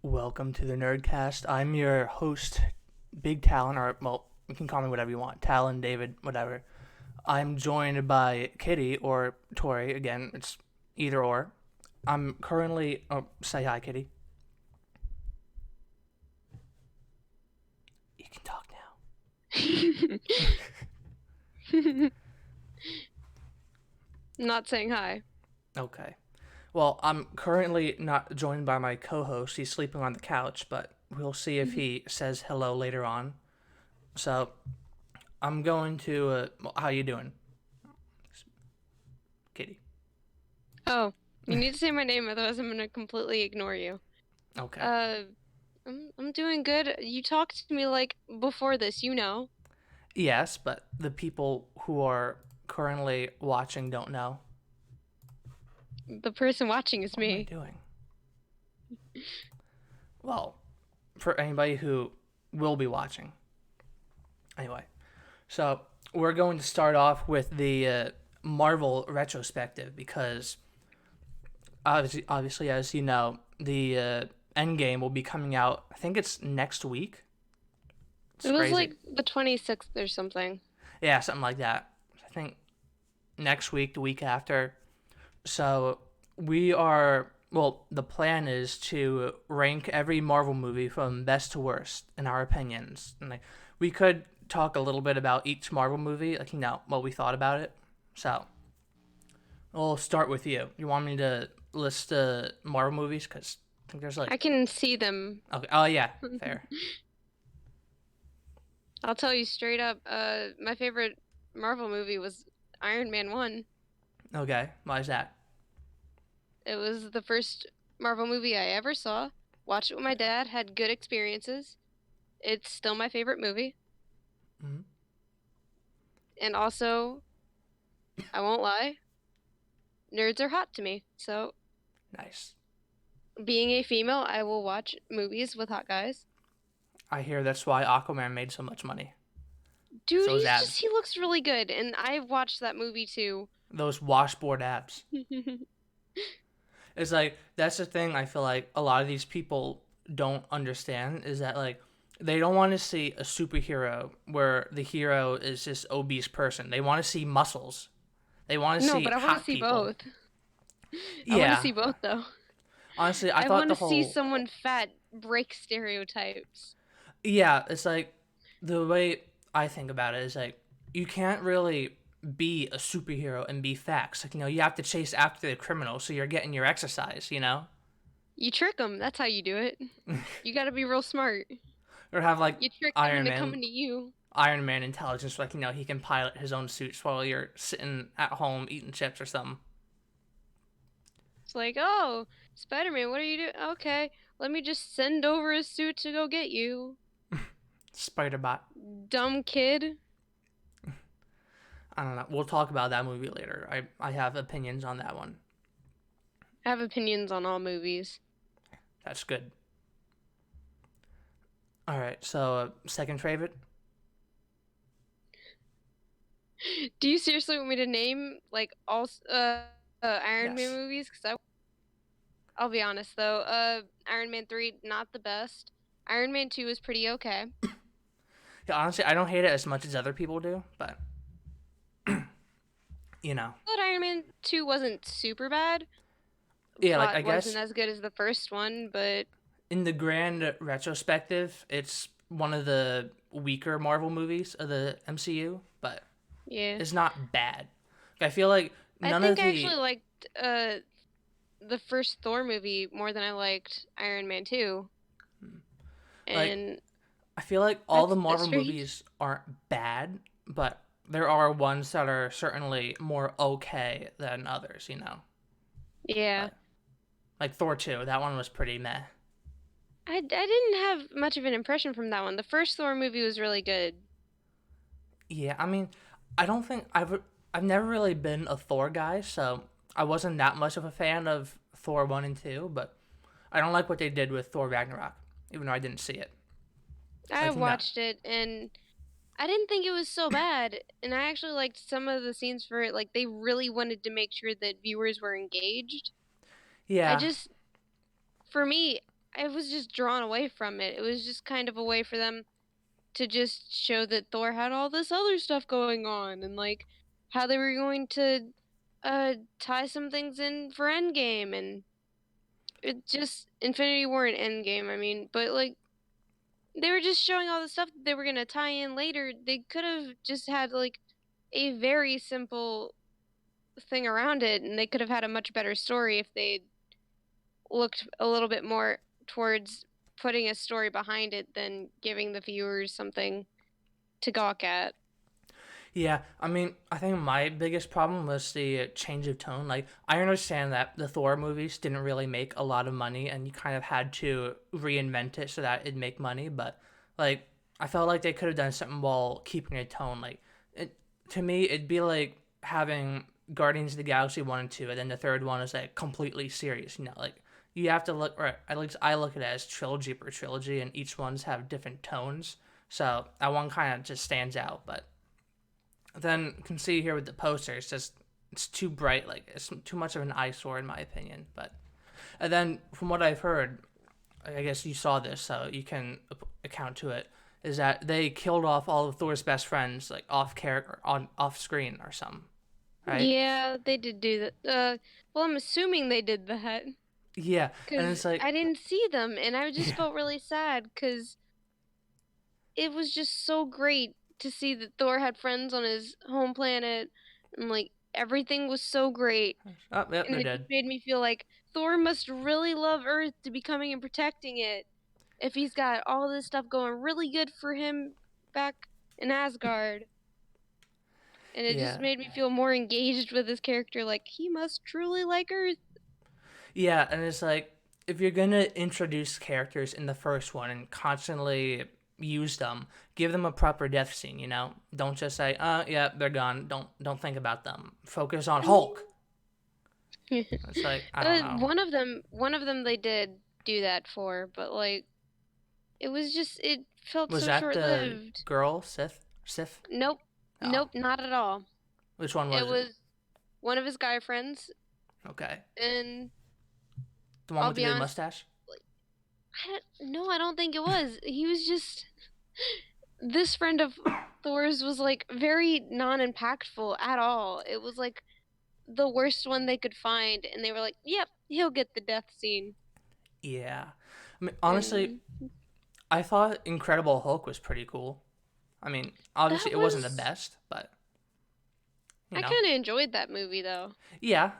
Welcome to the Nerdcast. I'm your host, Big Talon, or, well, you can call me whatever you want. Talon, David, whatever. I'm joined by Kitty, or Tori. Again, it's either or. I'm currently. Oh, say hi, Kitty. You can talk now. Not saying hi. Okay. Well, I'm currently not joined by my co host. He's sleeping on the couch, but we'll see if he says hello later on. So, I'm going to. How you doing, Kitty? Oh, you need to say my name, otherwise I'm gonna completely ignore you. Okay. Uh, I'm doing good. You talked to me like before this, you know. Yes, but the people who are currently watching don't know. The person watching is What am I me. doing? Well, for anybody who will be watching. Anyway, so we're going to start off with the Marvel retrospective because obviously, as you know, the Endgame will be coming out. I think it's next week. It's It was crazy. like the 26th or something. Yeah, something like that. I think next week, the week after. So we are well. The plan is to rank every Marvel movie from best to worst in our opinions, and like we could talk a little bit about each Marvel movie, like what we thought about it. So we'll start with you. You want me to list the Marvel movies? Because I think there's I like can see them. okay. Oh yeah, fair. I'll tell you straight up, my favorite Marvel movie was Iron Man 1. Okay, why is that? It was the first Marvel movie I ever saw. Watched it with my dad, had good experiences. It's still my favorite movie. Mm-hmm. And also, I won't lie, nerds are hot to me. So, Nice. being a female, I will watch movies with hot guys. I hear that's why Aquaman made so much money. Dude, Those abs, he looks really good, and I've watched that movie too. those washboard abs. It's like that's the thing I feel like a lot of these people don't understand is that like they don't want to see a superhero where the hero is this obese person. They want to see muscles. They want to No, see but I want to hot see people. both. I want to Yeah. see both though. Honestly, I I thought want the to see whole someone fat break stereotypes. yeah, it's like the way I think about it is like you can't really be a superhero and be fat. 'Cause, like you have to chase after the criminal, so you're getting your exercise. You trick them, that's how you do it. You got to be real smart. Or have like You trick them Iron into Man coming to you. Iron Man intelligence, like he can pilot his own suits while you're sitting at home eating chips or something. It's like, oh, Spider-Man, what are you doing? Okay, let me just send over a suit to go get you. Spider Bot. Dumb kid. I don't know. We'll talk about that movie later. I have opinions on that one. I have opinions on all movies. That's good. All right. So second favorite. Do you seriously want me to name like all Iron Man Yes. movies? I'll be honest though, Iron Man 3 not the best. Iron Man 2 is pretty okay. Yeah. Honestly, I don't hate it as much as other people do, but you know. But Iron Man 2 wasn't super bad. Yeah. Like I Plot wasn't guess as good as the first one, but in the grand retrospective, it's one of the weaker Marvel movies of the MCU, but yeah. it's not bad. I feel like I none think of I the actually liked the first Thor movie more than I liked Iron Man 2. like And I feel like all that's the a bit Marvel strange. movies aren't bad, but there are ones that are certainly more okay than others. Yeah. But like Thor 2, that one was pretty meh. I didn't have much of an impression from that one. The first Thor movie was really good. Yeah, I mean, I don't think I've never really been a Thor guy, so I wasn't that much of a fan of Thor 1 and 2, but I don't like what they did with Thor Ragnarok, even though I didn't see it. I Like, watched it and I didn't think it was so bad. And I actually liked some of the scenes for it. Like, they really wanted to make sure that viewers were engaged. I yeah, just, for me, I was just drawn away from it. It was just kind of a way for them to just show that Thor had all this other stuff going on and like how they were going to tie some things in for Endgame and it just Infinity War and Endgame, I mean, but like they were just showing all the stuff that they were gonna tie in later. They could have just had like a very simple thing around it and they could have had a much better story if they looked a little bit more towards putting a story behind it than giving the viewers something to gawk at. Yeah, I mean, I think my biggest problem was the change of tone. Like, I understand that the Thor movies didn't really make a lot of money, and you kind of had to reinvent it so that it'd make money. But like, I felt like they could have done something while keeping a tone. Like, to me, it'd be like having Guardians of the Galaxy 1 and 2, and then the third one is like completely serious. Like you have to look, or at least I look at it as trilogy per trilogy, and each ones have different tones. So that one kind of just stands out, but then you can see here with the poster, it's too bright. Like it's too much of an eyesore in my opinion. But and then from what I've heard, I guess you saw this, so you can account to it. Is that they killed off all of Thor's best friends, like off character, on off screen or something, right? Yeah, they did do that. Well, I'm assuming they did that Yeah, and because it's like, I didn't see them, and I just yeah, felt really sad because it was just so great to see that Thor had friends on his home planet, and like everything was so great, oh, yep, and they're it just dead. made me feel like Thor must really love Earth to be coming and protecting it if he's got all this stuff going really good for him back in Asgard. And it just Yeah, made me feel more engaged with his character, like he must truly like Earth. yeah, and it's like if you're gonna introduce characters in the first one and constantly use them, give them a proper death scene. Don't just say, yeah, they're gone. Don't think about them. Focus on Hulk. It's like I don't know. One of them they did do that for, but like it felt Was so that the short-lived. girl Sif? Nope. Oh, Nope, not at all. which one It was it? was one of his guy friends, Okay, and the one I'll with the be good honest, mustache. like no, I don't think it was. He was just this friend of Thor's was like very non-impactful at all. It was like the worst one they could find, and they were like, "Yep, he'll get the death scene." Yeah, I mean honestly, And I thought Incredible Hulk was pretty cool. I mean, that obviously it wasn't the was best, but you I know, kind of enjoyed that movie though. yeah.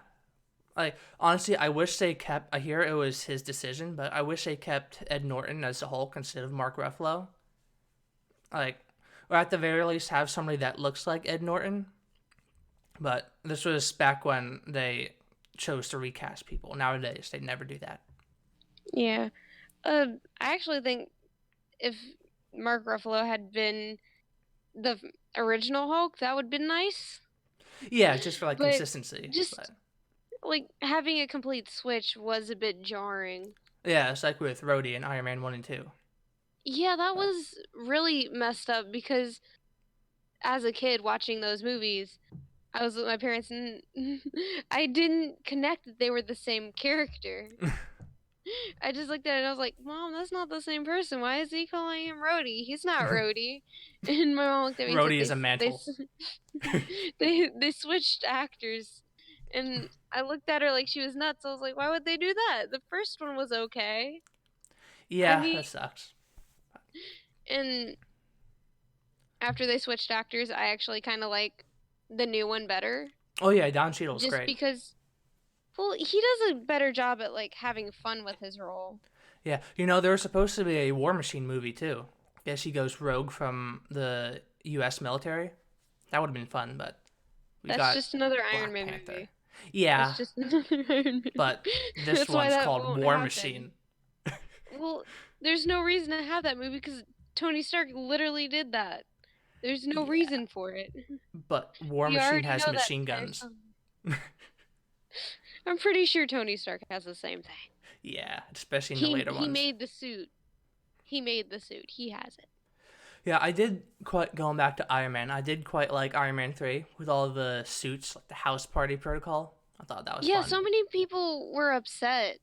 Like honestly, I wish they kept. I hear it was his decision, but I wish they kept Ed Norton as the Hulk instead of Mark Ruffalo. Like, or at the very least, have somebody that looks like Ed Norton. But this was back when they chose to recast people. Nowadays, they never do that. Yeah. I actually think if Mark Ruffalo had been the original Hulk, that would have been nice. Yeah, just for like But consistency. But just like having a complete switch was a bit jarring. yeah, it's like with Rhodey and Iron Man 1 and 2. Yeah, that But was really messed up because as a kid watching those movies, I was with my parents and I didn't connect that they were the same character. I just looked at it and I was like, "Mom, that's not the same person. Why is he calling him Rhodey? He's not Rhodey." And my mom looked at me and said, Rhodey is a mantle. they switched actors." And I looked at her like she was nuts. I was like, "Why would they do that? The first one was okay." I Yeah, mean, that sucks. and after they switched actors, I actually kind of like the new one better, Oh yeah, Don Cheadle's just great. because. Well, he does a better job at like having fun with his role. Yeah, there was supposed to be a War Machine movie too. Guess he goes rogue from the U.S. military. That would have been fun, but we That's got just another Iron Black Man Panther. movie. That's Yeah, just another Iron Man. but this That's why one's that called won't War happen. Machine. Well, there's no reason to have that movie because Tony Stark literally did that. There's no Yeah, reason for it. but War We Machine already has know that machine there's guns. some. I'm pretty sure Tony Stark has the same thing. Yeah, especially in the He later he ones. made the suit. He made the suit. He has it. Yeah, I did quite going back to Iron Man. I did quite like Iron Man 3 with all the suits, like the house party protocol. I thought that was Yeah, fun. so many people were upset.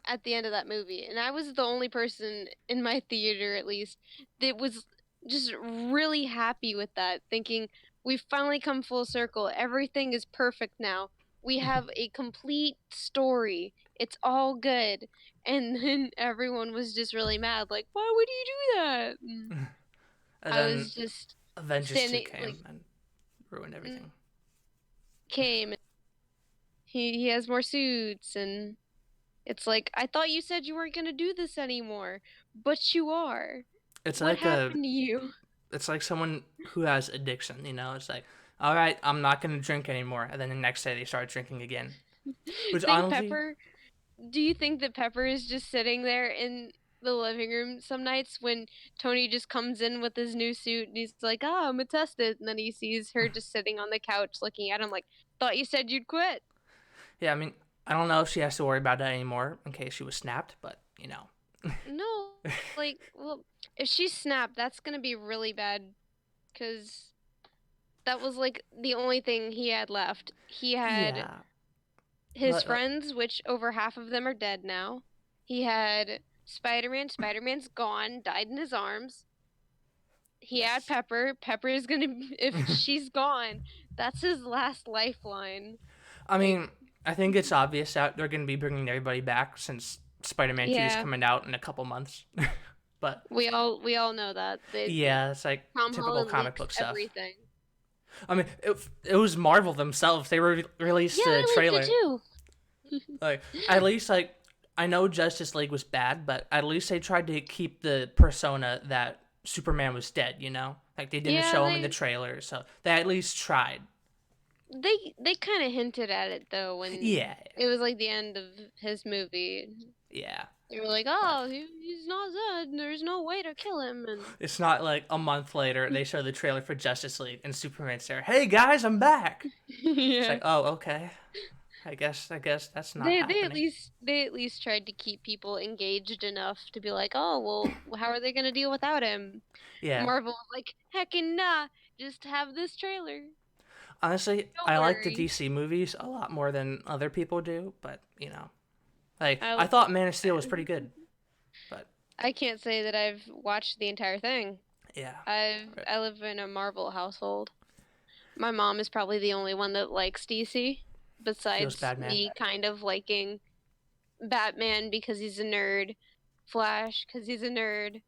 at the end of that movie, and I was the only person in my theater, at least, that was just really happy with that, thinking we've finally come full circle. Everything is perfect now. We have a complete story. It's all good. And then everyone was just really mad, like, why would you do that? And And I then was just Avengers 2 standing, like, came and ruined mm, everything. came. He has more suits, and it's like, I thought you said you weren't gonna do this anymore, but you are. It's What like a happened to you? it's like someone who has addiction, you know? It's like, all right, I'm not going to drink anymore. And then the next day they start drinking again. Which Think honestly, Pepper, do you think that Pepper is just sitting there in the living room some nights when Tony just comes in with his new suit and he's like, "Ah, I'm gonna test it," and then he sees her just sitting on the couch looking at him like, "Thought you said you'd quit." yeah, I mean, I don't know if she has to worry about that anymore in case she was snapped, but, you know. No, like, well, if she snapped, that's gonna be really bad because that was like the only thing he had left. He had Yeah. his But, friends, which over half of them are dead now. He had Spider-Man. Spider-Man's gone, died in his arms. He had yes. Pepper. Pepper is gonna, if she's gone, that's his last lifeline. I Like, mean, I think it's obvious that they're going to be bringing everybody back since Spider-Man 2 is yeah, coming out in a couple months. But, we all know that. yeah, it's like Tom typical Holland comic leaks book stuff. everything. I mean, it was Marvel themselves. They Yeah, released a they leaked it trailer. too. Like, at least, like, I know Justice League was bad, but at least they tried to keep the persona that Superman was dead, you know? Like, they didn't Yeah, show him in the trailer, so they at least tried. they kind of hinted at it though when Yeah, it was like the end of his movie. yeah. They were like, But "Oh, he's not dead. There's no way to kill him." And it's not like a month later they show the trailer for Justice League and Superman's there. Hey guys, I'm back. It's yeah, like, oh, okay. I guess that's not happening. they at least tried to keep people engaged enough to be like, "Oh, well, how are they gonna deal without him?" Yeah. Marvel was like, "Heckin' nah, just have this trailer. Honestly, Don't I like the worry." DC movies a lot more than other people do, but like I I thought Man of Steel was pretty good, but I can't say that I've watched the entire thing. yeah. I live in a Marvel household. My mom is probably the only one that likes DC, Feels besides bad, man. me kind of liking Batman because he's a nerd, Flash because he's a nerd.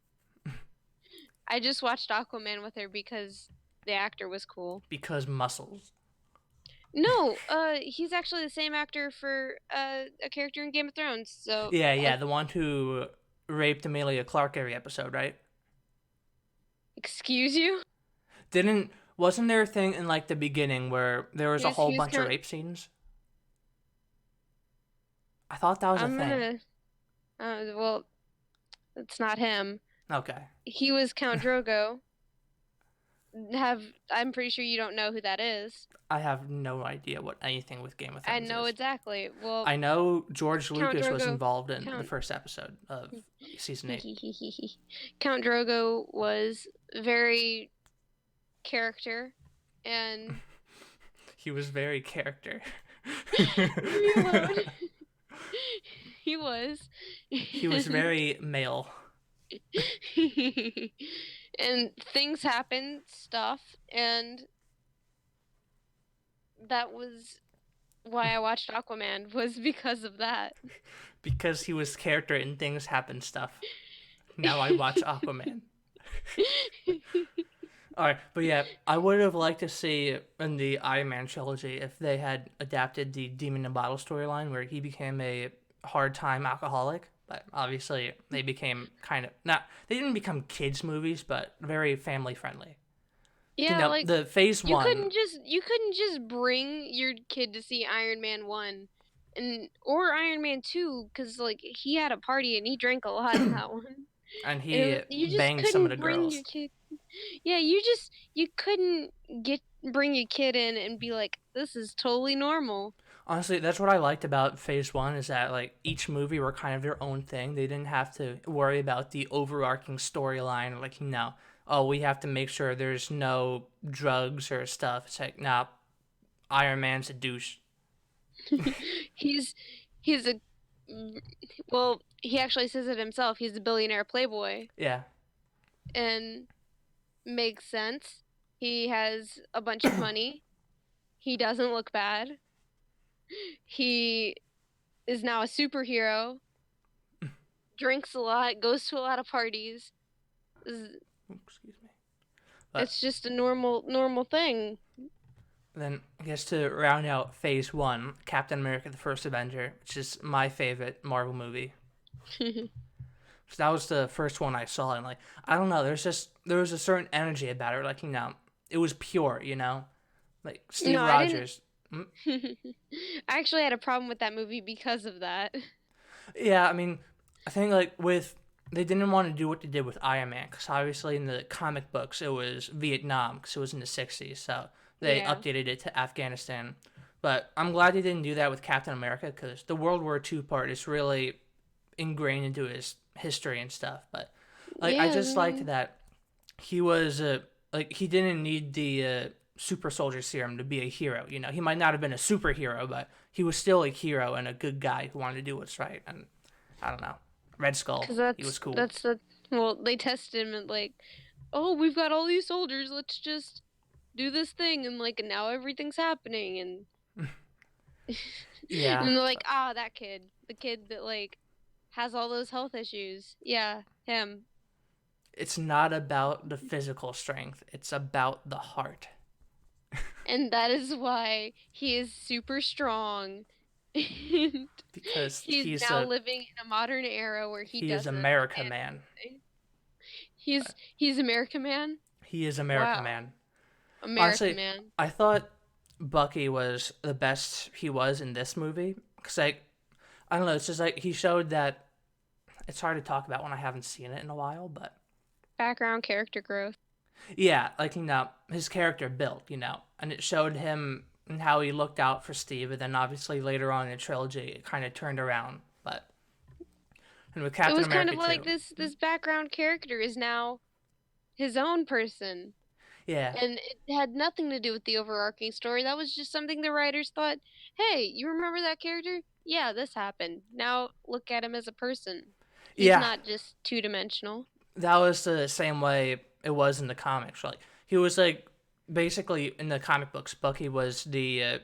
I just watched Aquaman with her because the actor was cool. Because muscles. No, he's actually the same actor for a character in Game of Thrones. So, Yeah, yeah, the one who raped Amelia Clark every episode, right? excuse you? Didn't wasn't there a thing in like the beginning where there was a whole He was bunch of Count. rape scenes? I thought that was a I'm thing. gonna. Well, it's not him. Okay. He was Count Drogo. Have I'm pretty sure you don't know who that is. I have no idea what anything with Game of I Thrones know is. exactly. Well, I know George Count Lucas was Drogo, involved in the Count first episode of season 8. Count Drogo was very character, and He was very character. leave me alone. He was, He was very male. and things happened, stuff, and that was why I watched Aquaman was because of that. Because he was character and things happen stuff. Now I watch Aquaman. Alright, but yeah, I would have liked to see in the Iron Man trilogy if they had adapted the Demon in a Bottle storyline where he became a hard time alcoholic. But obviously, they became kind of not. They didn't become kids' movies, but very family friendly. Yeah, like The Phase One. you couldn't just bring your kid to see Iron Man 1 and or Iron Man 2 cuz like he had a party and he drank a lot in that one. And It he was, you just banged some of the couldn't bring your girls. kid. Yeah, you couldn't get bring your kid in and be like this is totally normal. Honestly, that's what I liked about Phase One is that like each movie were kind of their own thing. They didn't have to worry about the overarching storyline. Like oh, we have to make sure there's no drugs or stuff. It's like, nah, Iron Man's a douche. He's he's a Mm, well, he actually says it himself. He's a billionaire playboy, Yeah. and makes sense. He has a bunch of money. He doesn't look bad. He is now a superhero, drinks a lot, goes to a lot of parties. Excuse me. But It's just a normal thing. then I guess to round out Phase One, Captain America: The First Avenger, which is my favorite Marvel movie. So that was the first one I saw, and like I don't know, there was a certain energy about it. Like it was pure. Like Steve No, I didn't. Rogers. Mm, I actually had a problem with that movie because of that. Yeah, I mean, I think like with they didn't want to do what they did with Iron Man because obviously in the comic books it was Vietnam because it was in the '60s, so they Yeah. updated it to Afghanistan. But I'm glad they didn't do that with Captain America because the World War II part is really ingrained into his history and stuff. But like I Yeah, I just liked mean, that he was like he didn't need the super soldier serum to be a hero. He might not have been a superhero, but he was still a hero and a good guy who wanted to do what's right. And I don't know, Red Skull, because he was that's cool. that's the well, they tested him and like, oh, we've got all these soldiers. Let's just do this thing, and like now everything's happening, and Yeah, and they're like, ah, that kid, the kid that like has all those health issues. Yeah, him. it's not about the physical strength; it's about the heart And that is why he is super strong. And because he's now living in a modern era where he he is doesn't America understand man. anything. He's America Man. He is America Wow, man. America Honestly, Man. I thought Bucky was the best he was in this movie because like I don't know, it's just like he showed that it's hard to talk about when I haven't seen it in a while, but Background character growth. yeah, like his character built, and it showed him and how he looked out for Steve, and then obviously later on in the trilogy it kind of turned around. But and with It Captain was kind America of like too, this background character is now his own person. yeah, And it had nothing to do with the overarching story. That was just something the writers thought, hey, you remember that character? Yeah, this happened. Now look at him as a person. He's yeah, not just two-dimensional. that was the same way it was in the comics. Like he was like basically in the comic books, Bucky was the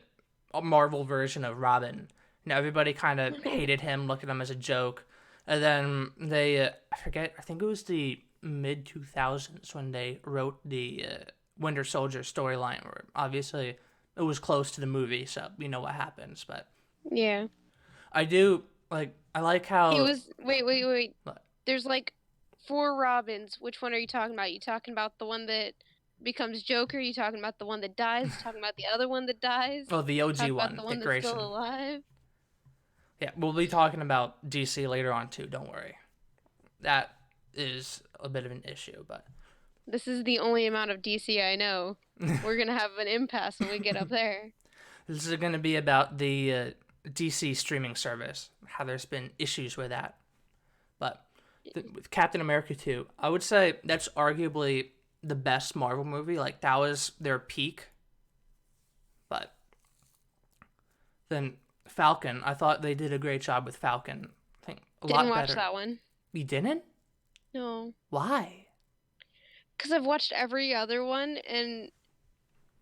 Marvel version of Robin. Everybody kind of hated him, looked at him as a joke, and then they I forget. I think it was the mid 2000s when they wrote the Winter Soldier storyline, where obviously it was close to the movie, so you know what happens. But Yeah. I do like I like He how was wait. There's like four Robins. Which one are you talking about? You talking about the one that becomes Joker? You talking about the one that dies? You talking about the other one that dies? well the OG Talk about one, the one Dick that's still Grayson. alive? Yeah, we'll be talking about DC later on too. Don't worry. That is a bit of an issue, but This is the only amount of DC I know. We're gonna have an impasse when we get up there. this is going to be about the DC streaming service, how there's been issues with that. But with Captain America 2, I would say that's arguably the best Marvel movie. Like, that was their peak. But then Falcon, I thought they did a great job with Falcon. I think a Didn't lot watch better. that one. You didn't? No. Why? Because I've watched every other one, and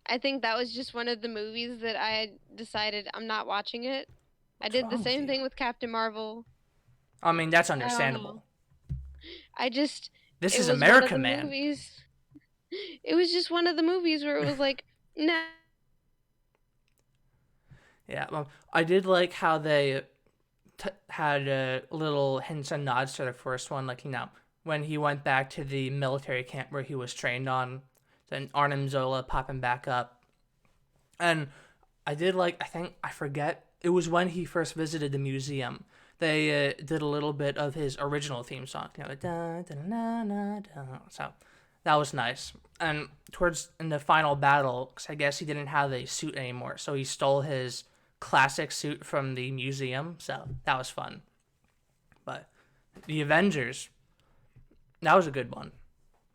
I think that was just one of the movies that I had decided I'm not watching it. I What's did the wrong with same you? thing with Captain Marvel. I mean, that's I don't know. understandable. I just, This it is was one of America, the man. movies. It was just one of the movies where it was like, nah. Yeah, well, I did like how they had little hints and nods to the first one, like when he went back to the military camp where he was trained on, then Arnim Zola popping back up, and I did like I think I forget it was when he first visited the museum. They did a little bit of his original theme song, da, da, da, da, da. So that was nice. And towards in the final battle, because I guess he didn't have a suit anymore, so he stole his classic suit from the museum. So that was fun. But the Avengers, that was a good one.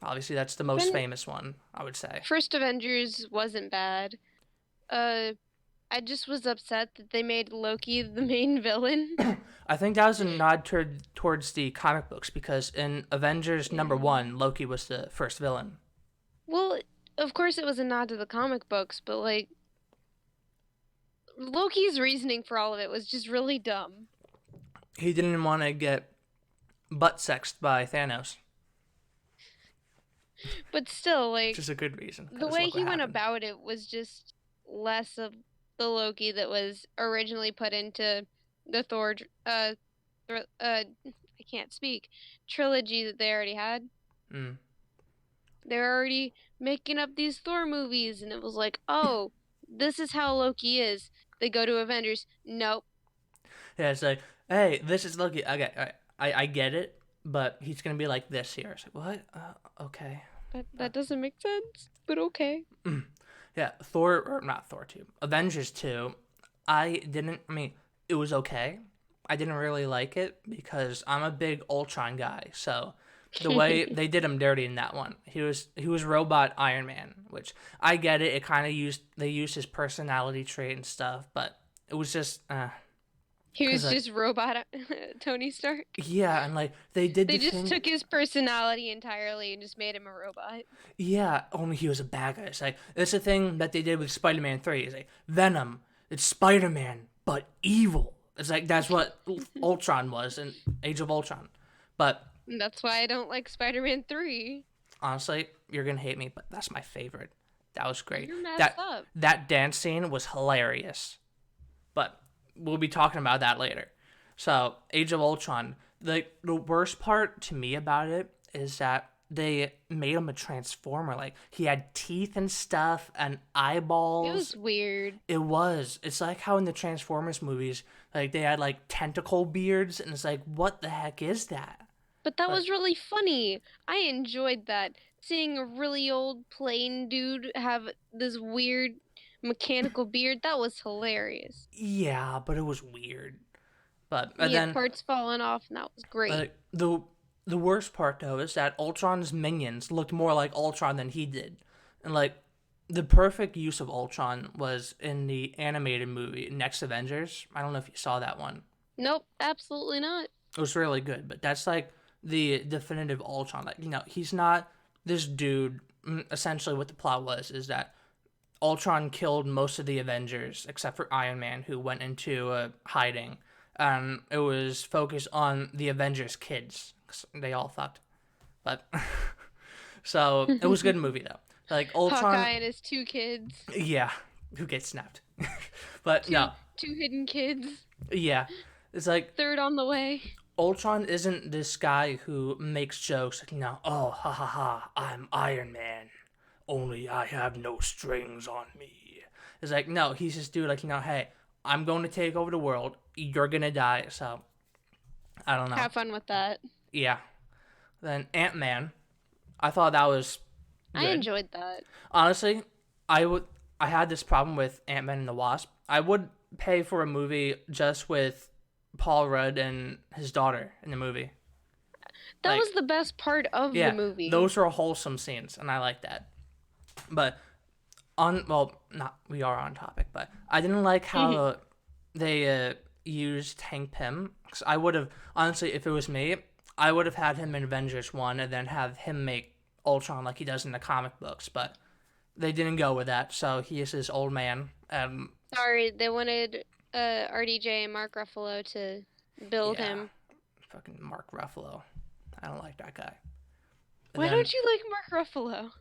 Obviously, that's the most When famous one, I would say. first Avengers wasn't bad. Uh, I just was upset that they made Loki the main villain. I think that was a nod towards the comic books because in Avengers number Yeah. one, Loki was the first villain. Well, of course it was a nod to the comic books, but like Loki's reasoning for all of it was just really dumb. He didn't want to get butt sexed by Thanos, But still, which like is a good reason the because way look what he went happened. about it was just less of the Loki that was originally put into the Thor I can't speak trilogy that they already had. Mm. They're already making up these Thor movies, and it was like, oh, this is how Loki is. They go to Avengers. Nope, Yeah, it's like, hey, this is Loki. Okay, I get it, but he's gonna be like this here. It's like, what? Okay. Uh, that doesn't make sense. But okay. yeah, Thor or not Thor two, Avengers two. I didn't. I mean, it was okay. I didn't really like it because I'm a big Ultron guy. So the way they did him dirty in that one, he was robot Iron Man, which I get it. It kind of they used his personality trait and stuff, but it was just He because was like just robot Tony Stark. yeah, and like they did They the just thing. took his personality entirely and just made him a robot. Yeah, only he was a bad guy. It's like it's the thing that they did with Spider-Man 3. It's like Venom, it's Spider-Man but evil. It's like that's what Ultron was in Age of Ultron. But And that's why I don't like Spider-Man 3. honestly, you're gonna hate me, but that's my favorite. That was great. You're messed That up. that dance scene was hilarious. But we'll be talking about that later. So Age of Ultron. The worst part to me about it is that they made him a transformer. Like he had teeth and stuff and It eyeballs. was weird. It was. It's like how in the Transformers movies, like they had like tentacle beards, and it's like, what the heck is that? But that But was really funny. I enjoyed that. Seeing a really old plain dude have this weird mechanical beard, that was hilarious. yeah, but it was weird. But and He had then parts falling off, and that was great. the worst part though is that Ultron's minions looked more like Ultron than he did, and like the perfect use of Ultron was in the animated movie Next Avengers. I don't know if you saw that one. Nope, absolutely not. It was really good, but that's like the definitive Ultron. Like he's not this dude. Essentially, what the plot was is that Ultron killed most of the Avengers except for Iron Man, who went into hiding. It was focused on the Avengers kids. 'Cause they all fucked. But so it was a good movie though. Like Ultron, Hawkeye and his two kids. yeah, who gets snapped. But Two no, two hidden kids. yeah, it's like Third on the way. Ultron isn't this guy who makes jokes like, oh, ha ha ha, I'm Iron Man. Only I have no strings on me. It's like, no, he's just dude like, hey, I'm going to take over the world. You're gonna die. So I don't know. Have fun with that. Yeah. Then Ant-Man, I thought that was I good. enjoyed that. Honestly, I had this problem with Ant-Man and the Wasp. I would pay for a movie just with Paul Rudd and his daughter in the movie. That Like, was the best part of the yeah, movie. those are wholesome scenes, and I like that. But not we are on topic, but I didn't like how they used Hank Pym. 'Cause I would have honestly, if it was me, I would have had him in Avengers one, and then have him make Ultron like he does in the comic books. But they didn't go with that, so he is this old man. Sorry, they wanted RDJ and Mark Ruffalo to build Yeah, him. fucking Mark Ruffalo. I don't like that guy. And Why then don't you like Mark Ruffalo?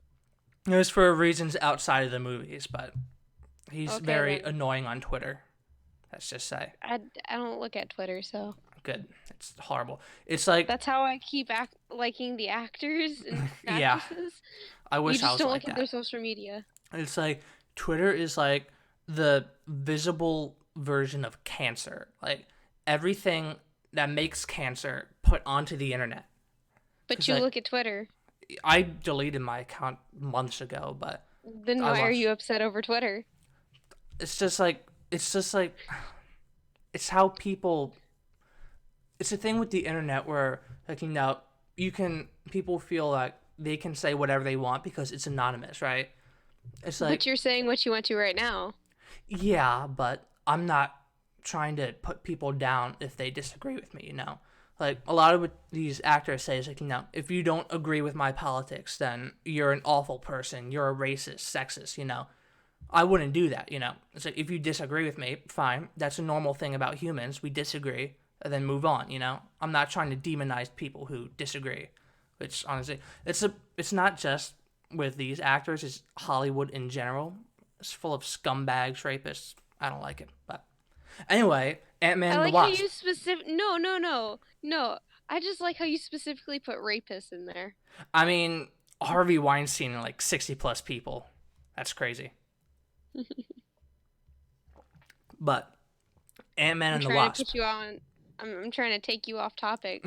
it was for reasons outside of the movies, but he's Okay very then. annoying on Twitter. Let's just say. I don't look at Twitter, so Good. It's horrible. It's like, that's how I keep liking the actors and yeah, actresses. I You wish I just was don't like look at their that. social media. It's like Twitter is like the visible version of cancer. Like everything that makes cancer put onto the internet. But Cause you like look at Twitter. I deleted my account months ago, but Then I why are lost. you upset over Twitter? It's just like it's how people. It's a thing with the internet where like you can people feel like they can say whatever they want because it's anonymous, right? It's But like you're saying what you want to right now. Yeah, but I'm not trying to put people down if they disagree with me, you know? Like, a lot of what these actors say is like, if you don't agree with my politics, then you're an awful person. You're a racist, sexist, you know? I wouldn't do that, you know? It's like, if you disagree with me, fine. That's a normal thing about humans. We disagree, and then move on, you know? I'm not trying to demonize people who disagree, which, honestly, it's not just with these actors, it's Hollywood in general. It's full of scumbags, rapists. I don't like it. But anyway, Ant-Man I and the like how Wasp. you specific. No, no, no, no. I just like how you specifically put rapists in there. I mean, Harvey Weinstein and like 60 plus people. That's crazy. But Ant-Man I'm and the trying to Wasp. put you on. I'm trying to take you off topic.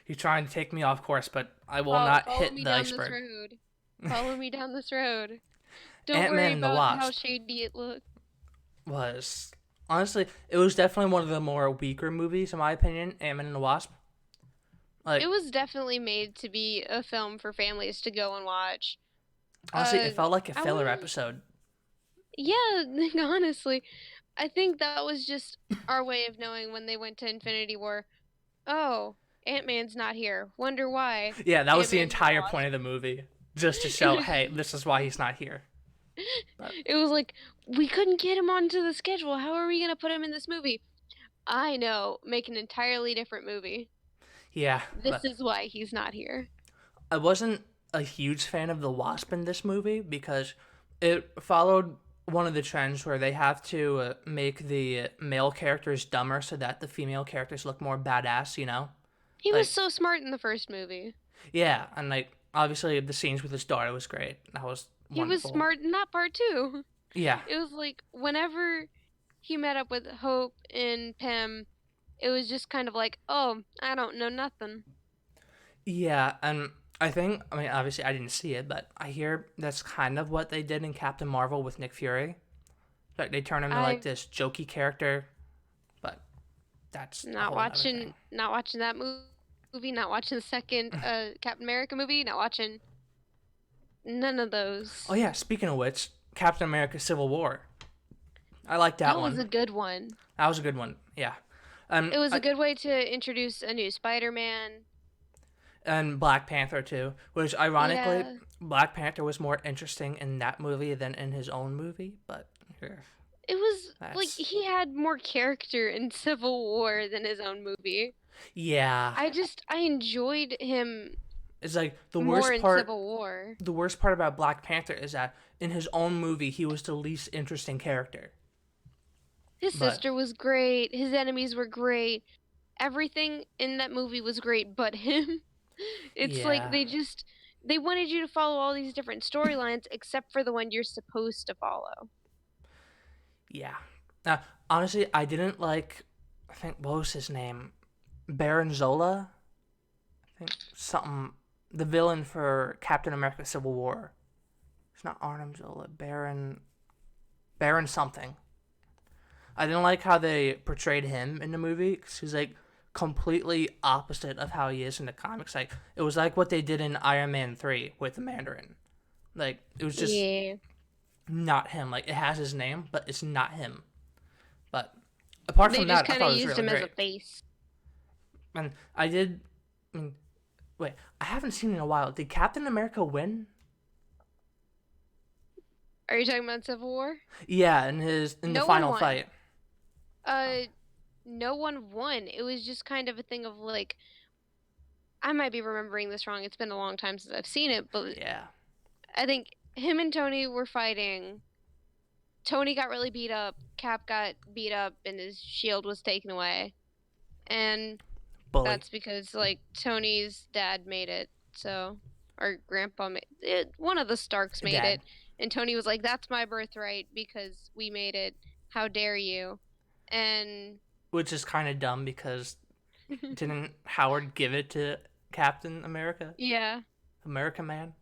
You're trying to take me off course, but I will Follow, not follow hit me the down this iceberg. road. Follow me down this road. Don't Ant-Man worry and the about how Wasp shady it looks. was honestly, it was definitely one of the more weaker movies in my opinion. Ant-Man and the Wasp. It Like was definitely made to be a film for families to go and watch. honestly, it Uh, felt like a I filler wouldn't. episode. Yeah, honestly, I think that was just our way of knowing when they went to Infinity War. Oh, Ant-Man's not here. Wonder why. Yeah, that was the Ant-Man and the entire Wasp. point of the movie, just to It show, was hey, this is why he's not here. But it was like we couldn't get him onto the schedule. How are we gonna put him in this movie? I know, make an entirely different movie. yeah, This but is why he's not here. I wasn't a huge fan of the Wasp in this movie because it followed one of the trends where they have to make the male characters dumber so that the female characters look more badass, you know? He was Like, so smart in the first movie. yeah, and like, obviously the scenes with his daughter was great. That was He was wonderful. smart in that part too. Yeah, It was like whenever he met up with Hope and Pym, it was just kind of like, oh, I don't know nothing. yeah, and I mean, obviously I didn't see it, but I hear that's kind of what they did in Captain Marvel with Nick Fury. Like, they turn him to like I've this jokey character, but that's a not whole other watching thing. not watching that movie, not watching the second Captain America movie, not watching none of Oh those. yeah, speaking of which, Captain America: Civil War. I like that That was one. a good one. That was a good one. Yeah. It was a I, good way to introduce a new Spider-Man. and Black Panther too, which ironically, Yeah. Black Panther was more interesting in that movie than in his own movie. But yeah, It was like that's he had more character in Civil War than his own movie. yeah. I enjoyed him It's like the more worst in part. Civil War. The worst part about Black Panther is that in his own movie he was the least interesting character. His But sister was great. His enemies were great. Everything in that movie was great but him. It's like yeah, they wanted you to follow all these different storylines except for the one you're supposed to follow. yeah. Now, honestly, I didn't like. I think what was his name? Baron Zola. I think something. The villain for Captain America: Civil War. It's not Arnim Zola. Baron something. I didn't like how they portrayed him in the movie because he's like completely opposite of how he is in the comics. Like, it was like what they did in Iron Man 3 with the Mandarin. Like, it was just Yeah. not him. Like, it has his name, but it's not him. But apart They from just that, I kind of thought it was used really him as a great. face. And I did. I mean, wait, I haven't seen it in a while. Did Captain America win? Are you talking about Civil War? Yeah, in the No one final won. fight. Uh, no one won. It was just kind of a thing of like, I might be remembering this wrong. It's been a long time since I've seen it, but Yeah, I think him and Tony were fighting. Tony got really beat up. Cap got beat up, and his shield was taken away. And bully. that's because like Tony's dad made it. So, or grandpa made it. One of the Starks made Dad. it, and Tony was like, "That's my birthright because we made it. How dare you?" And Which is kind of dumb because didn't Howard give it to Captain America? yeah, America Man?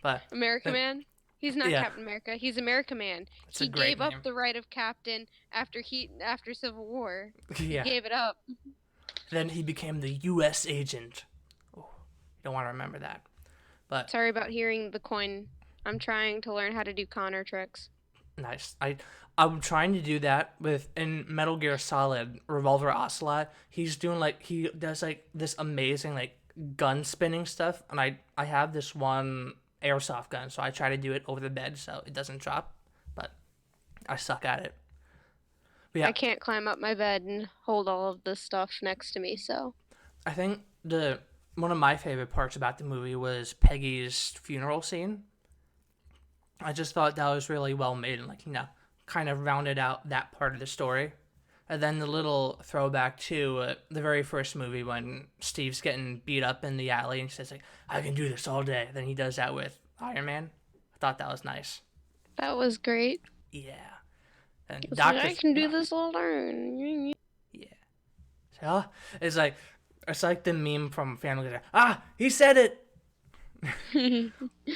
But, America Man. He's not yeah, Captain America. He's America Man. it's a He great gave up name. the right of captain after Civil War. He Yeah. gave it up. Then he became the U.S. agent. Oh, you don't want to remember that. But Sorry about hearing the coin. I'm trying to learn how to do Connor tricks. Nice. I'm trying to do that with in Metal Gear Solid Revolver Ocelot. He's doing like he does like this amazing like gun spinning stuff, and I have this one airsoft gun, so I try to do it over the bed so it doesn't drop, but I suck at it. But yeah, I can't climb up my bed and hold all of this stuff next to me, so. I think the one of my favorite parts about the movie was Peggy's funeral scene. I just thought that was really well made and like kind of rounded out that part of the story. And then the little throwback to the very first movie when Steve's getting beat up in the alley and he says like, "I can do this all day." Then he does that with Iron Man. I thought that was nice. That was great. Yeah. And It's like, Doctor, I can do this all day. yeah. So, it's like the meme from Family Guy. Ah, he said it.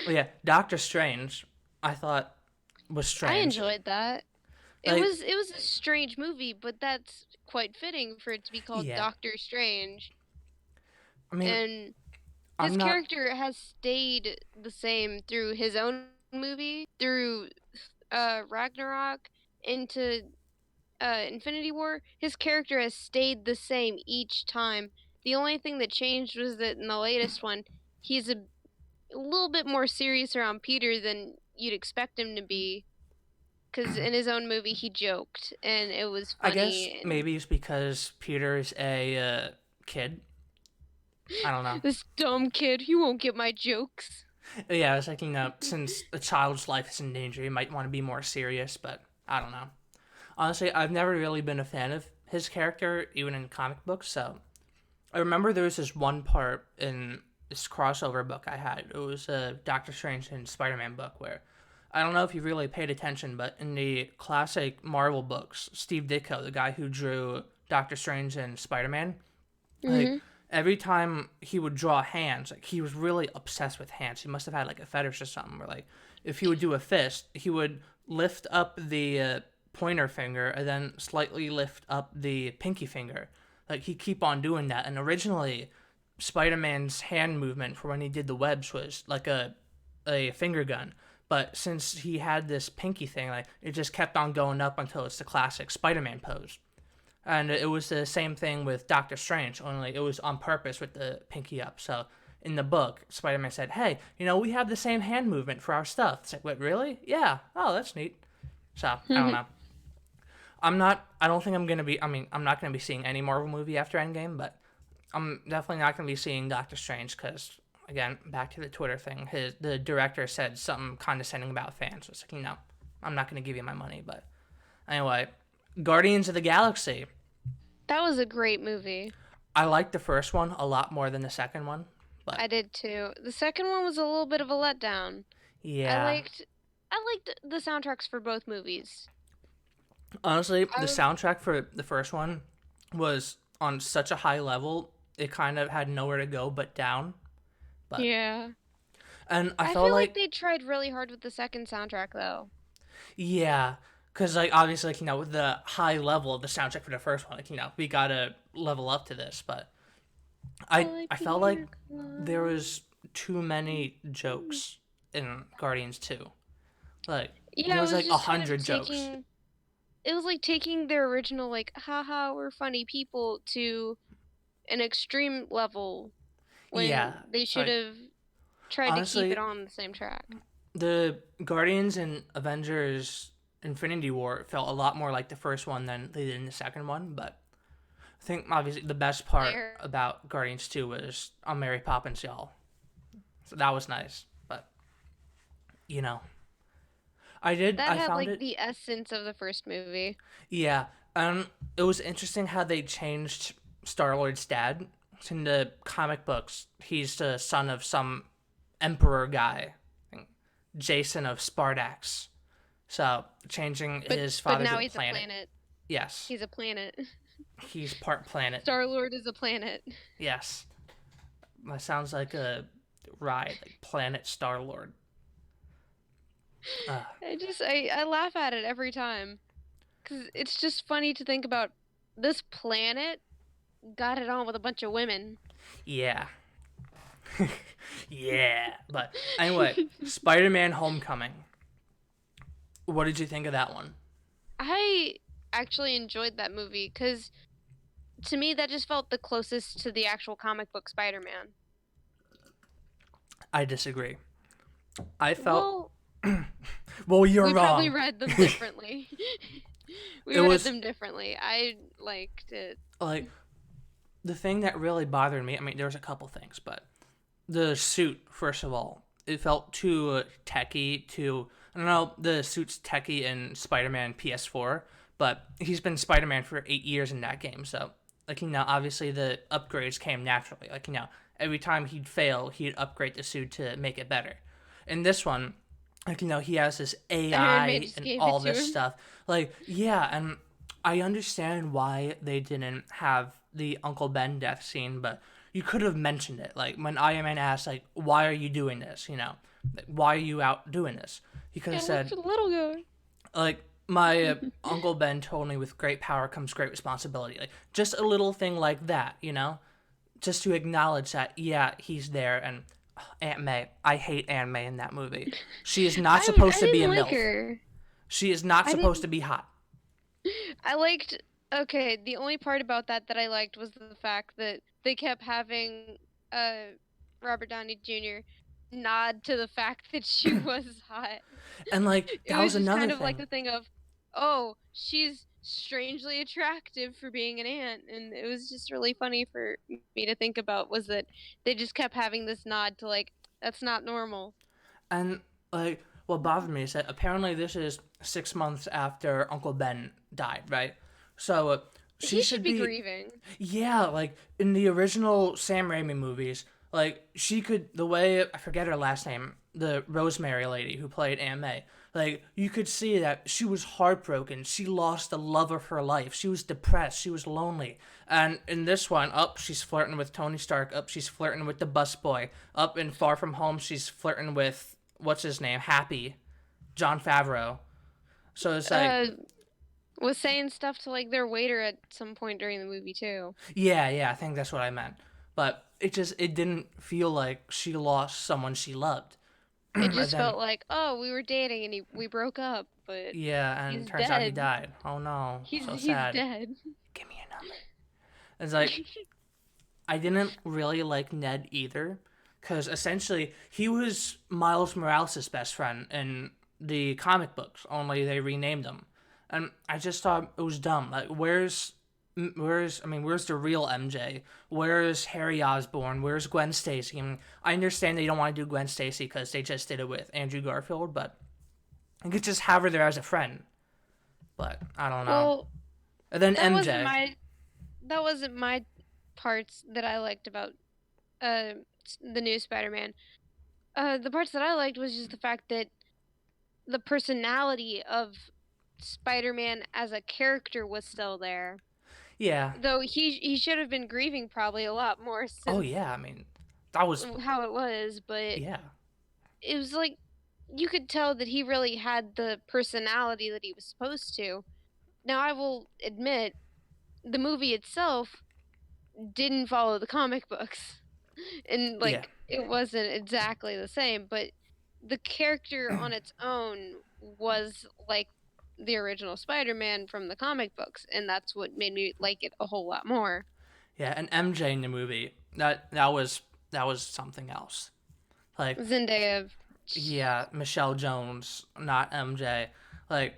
Yeah, Doctor Strange. I thought was I strange. enjoyed that. It Like, was it was a strange movie, but that's quite fitting for it to be called yeah. Doctor Strange. I mean, And his I'm not. character has stayed the same through his own movie, through Ragnarok, into Infinity War. His character has stayed the same each time. The only thing that changed was that in the latest one, he's a little bit more serious around Peter than you'd expect him to be. Because in his own movie, he joked, and it was I guess funny. And maybe it's because Peter's a kid. I don't know. this dumb kid, he won't get my jokes. Yeah, I was like, since a child's life is in danger, he might want to be more serious, but I don't know. Honestly, I've never really been a fan of his character, even in comic books, so I remember there was this one part in this crossover book I had. It was a Doctor Strange and Spider-Man book where I don't know if you really paid attention, but in the classic Marvel books, Steve Ditko, the guy who drew Doctor Strange and Spider-Man, like Hmm. every time he would draw hands, like he was really obsessed with hands. He must have had like a fetish or something. Where like if he would do a fist, he would lift up the pointer finger and then slightly lift up the pinky finger. Like he keep on doing that. And originally, Spider-Man's hand movement for when he did the webs was like a finger gun. But since he had this pinky thing, like it just kept on going up until it's the classic Spider-Man pose. And it was the same thing with Doctor Strange, only it was on purpose with the pinky up. So in the book, Spider-Man said, "Hey, we have the same hand movement for our stuff." It's like, "What, really?" "Yeah." "Oh, that's neat." So I don't know. I don't think I'm gonna be. I mean, I'm not gonna be seeing any Marvel movie after Endgame, but I'm definitely not gonna be seeing Doctor Strange because, again, back to the Twitter thing. The director said something condescending about fans. So it's like, I'm not gonna give you my money. But anyway, Guardians of the Galaxy. That was a great movie. I liked the first one a lot more than the second one, but I did too. The second one was a little bit of a letdown. I yeah. liked I liked the soundtracks for both movies. Honestly, the I soundtrack for the first one was on such a high level, it kind of had nowhere to go but down. But Yeah. and I I felt feel like like they tried really hard with the second soundtrack though. yeah, because like obviously like, with the high level of the soundtrack for the first one, like we gotta level up to this. But I I like felt like Peter there Pan. was too many jokes in Guardians 2. Like there Yeah, it was was like a just kind of hundred jokes. taking it was like taking their original like haha we're funny people to an extreme level Yeah, when they should like have tried to keep it honestly, on the same track. the Guardians and Avengers Infinity War felt a lot more like the first one than they did in the second one. But I think obviously the best part Fair. about Guardians 2 was on Mary Poppins, y'all. So that was nice. But, you know, That I had found like it, the essence of the first movie. yeah. It was interesting how they changed Star Lord's dad. In the comic books, he's the son of some emperor guy, Jason of Spartax. So changing But his but father to now a he's a planet. planet. Yes, He's a planet. he's part planet. Star-Lord is a planet. Yes, that sounds like a ride, like Planet Star Lord. Uh, I laugh at it every time cuz it's just funny to think about this planet got it on with a bunch of women. yeah, yeah. But anyway, Spider-Man: Homecoming. What did you think of that one? I actually enjoyed that movie because to me that just felt the closest to the actual comic book Spider-Man. I disagree. I felt Well, well, you're we probably wrong. read them differently. We It read was them differently. I liked it. like the thing that really bothered me. I mean, there was a couple things, but the suit, first of all, it felt too techy. Too, I don't know. The suit's techy in Spider-Man PS4, but he's been Spider-Man for 8 years in that game. So, like, obviously the upgrades came naturally. Like, every time he'd fail, he'd upgrade the suit to make it better. In this one, like, he has this Iron Man AI just and gave it all to this him. stuff. Like, yeah, and I understand why they didn't have the Uncle Ben death scene, but you could have mentioned it. Like, when Iron Man asked, like, why are you doing this? Like, why are you out doing this? He could have Gotta look said, for the little guy. like, my Uncle Ben told me with great power comes great responsibility. Like, just a little thing like that. Just to acknowledge that, yeah, he's there. And Aunt May, I hate Aunt May in that movie. She is not I supposed to be didn't a like MILF. her. She is not I supposed didn't to be hot. I liked okay, the only part about that I liked was the fact that they kept having uh Robert Downey Jr. nod to the fact that she was hot. And, like, It that was was just another kind of like thing. the thing of, oh, she's strangely attractive for being an ant, and it was just really funny for me to think about was that they just kept having this nod to like that's not normal. And, like, what bothered me is that apparently this is 6 months after Uncle Ben died, right? So she He should should be be, grieving. yeah, like in the original Sam Raimi movies, like she could, the way, I forget her last name, the Rosemary lady who played Aunt May, like you could see that she was heartbroken. She lost the love of her life. She was depressed. She was lonely. And in this one, up she's flirting with Tony Stark. Up she's flirting with the busboy. Up in Far From Home, she's flirting with what's his name, Happy, John Favreau. So it's like, Uh was saying stuff to like their waiter at some point during the movie too. yeah, I think that's what I meant. But it didn't feel like she lost someone she loved. It And just then felt like, oh, we were dating and we broke up, but yeah, and he's turns out he dead. died. Oh no, so He's sad. dead. Give me a number. It's like I didn't really like Ned either, because essentially he was Miles Morales' best friend in the comic books. Only they renamed him, and I just thought it was dumb. Like, where's the real MJ? Where's Harry Osborn? Where's Gwen Stacy? I mean, I understand they don't want to do Gwen Stacy because they just did it with Andrew Garfield, but you could just have her there as a friend. But I don't know. Well, And then that wasn't MJ. my that wasn't my parts that I liked about uh the new Spider-Man. The parts that I liked was just the fact that the personality of Spider-Man as a character was still there. Yeah. Though he should have been grieving probably a lot more Oh since yeah. I mean, that was how it was, but yeah. it was like you could tell that he really had the personality that he was supposed to. Now I will admit the movie itself didn't follow the comic books. And Yeah. like it wasn't exactly the same, but the character on its own was like the original Spider-Man from the comic books, and that's what made me like it a whole lot more. Yeah. And MJ in the movie that was something else. Like, Zendaya, yeah, Michelle Jones, not MJ. Like,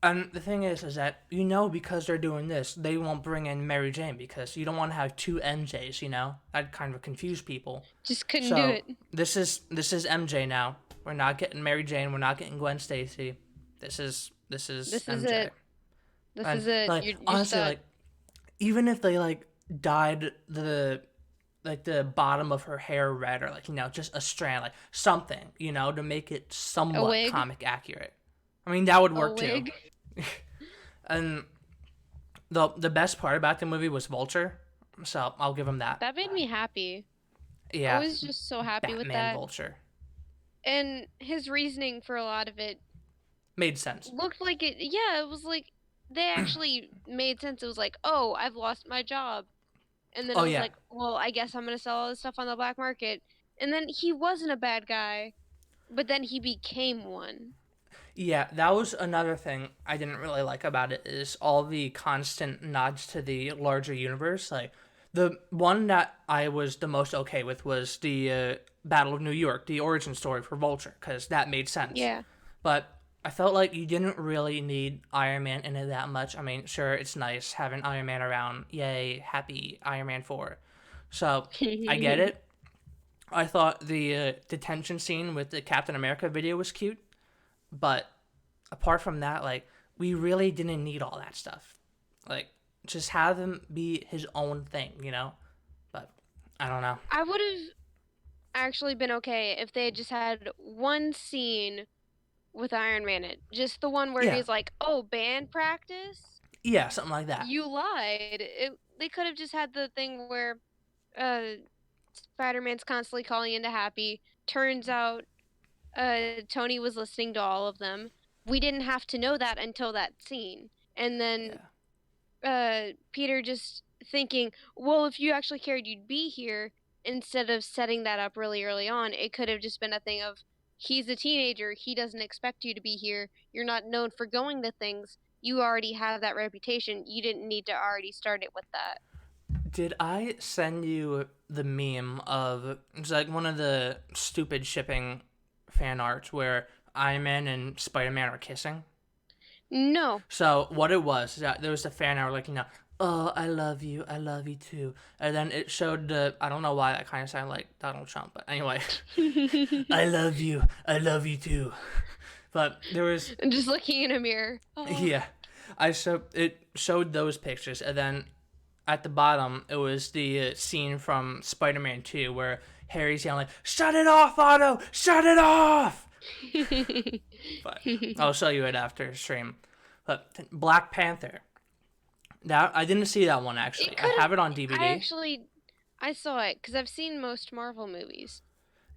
and the thing is that because they're doing this, they won't bring in Mary Jane because you don't want to have two MJs. That kind of confuse people. just couldn't do So it. this is MJ now. We're not getting Mary Jane. We're not getting Gwen Stacy. This is This is MJ. it. This And is it. like You're honestly, stuck. like even if they like dyed the bottom of her hair red or like just a strand, like something, to make it A somewhat wig. comic accurate. I mean, that would A work too. wig. And the best part about the movie was Vulture, so I'll give him that. That made me happy. I Yeah, was just so happy with Batman that. Vulture And his reasoning for a lot of it made sense. looked like it. Yeah, it was like they actually made sense. It was like, oh, I've lost my job. And then Oh it was yeah, like, well, I guess I'm gonna sell all this stuff on the black market. And then he wasn't a bad guy, but then he became one. Yeah, that was another thing I didn't really like about it is all the constant nods to the larger universe. Like the one that I was the most okay with was the Battle of New York, the origin story for Vulture, because that made sense. Yeah. But I felt like you didn't really need Iron Man in it that much. I mean, sure, it's nice having Iron Man around. Yay, happy Iron Man 4. So I get it. I thought the detention scene with the Captain America video was cute, but apart from that, like we really didn't need all that stuff. Like just have him be his own thing, you know. But I don't know. I would have actually been okay if they had just had one scene with Iron Man in it. Just the one where Yeah, he's like, "Oh, band practice? yeah, something like that. You lied." They could have just had the thing where uh Spider-Man's constantly calling into Happy. Turns out Tony was listening to all of them. We didn't have to know that until that scene. And then Yeah. Peter just thinking, well, if you actually cared, you'd be here, instead of setting that up really early on. It could have just been a thing of, he's a teenager, he doesn't expect you to be here, you're not known for going to things, you already have that reputation, you didn't need to already start it with that. Did I send you the meme of it's like one of the stupid shipping fan arts where Iron Man and Spider Man are kissing? No. So what it was is that there was a fan art like oh I love you too, and then it showed the I don't know why that kind of sounded like Donald Trump, but anyway, I love you too, but there was Just looking in a mirror. Oh. yeah, I showed it showed those pictures, and then at the bottom it was the scene from Spider-Man 2 where Harry's yelling, "Shut it off, Otto! Shut it off!" But I'll show you it after stream. But Black Panther. That I didn't see that one It actually. I could have. have it on I DVD. actually, I saw it because I've seen most Marvel movies,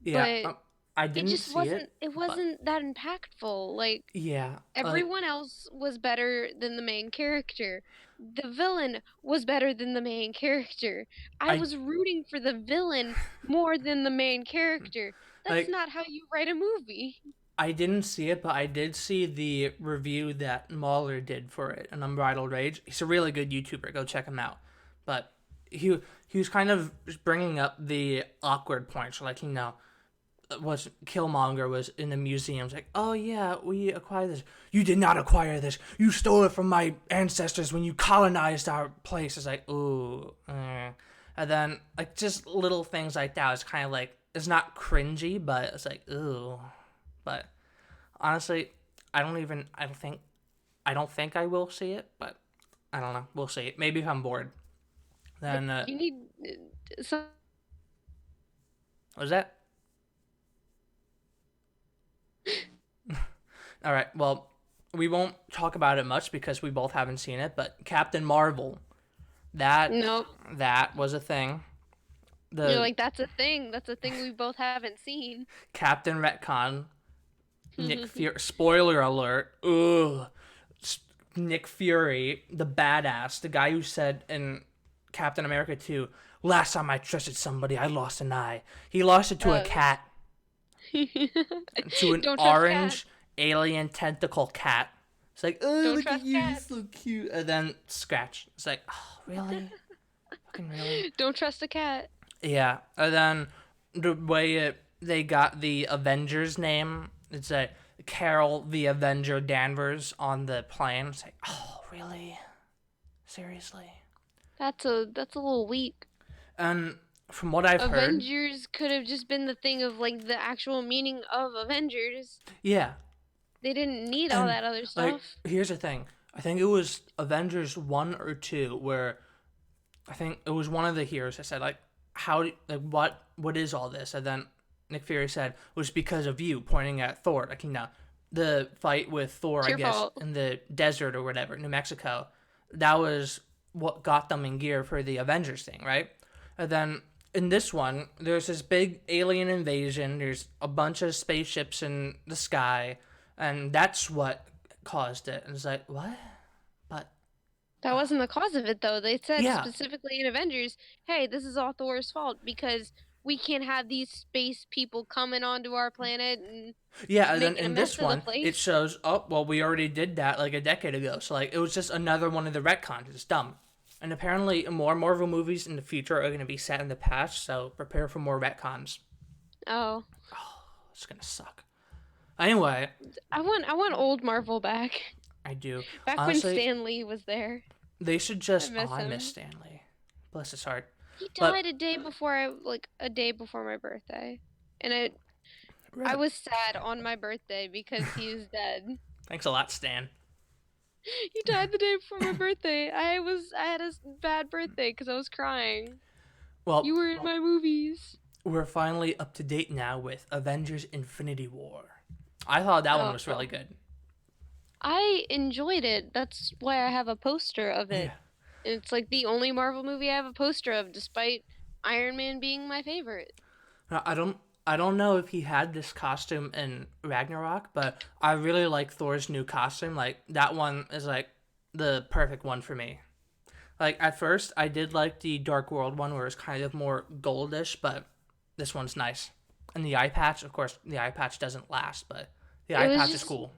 Yeah, but I it didn't just see it, wasn't. It but wasn't that impactful. Like, yeah, like everyone else was better than the main character. The villain was better than the main character. I I was rooting for the villain more than the main character. That's like not how you write a movie. I didn't see it, but I did see the review that Mahler did for it, an Unbridled Rage. He's a really good YouTuber. Go check him out. But he was kind of bringing up the awkward points, like was Killmonger was in the museums, like, oh yeah, we acquired this. You did not acquire this. You stole it from my ancestors when you colonized our place. It's like, ooh, and then like just little things like that. It's kind of like it's not cringy, but it's like, ooh. But honestly, I don't think I will see it, but I don't know. We'll see. Maybe if I'm bored, then You need some. what was that? All right. Well, we won't talk about it much because we both haven't seen it. But Captain Marvel, that Nope. that was a thing. You're The like, that's a thing. That's a thing we both haven't seen. Captain Retcon, Nick Fury. Spoiler alert. Ugh. Nick Fury, the badass, the guy who said in Captain America 2, last time I trusted somebody, I lost an eye. He lost it to a Uh, cat, to an don't trust cats. orange alien tentacle cat. It's like, oh, Don't look at trust you, you're cats. so cute. And then scratch. It's like, oh, really? Fucking really? Don't trust a cat. Yeah. And then the way they got the Avengers name, it's a Carol the Avenger Danvers on the plane. It's like, oh, really? Seriously? That's a little weak. And from what I've heard, Avengers could have just been the thing of like the actual meaning of Avengers. yeah. They didn't need all And that other like, stuff. here's the thing. I think it was Avengers 1 or 2 where I think it was one of the heroes that said like like what is all this? And then Nick Fury said it was because of you, pointing at Thor. Like the fight with Thor, It's I your guess, fault. in the desert or whatever, New Mexico. That was what got them in gear for the Avengers thing, right? And then in this one, there's this big alien invasion. There's a bunch of spaceships in the sky, and that's what caused it. And it's like, what? But That wasn't the cause of it though. They said yeah, specifically in Avengers, "Hey, this is all Thor's fault because we can't have these space people coming onto our planet and Yeah, and then making a in mess this of the one, it place. shows, oh, well, we already did that like a decade ago. So, like, it was just another one of the retcons. It's dumb. And apparently, more Marvel movies in the future are going to be set in the past, so prepare for more retcons. Oh, It's going to suck. Anyway, I want old Marvel back. I do. Back when Honestly, Stan Lee was there. they should I just. Oh, miss I miss him. Stanley. Bless his heart. He But, died a day before my birthday. And I rip. was sad on my birthday because he is dead. Thanks a lot, Stan. He died the day before my birthday. I had a bad birthday because I was crying. Well, You were in my movies. we're finally up to date now with Avengers Infinity War. I thought that one Oh, was really good. I enjoyed it. That's why I have a poster of Yeah. it. It's like the only Marvel movie I have a poster of, despite Iron Man being my favorite. I don't know if he had this costume in Ragnarok, but I really like Thor's new costume. Like that one is like the perfect one for me. Like at first I did like the Dark World one where it's kind of more goldish, but this one's nice. And the eye patch, of course, the eye patch doesn't last, but the It eye was patch is just cool.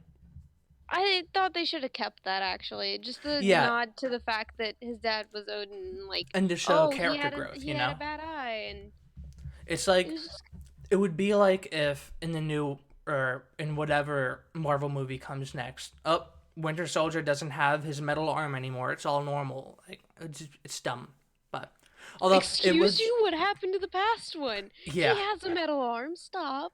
I thought they should have kept that actually. Just the Yeah, nod to the fact that his dad was Odin, like, and to show oh, character growth, he had a bad eye, and It's it like was just it would be like if in the new or in whatever Marvel movie comes next, oh, Winter Soldier doesn't have his metal arm anymore. It's all normal. Like it's dumb. But although it excuse would, you, what happened to the past one? He yeah, has a metal arm. Stop.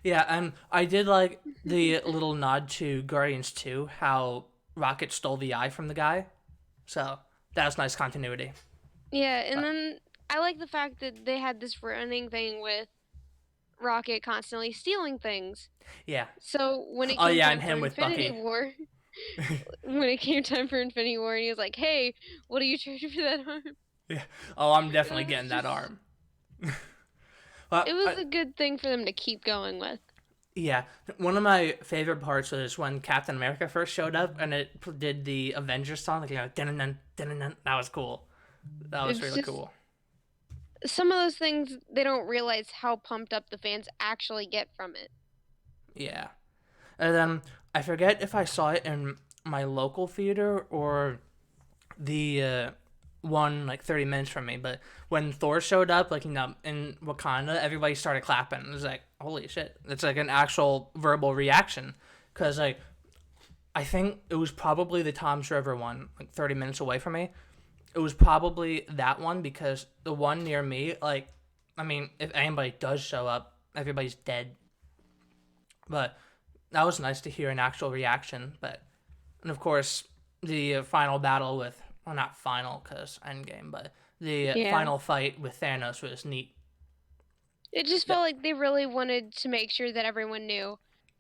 yeah, and I did like the little nod to Guardians 2, how Rocket stole the eye from the guy. So that was nice continuity. Yeah, and But then I like the fact that they had this running thing with Rocket constantly stealing things. yeah, So when it oh came yeah, and time for him with Infinity Bucky. War, when it came time for Infinity War, and he was like, "Hey, what are you charging for that arm?" Yeah. Oh, I'm It definitely was getting that just, arm. Well, it was a good thing for them to keep going with. yeah, one of my favorite parts was when Captain America first showed up and it did the Avengers song, like dun dun dun. That was cool. That was It's really just cool. some of those things they don't realize how pumped up the fans actually get from it. Yeah, and then I forget if I saw it in my local theater or the one like 30 minutes from me, but when Thor showed up, like in Wakanda, everybody started clapping. It was like, holy shit! It's like an actual verbal reaction, because like I think it was probably the Tom's River one, like 30 minutes away from me. It was probably that one because the one near me, like, I mean, if anybody does show up, everybody's dead. But that was nice to hear an actual reaction. But, and of course, the final battle with, well, not final because Endgame, but the Yeah. final fight with Thanos was neat. It just That, felt like they really wanted to make sure that everyone knew,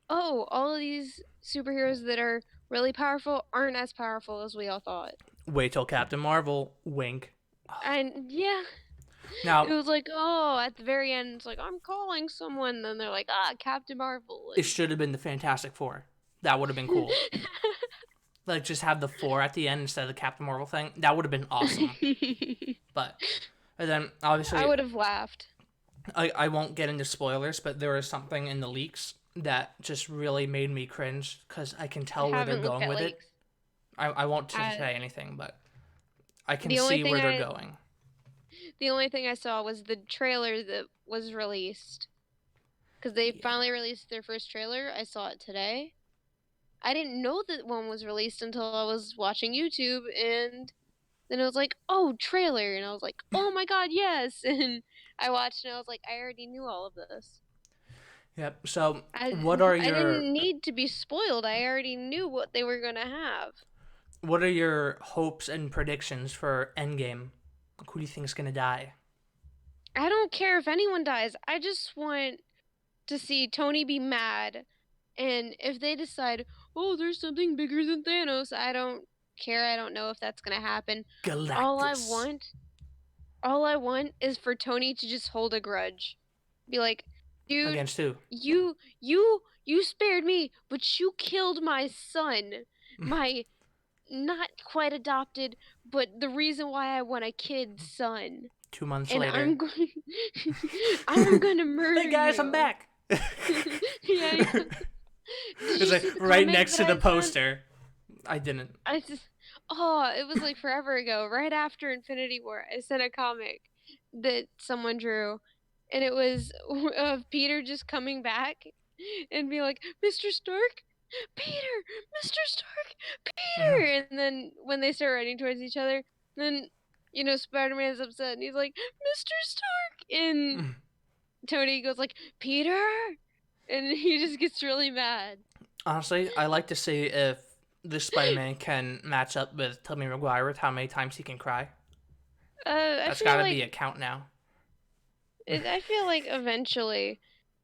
oh, all of these superheroes that are really powerful aren't as powerful as we all thought. wait till Captain Marvel, wink. And yeah, it Now, was like, oh, at the very end, it's like, I'm calling someone. Then they're like, ah, Captain Marvel. it should have been the Fantastic Four. That would have been cool. Like, just have the four at the end instead of the Captain Marvel thing. That would have been awesome. But, and then, I obviously, would have laughed. I won't get into spoilers, but there was something in the leaks that just really made me cringe because I can I tell where they're haven't looked going at with it. leaks. I won't I, say anything, but I can the only see thing where they're I going. the only thing I saw was the trailer that was released because they Yeah. finally released their first trailer. I saw it today. I didn't know that one was released until I was watching YouTube, and then it was like, oh, trailer, and I was like, oh my god, yes, and I watched and I was like, I already knew all of this. Yep. So, I what are I your didn't need to be spoiled. I already knew what they were gonna have. what are your hopes and predictions for Endgame? Like, who do you think is gonna die? I don't care if anyone dies. I just want to see Tony be mad. And if they decide, oh, there's something bigger than Thanos, I don't care. I don't know if that's gonna happen. All I Galactus want, all I want is for Tony to just hold a grudge. Be like, dude, against who? you spared me, but you killed my son. My not quite adopted, but the reason why I want a kid's son. 2 months and later. I'm going, I'm gonna murder Hey guys, I'm you. back. Yeah, he comes. Did It's you see like the right comic next that to the I sent? poster. I didn't. I just, oh, it was like forever ago, right after Infinity War. I sent a comic that someone drew, and it was of Peter just coming back and be like, Mr. Stark, Peter, Mr. Stark, Peter. And then when they start running towards each other, then Spider-Man's upset and he's like, Mr. Stark, and Tony goes like, Peter, and he just gets really mad. Honestly, I like to see if this Spider-Man can match up with Tobey Maguire with how many times he can cry. I That's feel got to be like a count now. I feel like eventually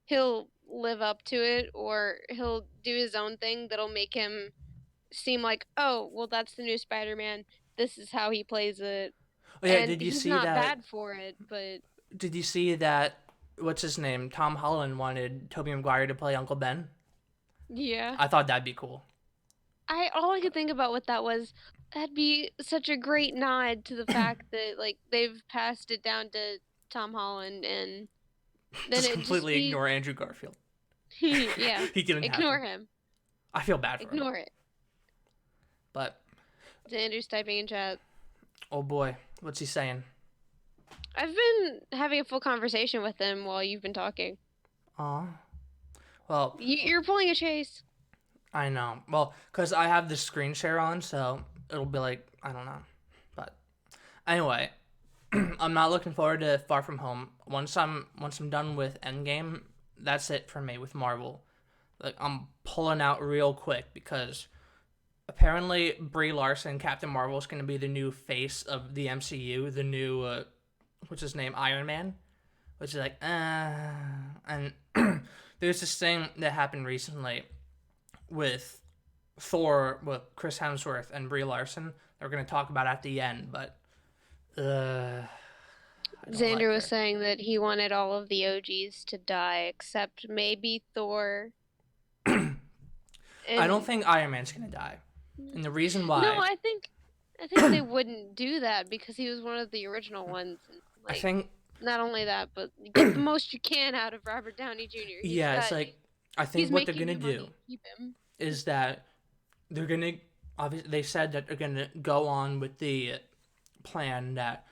he'll live up to it, or he'll do his own thing that'll make him seem like, oh, well, that's the new Spider-Man. This is how he plays it. Oh yeah, And he's not bad for it, but did you see that what's his name? Tom Holland wanted Tobey Maguire to play Uncle Ben. yeah. I thought that'd be cool. All I could think about with that was that'd be such a great nod to the fact that like they've passed it down to Tom Holland, and then Just it just completely be ignore Andrew Garfield. yeah. He didn't Ignore happen. him. I feel bad for him. Ignore it. But Xander's typing in chat. oh boy, what's he saying? I've been having a full conversation with him while you've been talking. Aw. Well, You're pulling a chase. I know. Well, because I have the screen share on, so it'll be like, I don't know. But anyway, I'm not looking forward to Far From Home. Once I'm done with Endgame, that's it for me with Marvel. Like I'm pulling out real quick because apparently Brie Larson, Captain Marvel, is going to be the new face of the MCU, the new what's his name, Iron Man, which is like and there's this thing that happened recently with Thor with Chris Hemsworth and Brie Larson. They're going to talk about at the end, but I don't like Xander was her. saying that he wanted all of the OGs to die except maybe Thor. I don't And think Iron Man's going to die. And the reason no, why, I think they wouldn't do that because he was one of the original ones. And I like, think, not only that, but get the most you can out of Robert Downey Jr. yeah, it's like, I He's think what they're making going to you do money. Keep him. is that they're going to, obviously, they said that they're going to go on with the plan that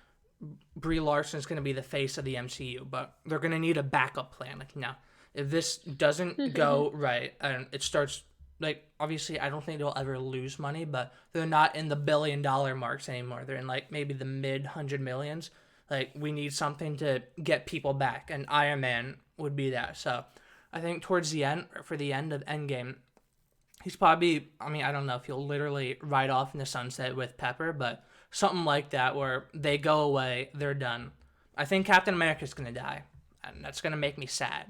Brie Larson is going to be the face of the MCU, but they're going to need a backup plan. Like, now, if this doesn't go right and it starts, like, obviously, I don't think they'll ever lose money, but they're not in the $1 billion marks anymore. They're in, like, maybe the mid 100 millions. Like, we need something to get people back, and Iron Man would be that. So, I think towards the end, for the end of Endgame, he's probably, I mean, I don't know if he'll literally ride off in the sunset with Pepper, but something like that where they go away, they're done. I think Captain America's going to die, and that's going to make me sad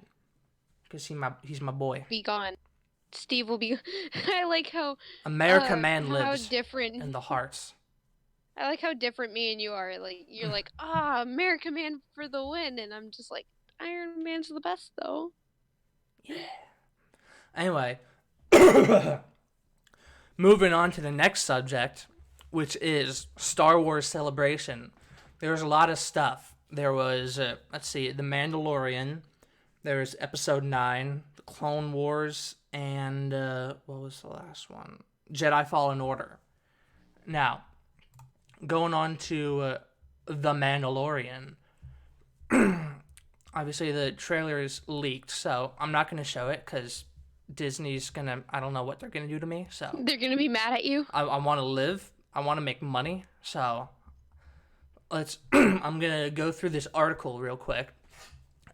because he's my boy. Be gone. Steve will be. I like America man how lives different. in the hearts. I like how different me and you are. Like you're like, America Man for the win, and I'm just like, Iron Man's the best though. Yeah. Anyway, moving on to the next subject, which is Star Wars Celebration. There was a lot of stuff. There was, let's see, The Mandalorian. There was Episode 9, The Clone Wars, and what was the last one? Jedi Fallen Order. Now, going on to The Mandalorian. Obviously, the trailer is leaked, so I'm not going to show it because Disney's going to, I don't know what they're going to do to me. So They're gonna be mad at you. I want to live. I want to make money. So I'm going to go through this article real quick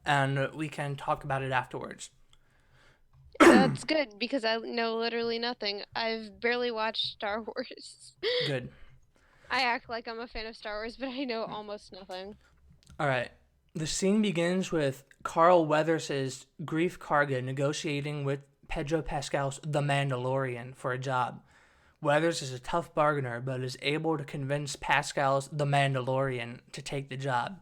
and we can talk about it afterwards. That's good because I know literally nothing. I've barely watched Star Wars. Good. I act like I'm a fan of Star Wars, but I know almost nothing. All right. The scene begins with Carl Weathers' Grief Karga negotiating with Pedro Pascal's The Mandalorian for a job. Weathers is a tough bargainer, but is able to convince Pascal's The Mandalorian to take the job.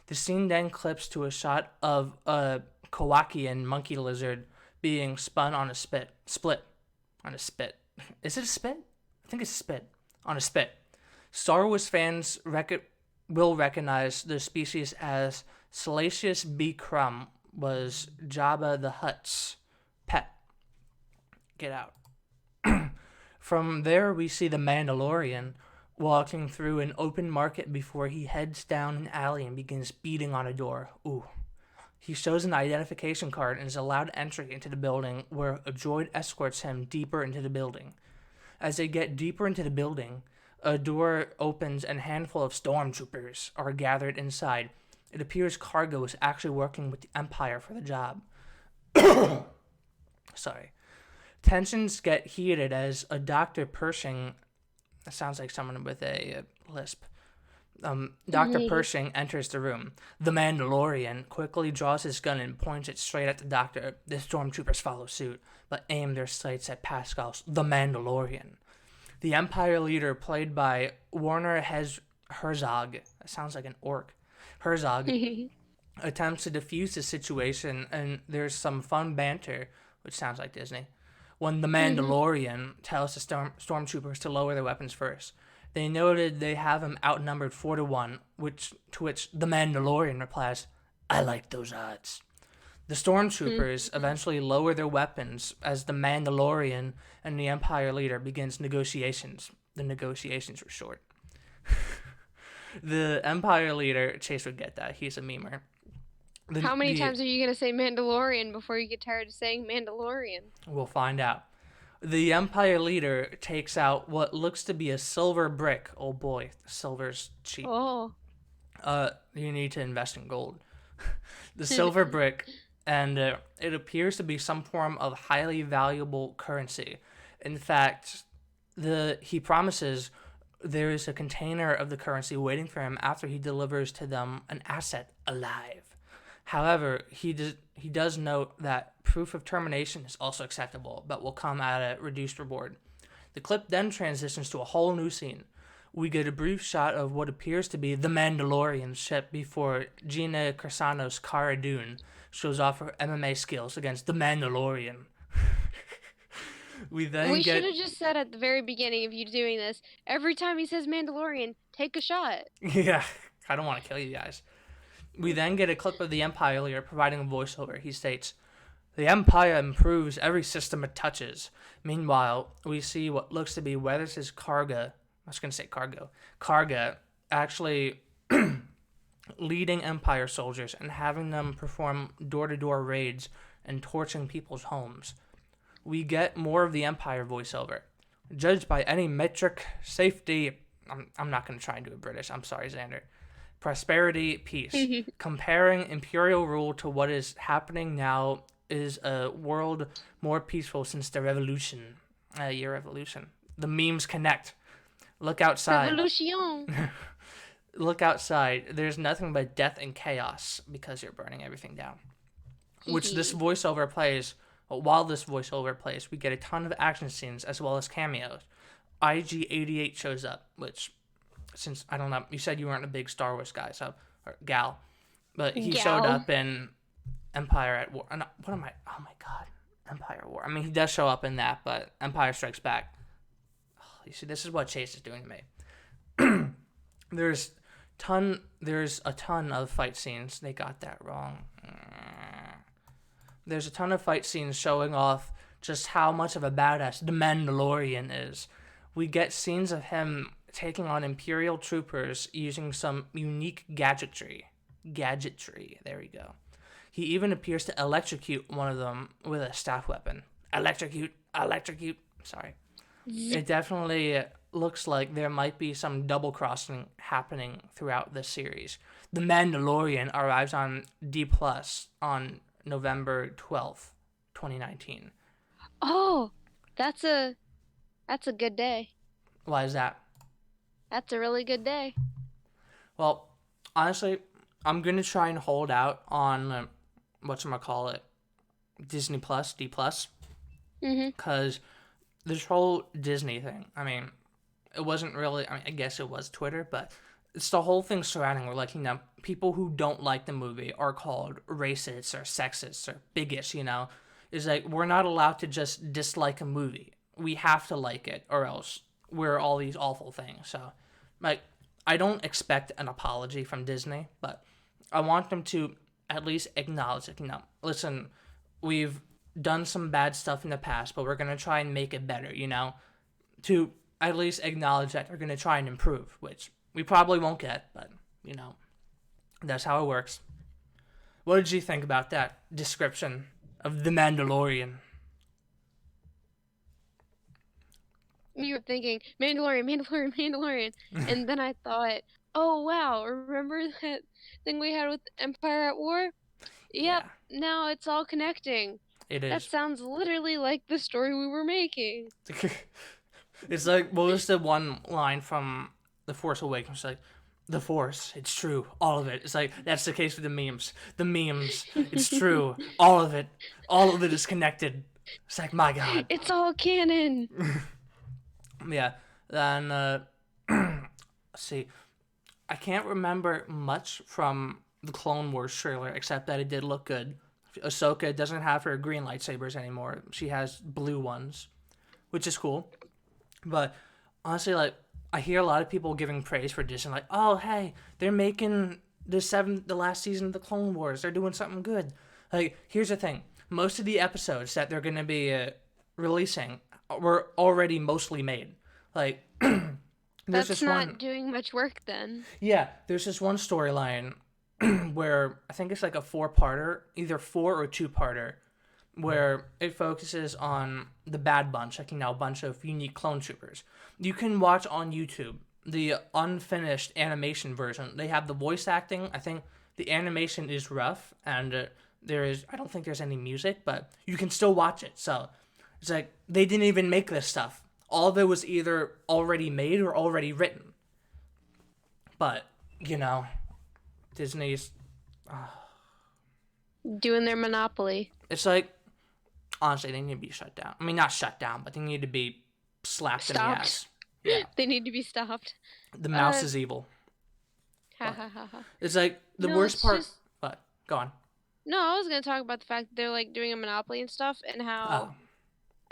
The scene then clips to a shot of a Kowakian monkey lizard being spun on a split. On a spit. Is it a spit? I think it's a spit. On a spit. Star Wars fans will recognize the species as Salacious B. Crumb was Jabba the Hutt's pet. Get out. From there, we see the Mandalorian walking through an open market before he heads down an alley and begins beating on a door. Ooh. He shows an identification card and is allowed entry into the building, where a droid escorts him deeper into the building. As they get deeper into the building, a door opens and a handful of stormtroopers are gathered inside. It appears Cargo is actually working with the Empire for the job. Sorry. Tensions get heated as a Dr. Pershing, that sounds like someone with a lisp. Dr. Pershing enters the room. The Mandalorian quickly draws his gun and points it straight at the Doctor. The stormtroopers follow suit, but aim their sights at Pascal's the Mandalorian. The Empire leader, played by Werner Herzog, that sounds like an orc, Herzog, attempts to defuse the situation, and there's some fun banter, which sounds like Disney, when the Mandalorian tells the stormtroopers to lower their weapons first. They noted they have him outnumbered 4-1, to which the Mandalorian replies, "I like those odds." The stormtroopers eventually lower their weapons as the Mandalorian and the Empire leader begins negotiations. The negotiations were short. The Empire leader, Chase would get that, he's a memer. How many times are you going to say Mandalorian before you get tired of saying Mandalorian? We'll find out. The Empire leader takes out what looks to be a silver brick. Oh boy, silver's cheap. Oh. You need to invest in gold. The silver brick, and it appears to be some form of highly valuable currency. In fact, he promises there is a container of the currency waiting for him after he delivers to them an asset alive. However, he does note that proof of termination is also acceptable, but will come at a reduced reward. The clip then transitions to a whole new scene. We get a brief shot of what appears to be the Mandalorian ship before Gina Carano's Cara Dune shows off her MMA skills against the Mandalorian. We should have just said at the very beginning of you doing this, every time he says Mandalorian, take a shot. Yeah, I don't want to kill you guys. We then get a clip of the Empire leader providing a voiceover. He states, "The Empire improves every system it touches." Meanwhile, we see what looks to be Weathers' Karga actually leading Empire soldiers and having them perform door-to-door raids and torching people's homes. We get more of the Empire voiceover. "Judged by any metric, safety..." I'm not going to try and do it British. I'm sorry, Xander. "Prosperity, peace. Comparing imperial rule to what is happening now is a world more peaceful since the revolution." Your revolution. The memes connect. Look outside. Revolution. Look outside. There's nothing but death and chaos because you're burning everything down. While this voiceover plays, we get a ton of action scenes as well as cameos. IG-88 shows up, which... since, I don't know, you said you weren't a big Star Wars guy, or gal, but he showed up in Empire at War. No, oh my god, Empire War. I mean, he does show up in that, but Empire Strikes Back. Oh, you see, this is what Chase is doing to me. There's a ton of fight scenes. They got that wrong. There's a ton of fight scenes showing off just how much of a badass the Mandalorian is. We get scenes of him taking on Imperial troopers using some unique gadgetry. There we go. He even appears to electrocute one of them with a staff weapon. Electrocute. Sorry. It definitely looks like there might be some double-crossing happening throughout this series. The Mandalorian arrives on D+ on November 12th, 2019. Oh, that's a good day. Why is that? That's a really good day. Well, honestly, I'm going to try and hold out on, Disney Plus, D+. Because this whole Disney thing, I mean, it wasn't really, I guess it was Twitter, but it's the whole thing surrounding where, people who don't like the movie are called racists or sexists or bigots, It's like, we're not allowed to just dislike a movie. We have to like it, or else we're all these awful things. So, I don't expect an apology from Disney, but I want them to at least acknowledge it. Listen, we've done some bad stuff in the past, but we're gonna try and make it better. To at least acknowledge that they're gonna try and improve, which we probably won't get, but that's how it works. What did you think about that description of the Mandalorian? You were thinking Mandalorian, Mandalorian, Mandalorian, and then I thought, oh wow, remember that thing we had with Empire at War? Yep, Yeah, now it's all connecting. it That is. sounds literally like the story we were making. It's like, what was the one line from The Force Awakens? It's like, the Force, it's true, all of it. It's like, that's the case with the memes. The memes, it's true, all of it. All of it is connected. It's like, my God. It's all canon. Yeah. Then, let's see. I can't remember much from the Clone Wars trailer, except that it did look good. Ahsoka doesn't have her green lightsabers anymore. She has blue ones, which is cool. But honestly, like, I hear a lot of people giving praise for Disney, like, oh hey, they're making the last season of the Clone Wars. They're doing something good. Like, here's the thing: most of the episodes that they're gonna be releasing were already mostly made. Like, there's That's this not one. doing much work then. Yeah, there's this one storyline where I think it's like a four-parter, either four or two-parter, where it focuses on the Bad Bunch, like a bunch of unique clone troopers. You can watch on YouTube the unfinished animation version. They have the voice acting. I think the animation is rough, and I don't think there's any music, but you can still watch it. So it's like they didn't even make this stuff. All of it was either already made or already written. But Disney's. Doing their monopoly. It's like, honestly, they need to be shut down. I mean, not shut down, but they need to be slapped in the Stopped. ass. Yeah. They need to be stopped. The mouse is evil. Ha ha ha ha. It's like the No, worst it's part. just But go on. no. I was gonna talk about the fact that they're like doing a monopoly and stuff, and how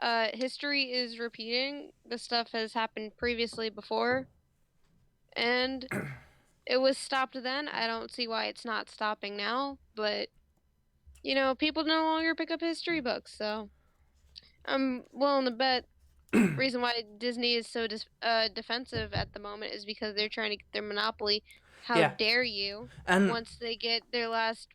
Oh, history is repeating. The stuff has happened previously before, and it was stopped then. I don't see why it's not stopping now, but people no longer pick up history books, so I'm willing to bet reason why Disney is so defensive at the moment is because they're trying to get their monopoly. How yeah, dare you? and Once they get their last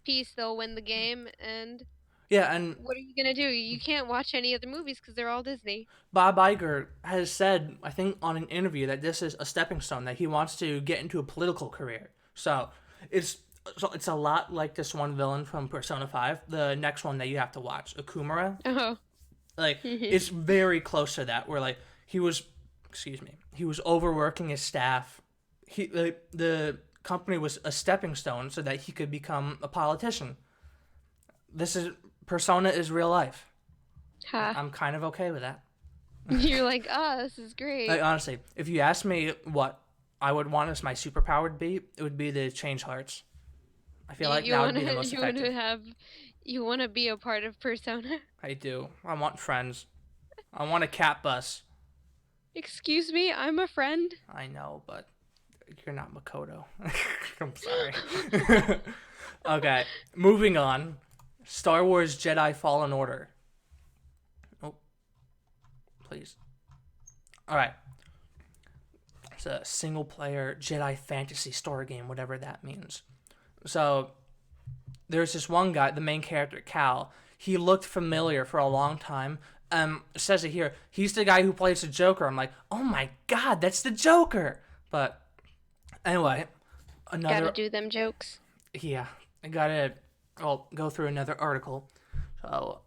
piece, they'll win the game. And yeah, and what are you gonna do? You can't watch any other movies because they're all Disney. Bob Iger has said, I think, on an interview that this is a stepping stone, that he wants to get into a political career. It's it's a lot like this one villain from Persona 5, the next one that you have to watch, Akumura. Oh. Like, it's very close to that, where like he was overworking his staff. The company was a stepping stone so that he could become a politician. This is Persona is real life. Ha. I'm kind of okay with that. You're like, this is great. Like, honestly, if you ask me what I would want as my superpower to be, it would be to change hearts. I feel like you that want would be the to most you want effective. to have you want to be a part of Persona. I do. I want friends. I want a cat bus. Excuse me, I'm a friend. I know, but you're not Makoto. I'm sorry. Okay, moving on. Star Wars Jedi Fallen Order. Oh, please. All right. It's a single-player Jedi fantasy story game, whatever that means. So, there's this one guy, the main character, Cal. He looked familiar for a long time. It says it here. He's the guy who plays the Joker. I'm like, oh my God, that's the Joker. But anyway, Gotta do them jokes. yeah, I'll go through another article. So,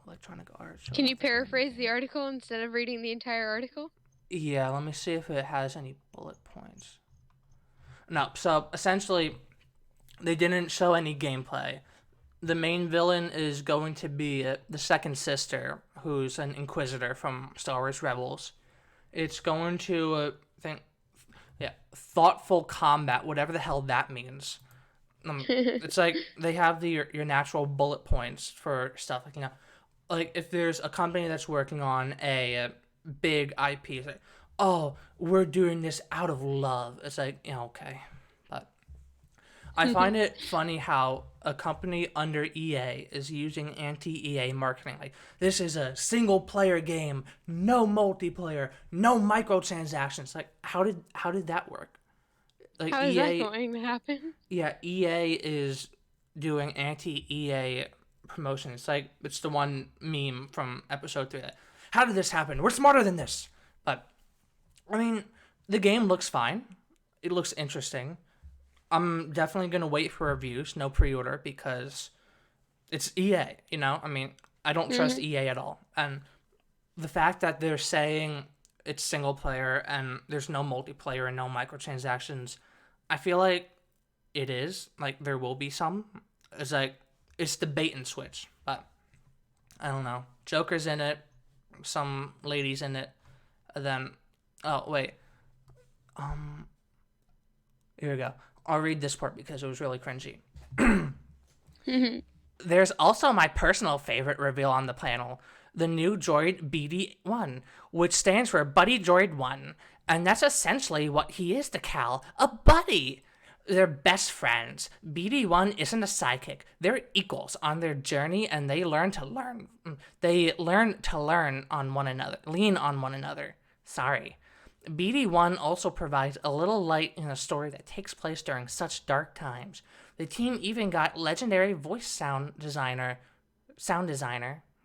electronic art. Can you paraphrase the article instead of reading the entire article? Yeah, let me see if it has any bullet points. No, so essentially, they didn't show any gameplay. The main villain is going to be the second sister, who's an Inquisitor from Star Wars Rebels. It's going to, thoughtful combat, whatever the hell that means. It's like they have your natural bullet points for stuff, like if there's a company that's working on a big IP, it's like, oh, we're doing this out of love. It's like, okay. But I find it funny how a company under EA is using anti-EA marketing. Like, this is a single player game, no multiplayer, no microtransactions. Like, how did that work? Like How is that EA, going to happen? yeah, EA is doing anti-EA promotion. It's the one meme from episode 3 that, how did this happen? We're smarter than this. But I mean, the game looks fine. It looks interesting. I'm definitely gonna wait for reviews, no pre-order, because it's EA. I mean, I don't trust Hmm. EA at all, and the fact that they're saying it's single player and there's no multiplayer and no microtransactions, I feel like it is like there will be some. It's like it's the bait and switch, but I don't know. Joker's in it, some ladies in it, and then oh wait, um, here we go. I'll read this part because it was really cringy. There's also my personal favorite reveal on the panel, the new droid BD1, which stands for Buddy Droid 1, and that's essentially what he is to Cal, a buddy. They're best friends. BD1 isn't a sidekick. They're equals on their journey and they learn to learn. They learn to learn on one another, lean on one another. Sorry. BD1 also provides a little light in a story that takes place during such dark times. The team even got legendary sound designer,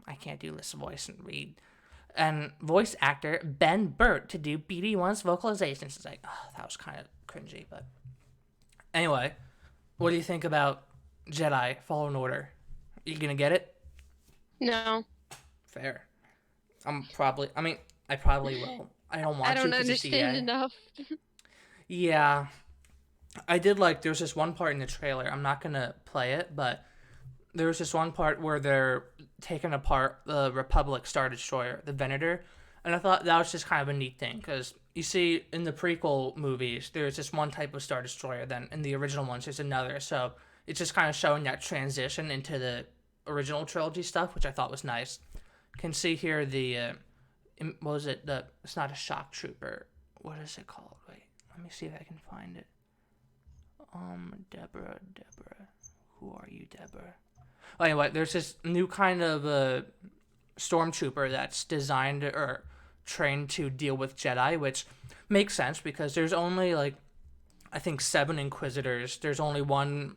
I can't do this voice and read, and voice actor Ben Burt to do BD1's vocalizations. It's like, oh, that was kind of cringy, but anyway, what do you think about Jedi Fallen Order? You gonna get it? No, Fair. I probably will. I don't I want to don't because it's understand EA. enough. Yeah, I did like. There's this one part in the trailer. I'm not gonna play it, but there was this one part where they're taking apart the Republic Star Destroyer, the Venator, and I thought that was just kind of a neat thing because you see in the prequel movies there's just one type of Star Destroyer, then in the original ones there's another. So it's just kind of showing that transition into the original trilogy stuff, which I thought was nice. Can see here the what was it? The It's not a shock trooper. What is it called? Wait, let me see if I can find it. Deborah. Who are you, Deborah? Oh, anyway, there's this new kind of stormtrooper that's designed or trained to deal with Jedi, which makes sense because there's only like I think 7 Inquisitors. There's only one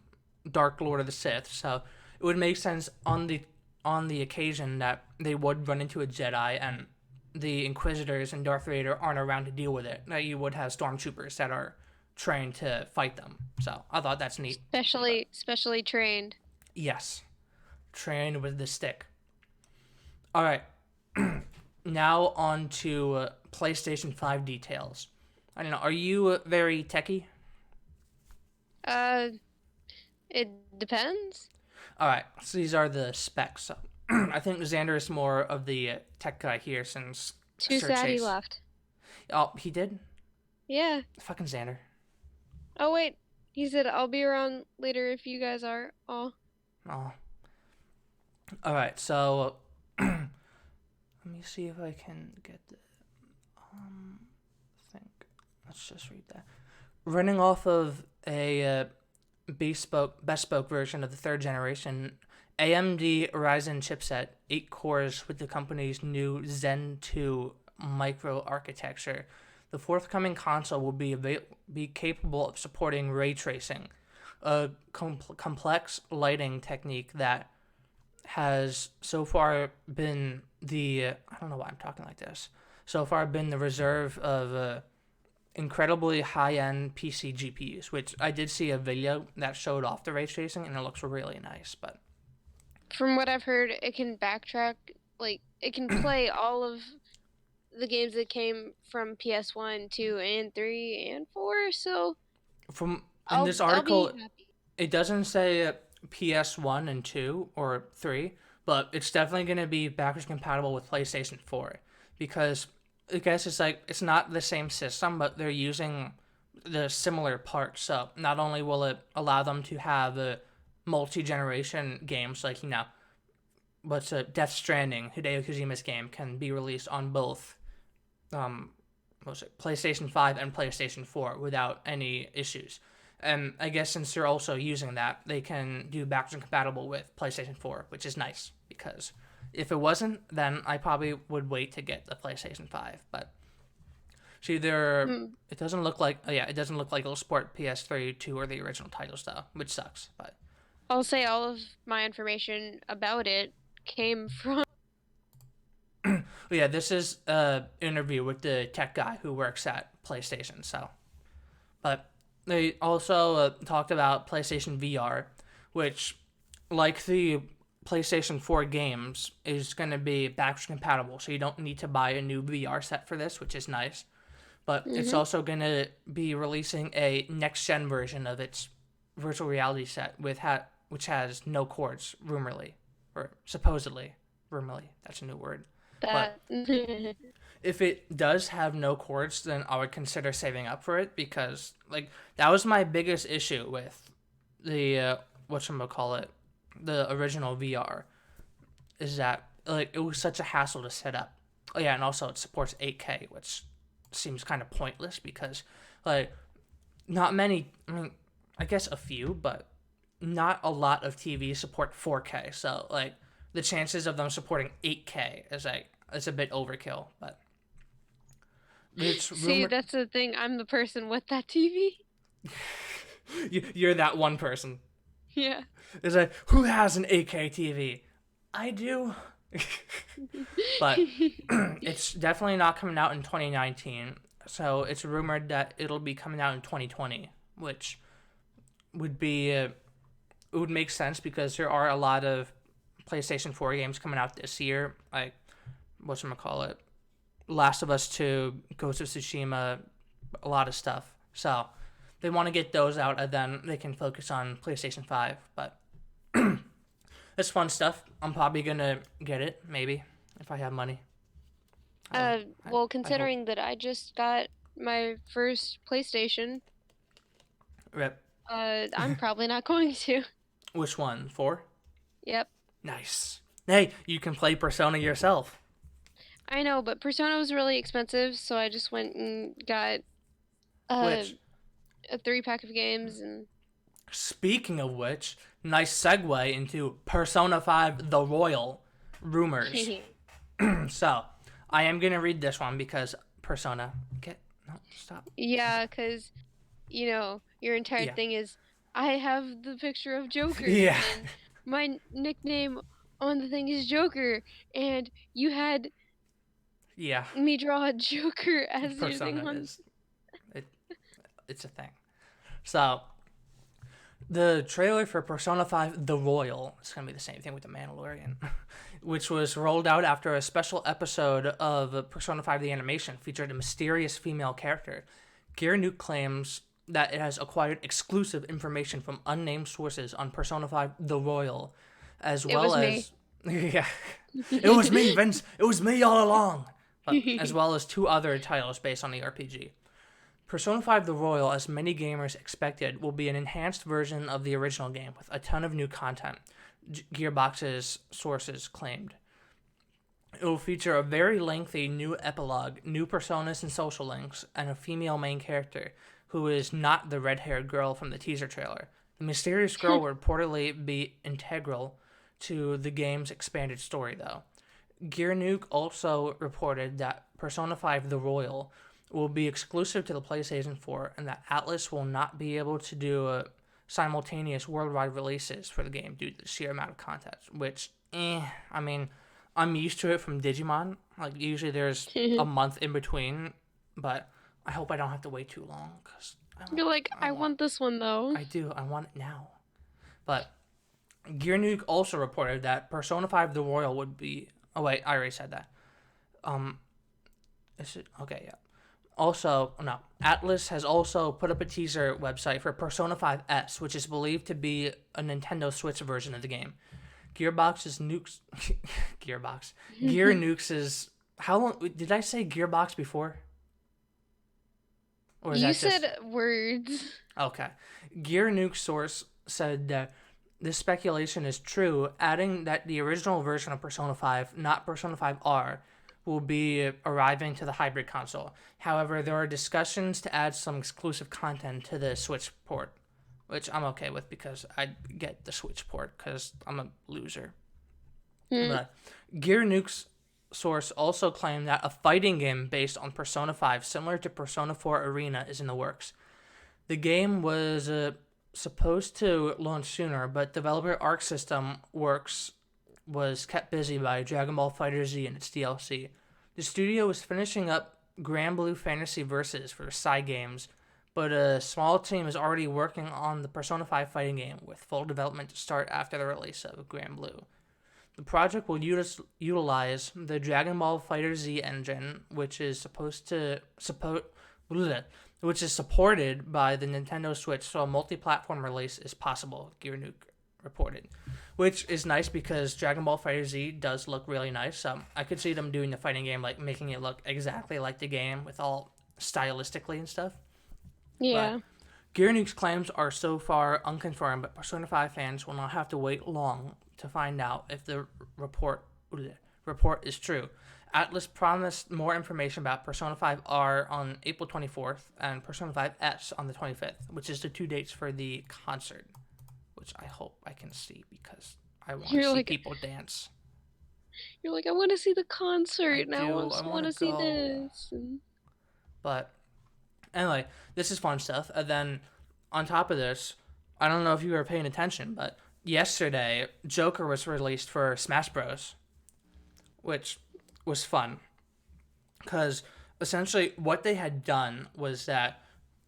Dark Lord of the Sith, so it would make sense on the occasion that they would run into a Jedi and the Inquisitors and Darth Vader aren't around to deal with it. That you would have stormtroopers that are trained to fight them. So I thought that's neat. But Specially trained. yes, trained with the stick. All right, now on to PlayStation 5 details. I don't know. Are you very techie? Uh, it depends. All right, so these are the specs. So, I think Xander is more of the tech guy here since Too Sir sad he Chase. left. Oh, he did? Yeah. Fucking Xander. Oh wait, he said I'll be around later if you guys are. Oh. Oh. All right, so let me see if I can get the think. Let's just read that. Running off of a bespoke version of the third generation AMD Ryzen chipset, 8 cores with the company's new Zen 2 micro architecture. The forthcoming console will be capable of supporting ray tracing, a complex lighting technique that has so far been I don't know why I'm talking like this. So far been the reserve of incredibly high-end PC GPUs, which I did see a video that showed off the ray tracing and it looks really nice. But From what I've heard, it can backtrack. Like it can play all of the games that came from PS1, 2, and 3, and 4. So from in this I'll be article, happy. it doesn't say PS1 and 2 or 3, but it's definitely going to be backwards compatible with PlayStation 4 because I guess it's like it's not the same system, but they're using the similar parts. So not only will it allow them to have multi-generation games like what's Death Stranding, Hideo Kojima's game, can be released on both what was it, PlayStation 5 and PlayStation 4 without any issues. And I guess since they're also using that, they can do backwards compatible with PlayStation 4, which is nice because if it wasn't, then I probably would wait to get the PlayStation 5. But see, Mm. it doesn't look like, oh yeah, it doesn't look like it'll support PS3, 2, or the original titles though, which sucks. But I'll say all of my information about it came from. yeah, this is an interview with the tech guy who works at PlayStation. So, but they also talked about PlayStation VR, which, like the PlayStation 4 games, is going to be backwards compatible. So you don't need to buy a new VR set for this, which is nice. But it's Hmm. also going to be releasing a next gen version of its virtual reality set which has no cords, rumorly, or supposedly, rumorly. That's a new word. But That. if it does have no cords, then I would consider saving up for it because like that was my biggest issue with the whatchamacallit, the original VR, is that like it was such a hassle to set up. Oh yeah, and also it supports 8K, which seems kind of pointless because like not many, I mean, I guess a few, but not a lot of TVs support 4K. So like the chances of them supporting 8K is like it's a bit overkill, but it's See, rumored. that's the thing. I'm the person with that TV. You're that one person. Yeah. It's like, who has an 8K TV? I do. But it's definitely not coming out in 2019. So it's rumored that it'll be coming out in 2020, which would be it would make sense because there are a lot of PlayStation 4 games coming out this year, like whatchamacallit, Last of Us 2, Ghost of Tsushima, a lot of stuff. So they want to get those out and then they can focus on PlayStation 5. But it's fun stuff. I'm probably going to get it, maybe, if I have money. Uh, well, I hope. considering that I just got my first PlayStation, Rip. I'm probably not going to. Which one? 4? Yep. Nice. Hey, you can play Persona yourself. I know, but Persona was really expensive, so I just went and got uh, Which, a 3 pack of games and. speaking of which, nice segue into Persona 5 The Royal rumors. So, I am going to read this one because Persona. Get. No, stop. Yeah, because, your entire Yeah. thing is, I have the picture of Joker, Yeah. and my nickname on the thing is Joker, and you had Yeah. me draw a Joker as your thing Persona on. is. It, it's a thing. So, the trailer for Persona 5 The Royal, it's going to be the same thing with The Mandalorian, which was rolled out after a special episode of Persona 5 The Animation featured a mysterious female character. Gear Nuke claims that it has acquired exclusive information from unnamed sources on Persona 5 The Royal, as It well was me. as. Yeah. It was me, Vince. It was me all along. But as well as 2 other titles based on the RPG. Persona 5 The Royal, as many gamers expected, will be an enhanced version of the original game with a ton of new content, Gearbox's sources claimed. It will feature a very lengthy new epilogue, new personas and social links, and a female main character, who is not the red-haired girl from the teaser trailer. The mysterious girl will reportedly be integral to the game's expanded story, though. Gear Nuke also reported that Persona 5 The Royal will be exclusive to the PlayStation 4 and that Atlas will not be able to do simultaneous worldwide releases for the game due to the sheer amount of content, which, I mean, I'm used to it from Digimon. Like, usually there's a month in between, but I hope I don't have to wait too long because You're like, I I want, want this one though. I do, I want it now. But Gear Nuke also reported that Persona 5 The Royal would be. Oh wait, I already said that. Um, is it okay? Yeah. Also, no. Atlas has also put up a teaser website for Persona 5S, which is believed to be a Nintendo Switch version of the game. Gearbox's nukes. Gearbox. Gear Nukes is. How long did I say Gearbox before? Or is You that just said words. okay? Gear Nuke source said that this speculation is true, adding that the original version of Persona 5, not Persona 5R, will be arriving to the hybrid console. However, there are discussions to add some exclusive content to the Switch port, which I'm okay with because I get the Switch port because I'm a loser. Hmm. But Gear Nuke's source also claimed that a fighting game based on Persona 5, similar to Persona 4 Arena, is in the works. The game was supposed to launch sooner, but developer Arc System Works was kept busy by Dragon Ball FighterZ and its DLC. The studio was finishing up Grand Blue Fantasy Versus for side games, but a small team is already working on the Persona 5 fighting game, with full development to start after the release of Grand Blue. The project will utilize the Dragon Ball FighterZ engine, which is which is supported by the Nintendo Switch, so a multi-platform release is possible. Gear Nuke reported, which is nice because Dragon Ball FighterZ does look really nice. I could see them doing the fighting game, like making it look exactly like the game with all stylistically and stuff. But Yeah. Gear Nuke's claims are so far unconfirmed, but Persona 5 fans will not have to wait long to find out if the report is true. Atlas promised more information about Persona 5R on April 24th and Persona 5S on the 25th, which is the 2 dates for the concert, which I hope I can see because I want to You're see like people dance. you're like I want to see the I concert and I do. I also want want to to see go. this. And But anyway, this is fun stuff. And then on top of this, I don't know if you were paying attention, but yesterday Joker was released for Smash Bros, which was fun because essentially what they had done was that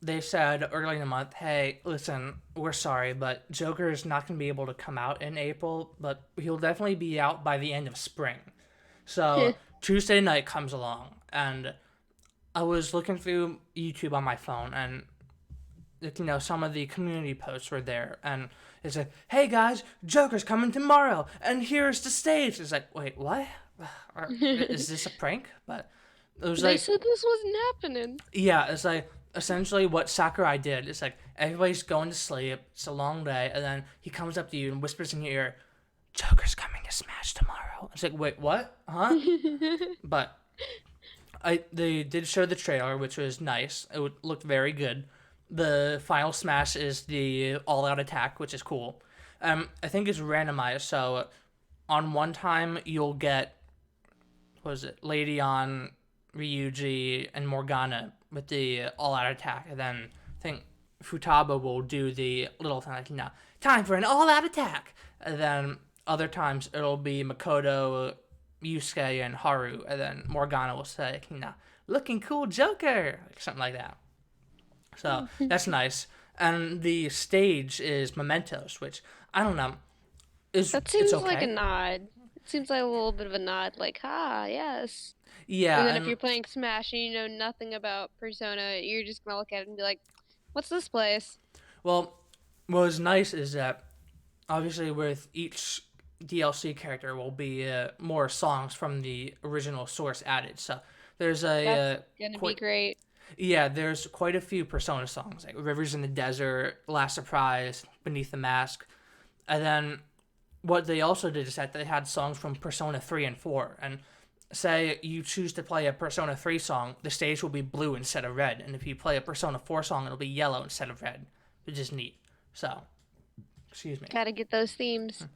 they said early in the month, "Hey, listen, we're sorry, but Joker is not going to be able to come out in April, but he'll definitely be out by the end of spring." So Tuesday night comes along, and I was looking through YouTube on my phone, and some of the community posts were there, and it's like, "Hey guys, Joker's coming tomorrow, and here's the stage." It's like, wait, what? Is this a prank? But it was they like, said this wasn't happening. yeah, it's like essentially what Sakurai did. It's like everybody's going to sleep, it's a long day, and then he comes up to you and whispers in your ear, "Joker's coming to Smash tomorrow." It's like, wait, what? Huh? But they did show the trailer, which was nice. It looked very good. The final smash is the all-out attack, which is cool. I think it's randomized, so on one time you'll get, what is it, Lady on Ryuji and Morgana with the all-out attack, and then I think Futaba will do the little thing like, time for an all-out attack, and then other times it'll be Makoto, Yusuke, and Haru, and then Morgana will say, looking cool, Joker, like something like that. So that's nice. And the stage is Mementos, which I don't know, That it's seems like a okay. nod. It seems like a little bit of a nod, like, yes. And Yeah, then if and you're playing Smash and you know nothing about Persona, you're just gonna look at it and be like, what's this place? well, what was nice is that obviously with each DLC character will be more songs from the original source added. So there's That's gonna be quite great. yeah, there's quite a few Persona songs like "Rivers in the Desert," "Last Surprise," "Beneath the Mask," and then what they also did is that they had songs from Persona 3 and 4. And say you choose to play a Persona 3 song, the stage will be blue instead of red. And if you play a Persona 4 song, it'll be yellow instead of red, which is neat. So, excuse me. Gotta get those themes.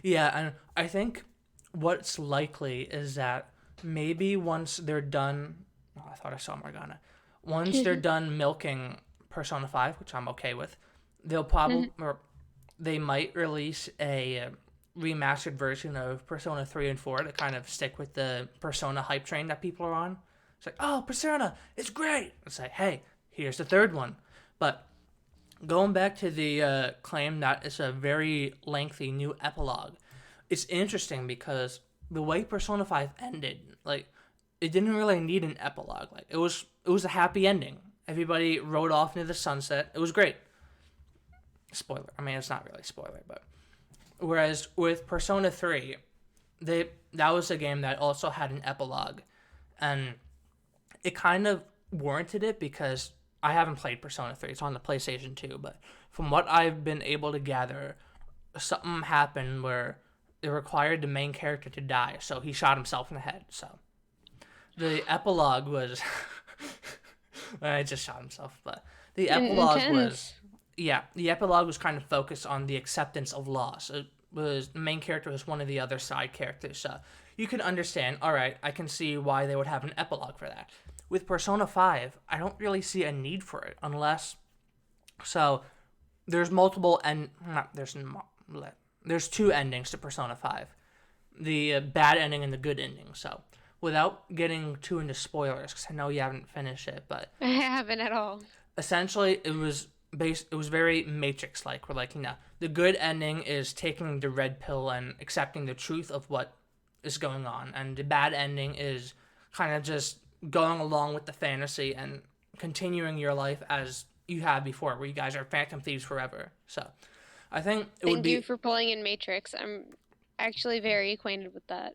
Yeah, and I think what's likely is that maybe once they're done. Oh, I thought I saw Morgana. Once they're done milking Persona 5, which I'm okay with, they'll probably. Or they might release a remastered version of Persona 3 and 4 to kind of stick with the Persona hype train that people are on. It's like, oh, Persona, it's great. It's like, hey, here's the third one. But going back to the claim that it's a very lengthy new epilogue, it's interesting because the way Persona 5 ended, like, it didn't really need an epilogue. Like, it was a happy ending. Everybody rode off into the sunset. It was great. Spoiler. I mean, it's not really a spoiler, but whereas with Persona 3, that was a game that also had an epilogue, and it kind of warranted it because I haven't played Persona 3. It's on the PlayStation 2, but from what I've been able to gather, something happened where it required the main character to die, so he shot himself in the head. So the epilogue was I just shot himself, but the epilogue was Intense. yeah, the epilogue was kind of focused on the acceptance of loss. It was the main character was one of the other side characters, so you can understand. All right, I can see why they would have an epilogue for that. With Persona 5, I don't really see a need for it unless so there's multiple and not there's two endings to Persona 5. The bad ending and the good ending. So, without getting too into spoilers cuz I know you haven't finished it, but I haven't at all. essentially it was very Matrix like. Where like, the good ending is taking the red pill and accepting the truth of what is going on, and the bad ending is kind of just going along with the fantasy and continuing your life as you have before, where you guys are phantom thieves forever. So I think it would Thank you be for playing in Matrix. I'm actually very acquainted with that.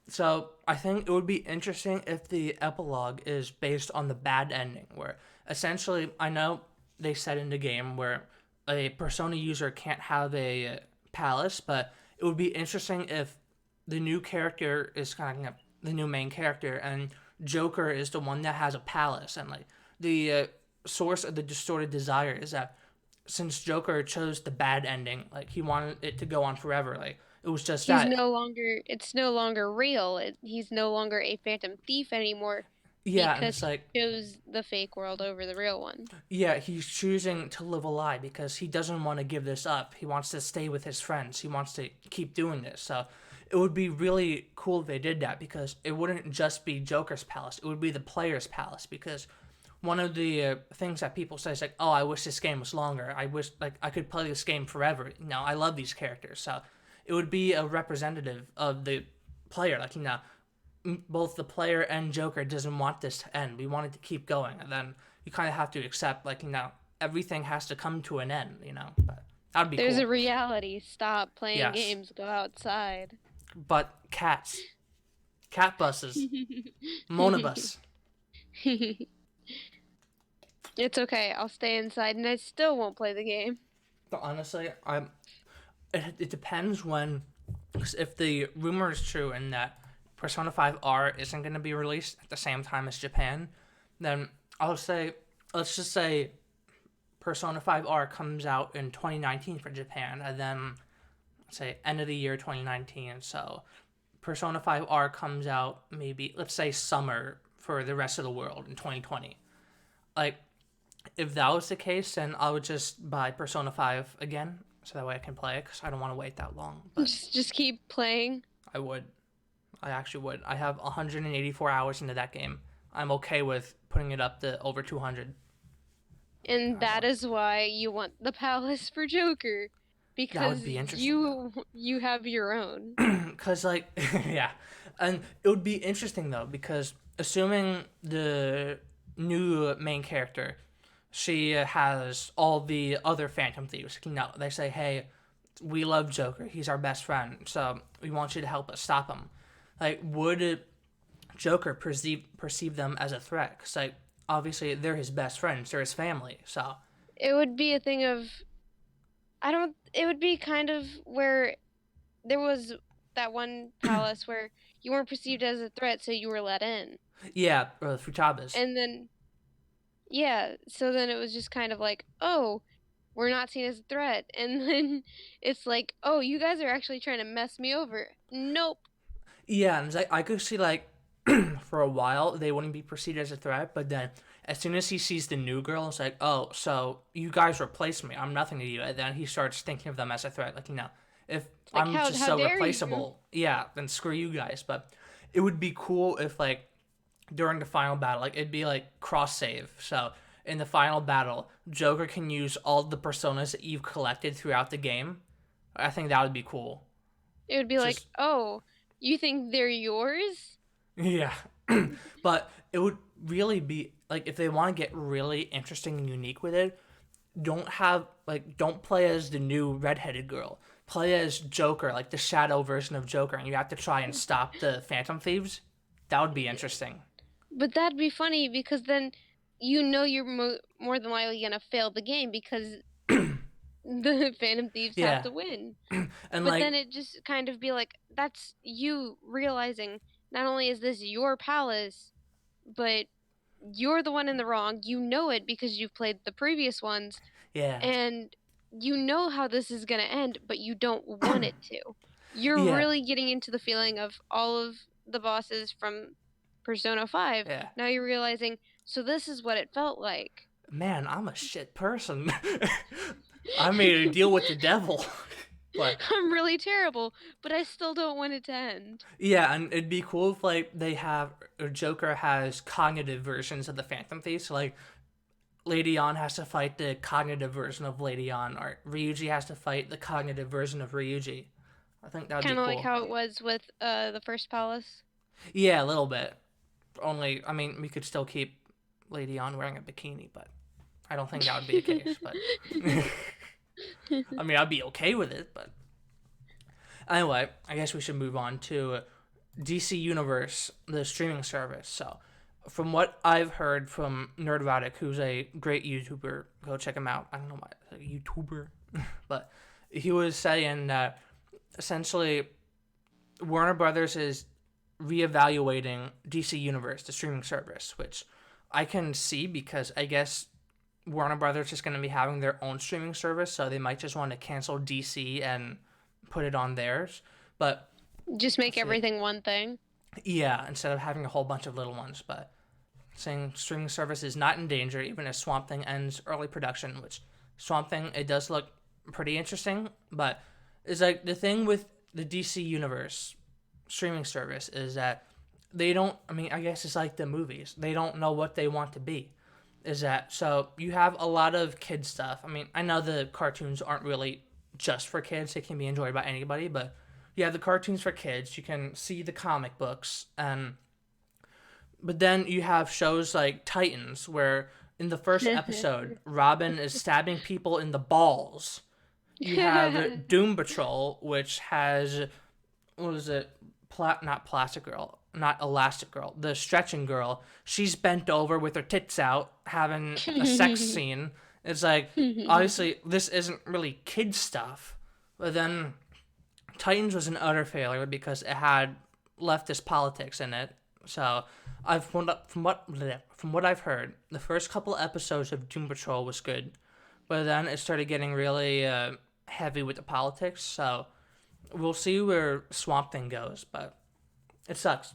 so I think it would be interesting if the epilogue is based on the bad ending, where essentially I know they said in the game where a Persona user can't have a palace, but it would be interesting if the new character is kind of the new main character, and Joker is the one that has a palace, and like the source of the distorted desire is that since Joker chose the bad ending, like he wanted it to go on forever, like it was just He's that. no longer, it's no longer real. He's no longer a phantom thief anymore Yeah, and because it's he like chose the fake world over the real one. yeah, he's choosing to live a lie because he doesn't want to give this up. He wants to stay with his friends. He wants to keep doing this. So it would be really cool if they did that because it wouldn't just be Joker's palace. It would be the player's palace because one of the things that people say is like, "Oh, I wish this game was longer. I wish like I could play this game forever." I love these characters. So it would be a representative of the player. Like, both the player and Joker doesn't want this to end. We want it to keep going, and then you kind of have to accept like everything has to come to an end. But that'd be There's a cool. reality. Stop playing Yes, games. Go outside. but cats, cat buses, monobus. It's okay. I'll stay inside and I still won't play the game. But honestly, it depends when, 'cause if the rumor is true and that Persona 5 R isn't going to be released at the same time as Japan, then I'll say let's just say Persona 5 R comes out in 2019 for Japan, and then say end of the year 2019. So Persona 5 R comes out maybe let's say summer for the rest of the world in 2020. Like if that was the case, then I would just buy Persona 5 again so that way I can play it because I don't want to wait that long. But Just keep playing. I would. I actually would. I have 184 hours into that game. I'm okay with putting it up to over 200. And that is why you want the palace for Joker. That would Because be interesting you have your own. though. Because, like, yeah. And it would be interesting though because assuming the new main character, she has all the other Phantom Thieves. They say, hey, we love Joker. He's our best friend. So we want you to help us stop him. Like, would Joker perceive them as a threat? Because, like, obviously they're his best friends. They're his family. So, It would be a thing of I don't it would be kind of where there was that one palace where you weren't perceived as a threat, so you were let in. yeah, Futaba's. And then yeah, so then it was just kind of like, "Oh, we're not seen as a threat." And then it's like, "Oh, you guys are actually trying to mess me over." Nope. Yeah, and it's like, I could see, like, for a while they wouldn't be perceived as a threat, but then as soon as he sees the new girl, it's like, oh, so you guys replaced me. I'm nothing to you. And then he starts thinking of them as a threat. Like, if Like I'm just how so dare you? replaceable, yeah, then screw you guys. But it would be cool if, like, during the final battle, like, it'd be like cross save. So in the final battle, Joker can use all the personas that you've collected throughout the game. I think that would be cool. It would be like, Just "Oh, you think they're yours?" yeah. But it would really be like if they want to get really interesting and unique with it, don't play as the new redheaded girl. Play as Joker, like the shadow version of Joker, and you have to try and stop the Phantom Thieves. That would be interesting. But that'd be funny because then you're more than likely gonna fail the game because the Phantom Thieves have Yeah. to win. And But like then it just kind of be like, that's you realizing not only is this your palace, but you're the one in the wrong. You know it because you've played the previous ones, Yeah. and you know how this is going to end, but you don't want it to. You're Yeah. really getting into the feeling of all of the bosses from Persona 5. Yeah. Now you're realizing, so this is what it felt like. Man, I'm a shit person. I made a deal with the devil. But I'm really terrible, but I still don't want it to end. yeah, and it'd be cool if like they have or Joker has cognitive versions of the Phantom Thief. So like Lady On has to fight the cognitive version of Lady On, or Ryuji has to fight the cognitive version of Ryuji. I think that would be Kind of like cool. how it was with the first palace. Yeah, a little bit. Only, I mean, we could still keep Lady On wearing a bikini, but I don't think that would be the case. But I mean, I'd be okay with it. But anyway, I guess we should move on to DC Universe, the streaming service. So, from what I've heard from Nerdrotic, who's a great YouTuber, go check him out. I don't know why I said YouTuber, but he was saying that essentially Warner Brothers is reevaluating DC Universe, the streaming service, which I can see because I guess Warner Brothers is going to be having their own streaming service, so they might just want to cancel DC and put it on theirs. But Just make let's see. everything one thing. Yeah, instead of having a whole bunch of little ones. But saying streaming service is not in danger, even as Swamp Thing ends early production, which Swamp Thing, it does look pretty interesting, but it's like the thing with the DC Universe streaming service is that they don't, I mean, I guess it's like the movies. They don't know what they want to be. Is that so you have a lot of kid stuff. I mean, I know the cartoons aren't really just for kids. They can be enjoyed by anybody, but you have the cartoons for kids. You can see the comic books and but then you have shows like Titans, where in the first episode, Robin is stabbing people in the balls. You have Doom Patrol, which has what is it? Not Plastic Girl, not Elastic Girl, the Stretching Girl. She's bent over with her tits out, having a sex scene. It's like obviously this isn't really kid stuff, but then Titans was an utter failure because it had leftist politics in it. So, I've from what I've heard, the first couple episodes of Doom Patrol was good, but then it started getting really heavy with the politics. So, we'll see where Swamp Thing goes, but it sucks.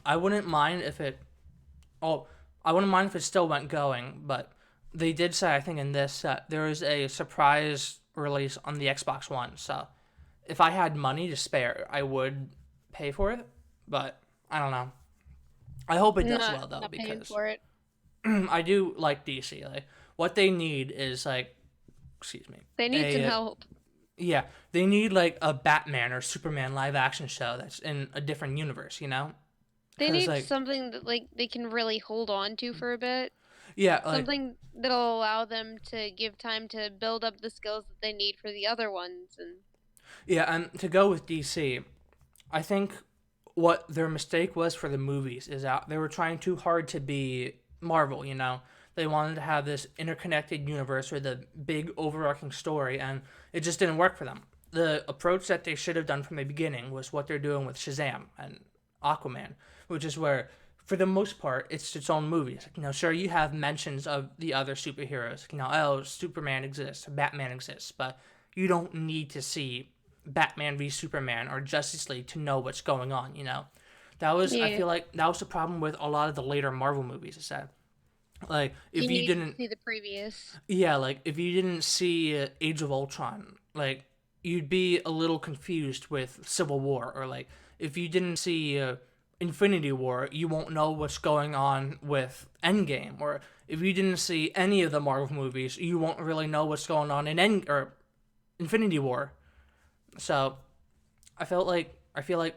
I wouldn't mind if it. Oh, I wouldn't mind if it still went going, but they did say I think in this that there is a surprise release on the Xbox One. So, if I had money to spare, I would pay for it, but I don't know. I hope it does well though Not paying because for it. I do like DC. Like what they need is like, excuse me, They need some help. yeah, they need like a Batman or Superman live action show that's in a different universe. You know, They because need like something that like they can really hold on to for a bit. yeah, like Something that'll allow them to give time to build up the skills that they need for the other ones and yeah, and to go with DC, I think what their mistake was for the movies is that they were trying too hard to be Marvel, you know? They wanted to have this interconnected universe with a big overarching story, and it just didn't work for them. The approach that they should have done from the beginning was what they're doing with Shazam and Aquaman, which is where, for the most part, it's its own movies. You know, sure, you have mentions of the other superheroes. You know, oh, Superman exists, Batman exists, but you don't need to see Batman v Superman or Justice League to know what's going on, you know? That was I yeah. feel like that was the problem with a lot of the later Marvel movies is that like if You you need to didn't see the previous. yeah, like if you didn't see Age of Ultron, like you'd be a little confused with Civil War or like if you didn't see Infinity War, you won't know what's going on with Endgame or if you didn't see any of the Marvel movies, you won't really know what's going on in Infinity War. So I feel like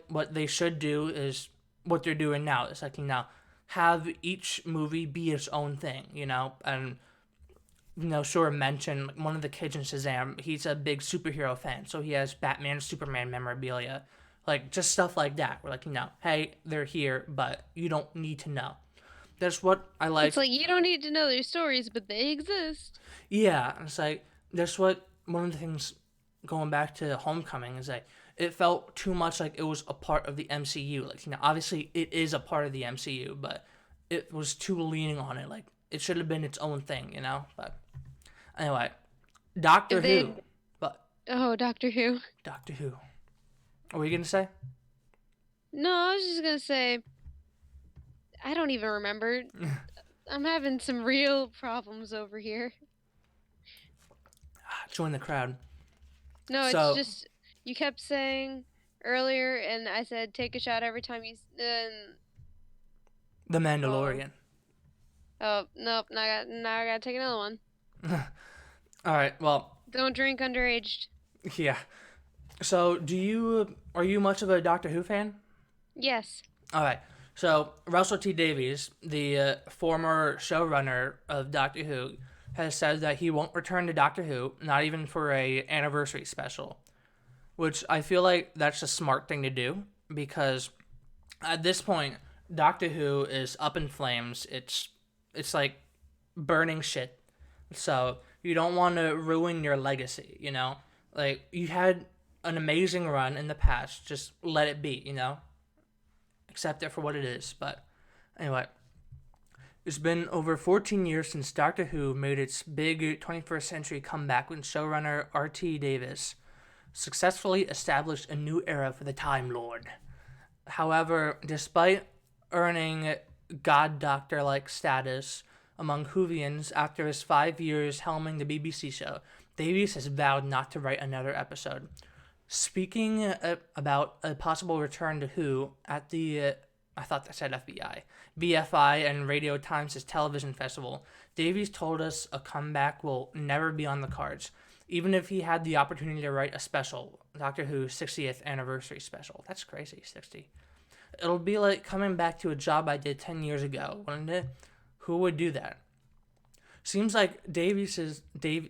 what they should do is what they're doing now. It's like have each movie be its own thing, you know, and sure mention like, one of the kids in Shazam. He's a big superhero fan, so he has Batman, Superman memorabilia, like just stuff like that. We're like, hey, they're here, but you don't need to know. That's what I like. It's like you don't need to know their stories, but they exist. Yeah, it's like that's what one of the things going back to Homecoming is like it felt too much like it was a part of the MCU. Like, obviously it is a part of the MCU, but it was too leaning on it. Like, it should have been its own thing. But anyway, Doctor If Who. they, But oh, Doctor Who. Doctor Who. What were you gonna say? No, I was just gonna say, I don't even remember. I'm having some real problems over here. Join the crowd. No, it's So just you kept saying earlier, and I said take a shot every time you. the Oh, Mandalorian. oh nope! Now I gotta take another one. All right. Well, Don't drink underaged. yeah. So, are you much of a Doctor Who fan? Yes. All right. So, Russell T Davies, the former showrunner of Doctor Who, has said that he won't return to Doctor Who, not even for a anniversary special, which I feel like that's a smart thing to do because at this point, Doctor Who is up in flames. It's like burning shit. So you don't want to ruin your legacy. Like, you had an amazing run in the past. Just let it be. Accept it for what it is. But anyway, it's been over 14 years since Doctor Who made its big 21st century comeback when showrunner R.T. Davis successfully established a new era for the Time Lord. However, despite earning God Doctor like status among Whovians after his 5 years helming the BBC show, Davies has vowed not to write another episode. Speaking about a possible return to Who at the, I thought that said FBI, BFI and Radio Times' television festival, Davies told us a comeback will never be on the cards, even if he had the opportunity to write a special, Doctor Who 60th anniversary special. That's crazy, 60. It'll be like coming back to a job I did 10 years ago, wouldn't it? Who would do that? Seems like Davies's view,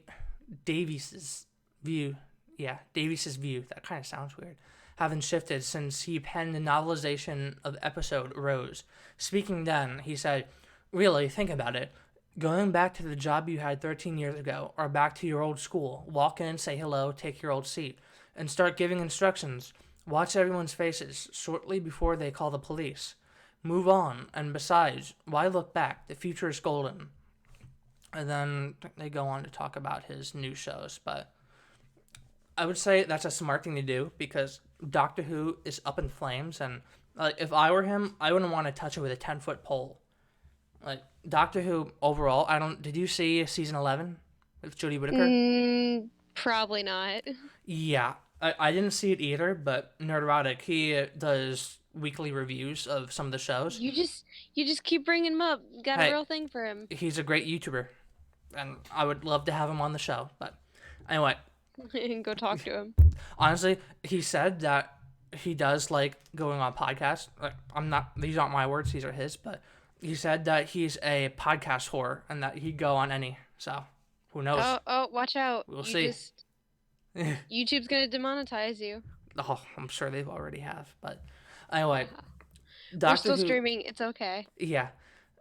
Davies's view, that kind of sounds weird, haven't shifted since he penned the novelization of episode Rose. Speaking then, he said, "Really, think about it. Going back to the job you had 13 years ago, or back to your old school, walk in, say hello, take your old seat, and start giving instructions. Watch everyone's faces shortly before they call the police. Move on, and besides, why look back? The future is golden." And then they go on to talk about his new shows, but I would say that's a smart thing to do because Doctor Who is up in flames, and if I were him, I wouldn't want to touch it with a 10-foot pole. Like, Doctor Who overall, did you see season 11 with Jodie Whittaker? Probably not. Yeah, I didn't see it either, but Nerdotic, he does weekly reviews of some of the shows. You just keep bringing him up. Got a real thing for him. He's a great YouTuber, and I would love to have him on the show. But anyway, and go talk to him. Honestly, he said that he does like going on podcasts. Like, these aren't my words; these are his. But he said that he's a podcast whore and that he'd go on any. So who knows? Oh, watch out! We'll see. YouTube's gonna demonetize you. Oh, I'm sure they've already have. But anyway, we're still streaming. It's okay. Yeah.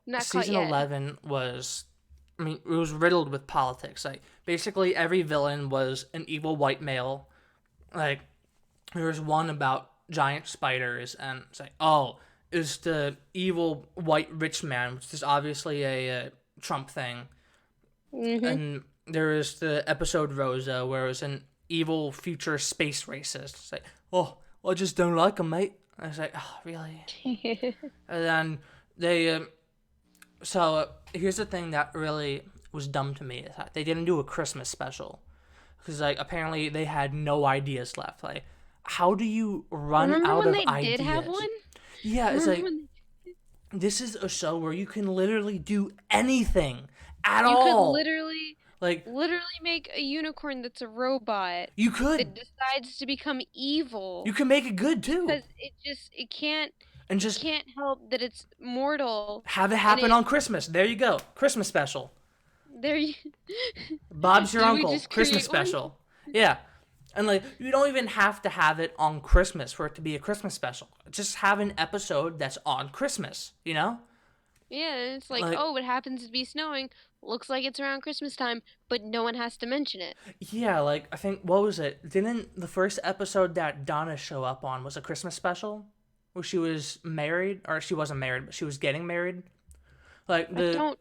Not Season 11 was, it was riddled with politics. Like, basically every villain was an evil white male. Like, there was one about giant spiders, and it's like, oh, it's the evil white rich man, which is obviously a Trump thing. Mm-hmm. And there is the episode Rosa, where it was an evil future space racist. It's like, oh, I just don't like him, mate. I was like, oh, really? And then they, so here's the thing that really was dumb to me, is that they didn't do a Christmas special. Because, like, apparently they had no ideas left. Like, how do you run out of ideas? Remember when they did have one? Yeah, it's like, this is a show where you can literally do anything at all. You could literally make a unicorn that's a robot. You could. That decides to become evil. You can make it good too. Because it can't help that it's mortal. Have it happen on Christmas. There you go. Christmas special. Bob's Your Uncle. Christmas special. Yeah. And, like, you don't even have to have it on Christmas for it to be a Christmas special. Just have an episode that's on Christmas, you know? Yeah, and it's like, Like, oh, it happens to be snowing. Looks like it's around Christmas time, but no one has to mention it. yeah, like I think what was it? Didn't the first episode that Donna show up on was a Christmas special where she was married, or she wasn't married, but she was getting married? Like I don't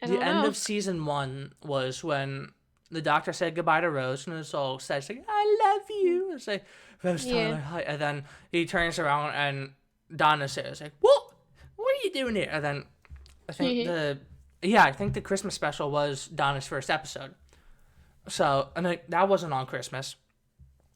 I the don't end know. of season 1 was when the doctor said goodbye to Rose, and it's all sad. It's like, I love you. It's like, Rose Yeah. Tyler, hi. And then he turns around and Donna says, like, what? What are you doing here? And then I think I think the Christmas special was Donna's first episode. So, and like, that wasn't on Christmas,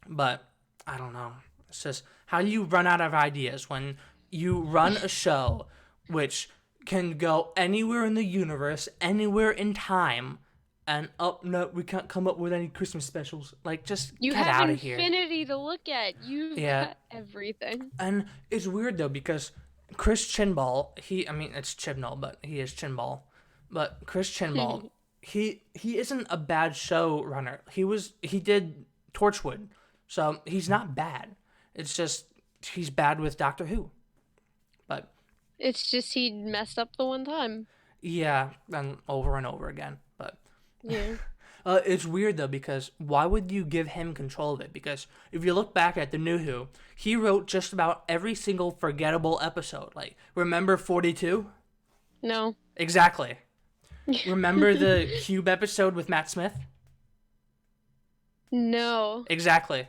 but I don't know. It's just, how do you run out of ideas when you run a show which can go anywhere in the universe, anywhere in time, and oh no, we can't come up with any Christmas specials. Like, just You get have out of here. infinity to look at. You've Yeah, got everything. and it's weird though because Chris Chinball, I mean it's Chibnall, but he is Chinball, but Chris Chinball, he isn't a bad showrunner. He did Torchwood, so he's not bad. It's just he's bad with Doctor Who. But It's just he messed up the one time. yeah, and over again. But Yeah. it's weird though because why would you give him control of it? Because if you look back at the New Who, he wrote just about every single forgettable episode. Like, remember 42? No. Exactly. Remember the Cube episode with Matt Smith? No. Exactly.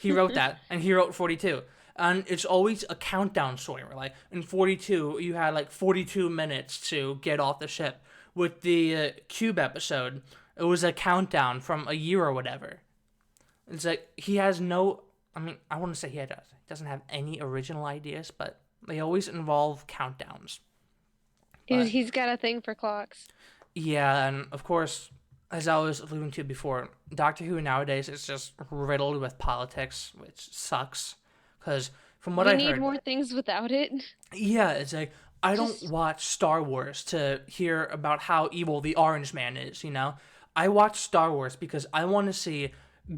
He wrote that, and he wrote 42. And it's always a countdown story. Where, like, in 42, you had like 42 minutes to get off the ship. With the Cube episode, it was a countdown from a year or whatever. It's like he has no. I mean, I wouldn't say he doesn't have any original ideas, but they always involve countdowns. But He's got a thing for clocks. yeah, and of course, as I was alluding to before, Doctor Who nowadays is just riddled with politics, which sucks. Because from what We I need heard, more things without it. yeah, it's like I don't Just watch Star Wars to hear about how evil the Orange Man is. You know, I watch Star Wars because I want to see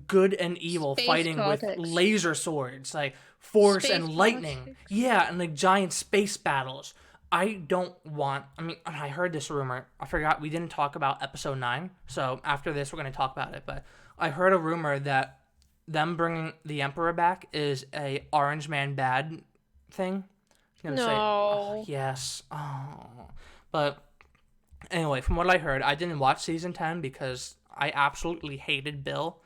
good and evil space fighting with politics. laser swords, like force Space and lightning. politics. Yeah, and like giant space battles. I don't want. I mean, I heard this rumor. I forgot we didn't talk about episode 9, so after this we're gonna talk about it. But I heard a rumor that them bringing the Emperor back is a Orange Man bad thing. I was gonna say, oh, No. yes. Oh, but anyway, from what I heard, I didn't watch season 10 because I absolutely hated Bill.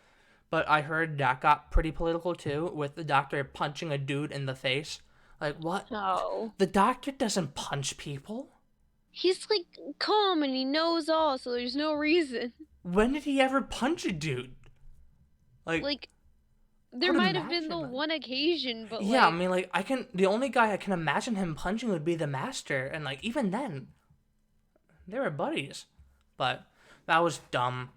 But I heard that got pretty political too, with the doctor punching a dude in the face. Like, what? No. The doctor doesn't punch people. He's like calm and he knows all, so there's no reason. When did he ever punch a dude? Like, Like I there would might have been the imagine. Like, one occasion, but yeah, I like mean, like, the only guy I can imagine him punching would be the master. And, like, even then, they were buddies. But that was dumb.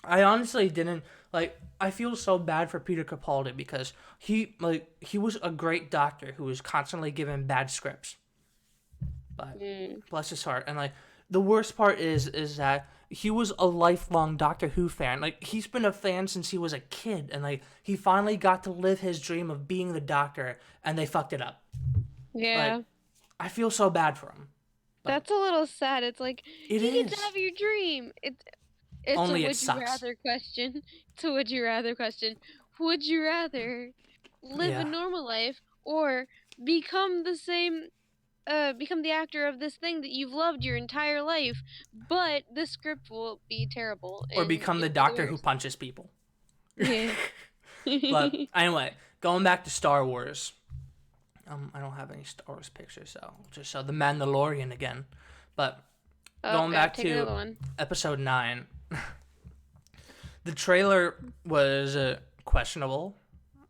I honestly didn't like. I feel so bad for Peter Capaldi because he was a great doctor who was constantly given bad scripts. But bless his heart. And like the worst part is that he was a lifelong Doctor Who fan. Like he's been a fan since he was a kid, and like he finally got to live his dream of being the Doctor, and they fucked it up. yeah. Like I feel so bad for him. But That's a little sad. It's like it you get to is. have your dream. It's a Only it would you sucks. rather question. It's a would you rather question. Would you rather live a Yeah. normal life or become the same become the actor of this thing that you've loved your entire life, but the script will be terrible Or and become the you'll be the Doctor who worst. punches people. Yeah. But anyway, going back to Star Wars. I don't have any Star Wars pictures, so I'll just show the Mandalorian again. But Oh going god, back take another to one. episode 9, the trailer was questionable.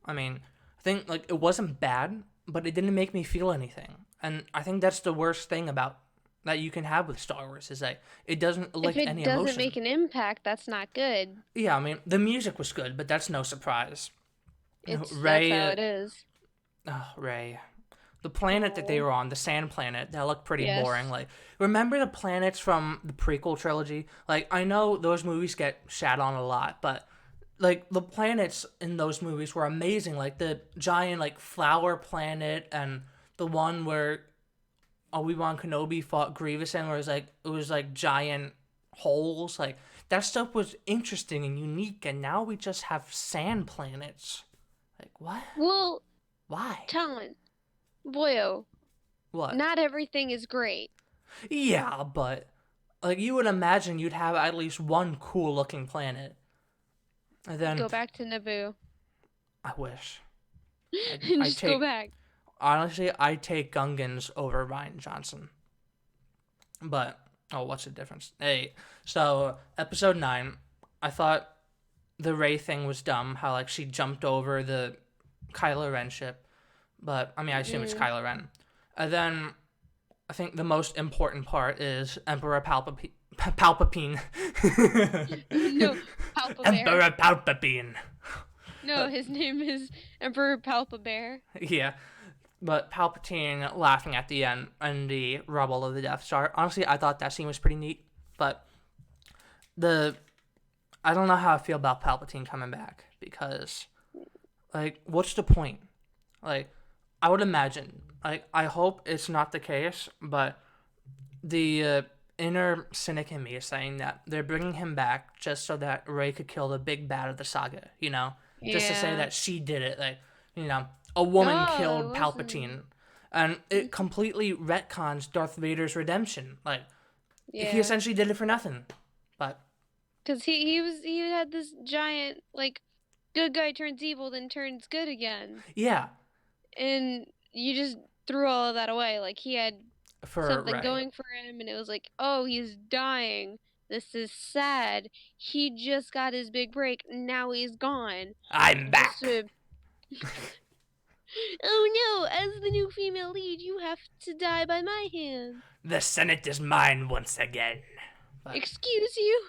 I mean, I think like it wasn't bad, but it didn't make me feel anything. And I think that's the worst thing about that you can have with Star Wars is that it doesn't If elicit it any doesn't emotion. make an impact, that's not good. Yeah, I mean the music was good, but that's no surprise. That's Ray, how it is. Ray. The planet that they Oh. were on, the sand planet, that looked pretty Yes. boring. Like, remember the planets from the prequel trilogy? Like, I know those movies get shat on a lot, but like the planets in those movies were amazing. Like the giant like flower planet and the one where Obi-Wan Kenobi fought Grievous in, where it was like giant holes. Like that stuff was interesting and unique, and now we just have sand planets. Like what? Well, Why? Talon, boyo, What? not everything is great. Yeah, but like you would imagine you'd have at least one cool looking planet. And then Go back to Naboo. I wish And I just go take back. honestly I take Gungans over Ryan Johnson. But oh, what's the difference? Hey, so episode 9, I thought the Rey thing was dumb. How like she jumped over the Kylo Ren ship, but I mean I assume it's Mm. Kylo Ren. And then I think the most important part is Emperor Palpatine. No, Palpabear. Emperor Palpatine. No, his name is Emperor Palpabear. Yeah. But Palpatine laughing at the end and the rubble of the Death Star. Honestly, I thought that scene was pretty neat. But the I don't know how I feel about Palpatine coming back because, like, what's the point? Like, I would imagine. Like, I hope it's not the case, but the inner cynic in me is saying that they're bringing him back just so that Rey could kill the big bad of the saga. You know, just to say Yeah. that she did it. Like, you know, a woman No, it killed wasn't. Palpatine, and it completely retcons Darth Vader's redemption. Like, he Yeah. essentially did it for nothing. But Because he had this giant, like, good guy turns evil, then turns good again. yeah, And you just threw all of that away. Like, he had for something Rey. going for him, and it was like, oh, he's dying. This is sad. He just got his big break. Now he's gone. I'm back. Just to... Oh no, as the new female lead, you have to die by my hand. The Senate is mine once again. But, Excuse you?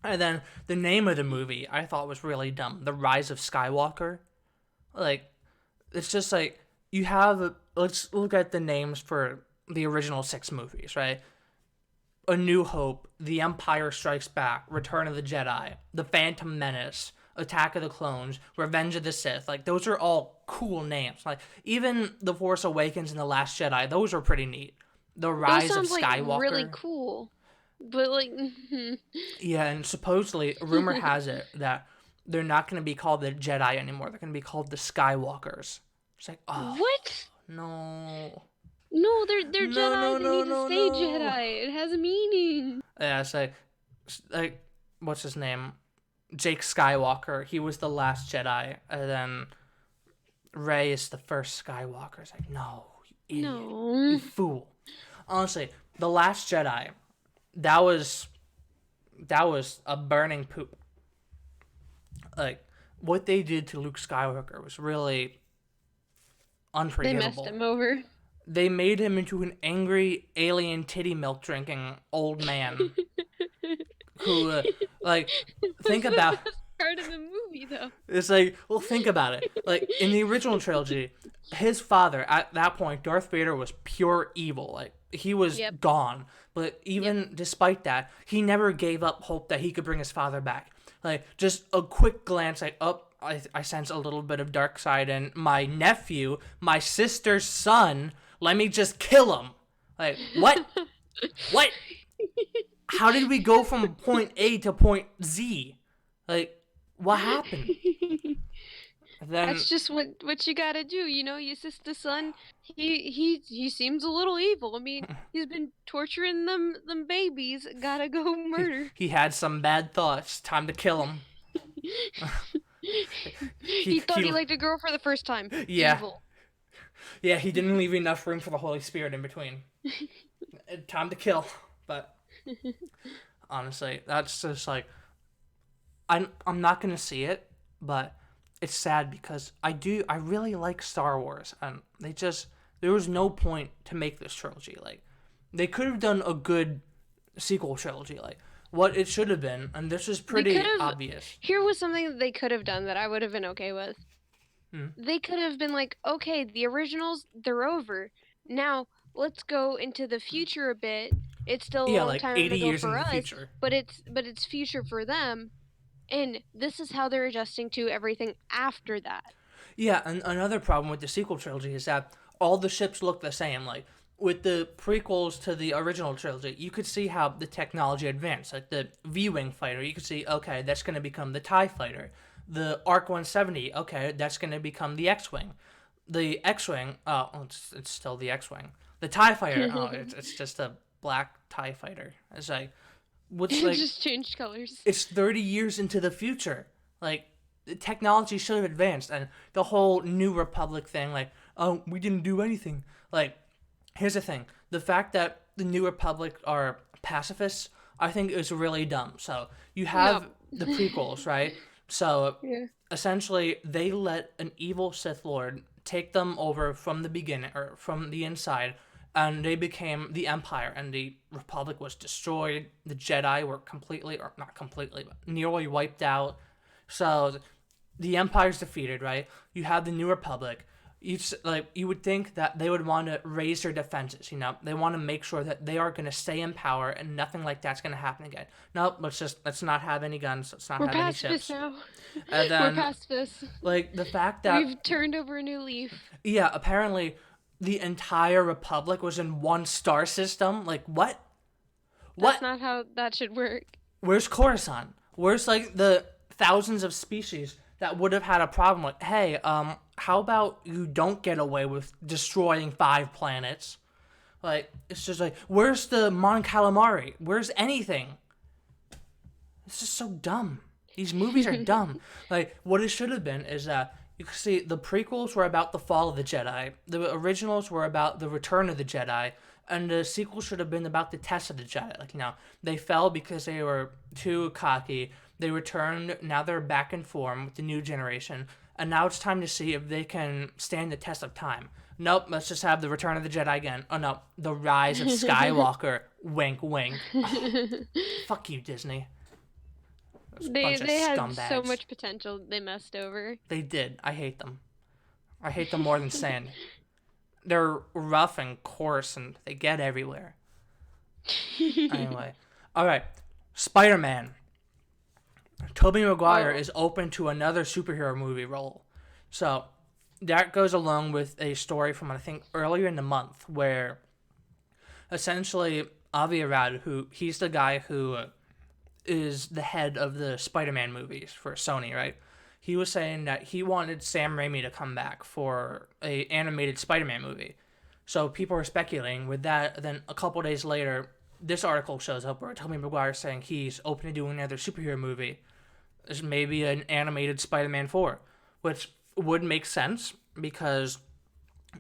and then the name of the movie I thought was really dumb. The Rise of Skywalker. Like, it's just like you have. Let's look at the names for the original 6 movies, right? A New Hope, The Empire Strikes Back, Return of the Jedi, The Phantom Menace, Attack of the Clones, Revenge of the Sith. Like, those are all cool names. Like, even The Force Awakens and The Last Jedi, those are pretty neat. The Rise Those of sounds Skywalker. like really cool. But like Yeah, and supposedly, rumor has it that they're not going to be called the Jedi anymore. They're going to be called the Skywalkers. It's like, oh, what? no. No, they're No, Jedi. no, They no, need to no, stay no. Jedi. It has a meaning. Yeah, it's like, what's his name? Jake Skywalker. He was the last Jedi, and then Rey is the first Skywalker. It's like, no, you idiot, No. you fool. Honestly, the Last Jedi, that was a burning poop. Like, what they did to Luke Skywalker was really They unforgivable. messed him over. They made him into an angry alien titty milk drinking old man who, like, think That's about. the best part of the movie, though. It's like, well, think about it. Like, in the original trilogy, his father, at that point, Darth Vader was pure evil. Like, he was Yep. gone. But even despite that, he never gave up hope that he could bring his father back. Like, just a quick glance, like, I sense a little bit of dark side in my nephew, my sister's son. Let me just kill him. Like, what? What? How did we go from point A to point Z? Like, what happened? Then That's just what you gotta do, you know. Your sister's son, he seems a little evil. I mean, he's been torturing them babies. Gotta go murder. he had some bad thoughts. Time to kill him. He thought he liked a girl for the first time. Yeah. Evil. Yeah, he didn't leave enough room for the Holy Spirit in between. Time to kill. But honestly, that's just like I'm not gonna see it, but it's sad because I really like Star Wars, and there was no point to make this trilogy. Like, they could have done a good sequel trilogy, like what it should have been, and this is pretty obvious. Here was something that they could have done that I would have been okay with. They could have been like, okay, the originals, they're over. Now let's go into the future a bit. It's still a long like time 80 ago years for in the us, future. but it's future for them. And this is how they're adjusting to everything after that. Yeah, and another problem with the sequel trilogy is that all the ships look the same. Like, with the prequels to the original trilogy, you could see how the technology advanced. Like the V-wing fighter, you could see, okay, that's going to become the TIE fighter. The ARC 170, okay, that's going to become the X-wing. The X-wing, oh, it's still the X-wing. The TIE fighter, oh, it's just a black TIE fighter. It's like, what's It like, just changed colors. it's 30 years into the future. Like, the technology should have advanced, and the whole New Republic thing, like, oh, we didn't do anything. Like, here's the thing: the fact that the New Republic are pacifists, I think, is really dumb. So you have Yep. the prequels, right? So Yeah. essentially, they let an evil Sith Lord take them over from the beginning or from the inside, and they became the Empire, and the Republic was destroyed. The Jedi were completely, or not completely, but nearly wiped out. So the Empire's defeated, right? You have the New Republic. You would think that they would want to raise their defenses. They want to make sure that they are going to stay in power and nothing like that's going to happen again. Nope, let's not have any guns. Let's not We're have any pacifists ships. now. And We're then pacifists. like the fact that We've turned over a new leaf. yeah, apparently the entire Republic was in one star system. Like what? That's What? not how that should work. Where's Coruscant? Where's like the thousands of species that would have had a problem? Like, hey, how about you don't get away with destroying 5 planets? Like, it's just like, where's the Mon Calamari? Where's anything? It's just so dumb. These movies are dumb. Like, what it should have been is that you can see the prequels were about the fall of the Jedi, the originals were about the return of the Jedi, and the sequel should have been about the test of the Jedi. Like, they fell because they were too cocky. They returned. Now they're back in form with the new generation, and now it's time to see if they can stand the test of time. Nope, let's just have the Return of the Jedi again. Oh no, the Rise of Skywalker. Wink, wink. Oh, fuck you, Disney. Those bunch of They had scumbags. so much potential they messed over. They did. I hate them. I hate them more than sand. They're rough and coarse, and they get everywhere. Anyway, all right. Spider-Man. Tobey Maguire Oh. is open to another superhero movie role. So that goes along with a story from I think earlier in the month where essentially Avi Arad, he's the guy who is the head of the Spider-Man movies for Sony, right? He was saying that he wanted Sam Raimi to come back for a animated Spider-Man movie. So people are speculating with that. Then a couple days later, this article shows up where Tobey Maguire is saying he's open to doing another superhero movie. There's maybe an animated Spider-Man 4, which would make sense because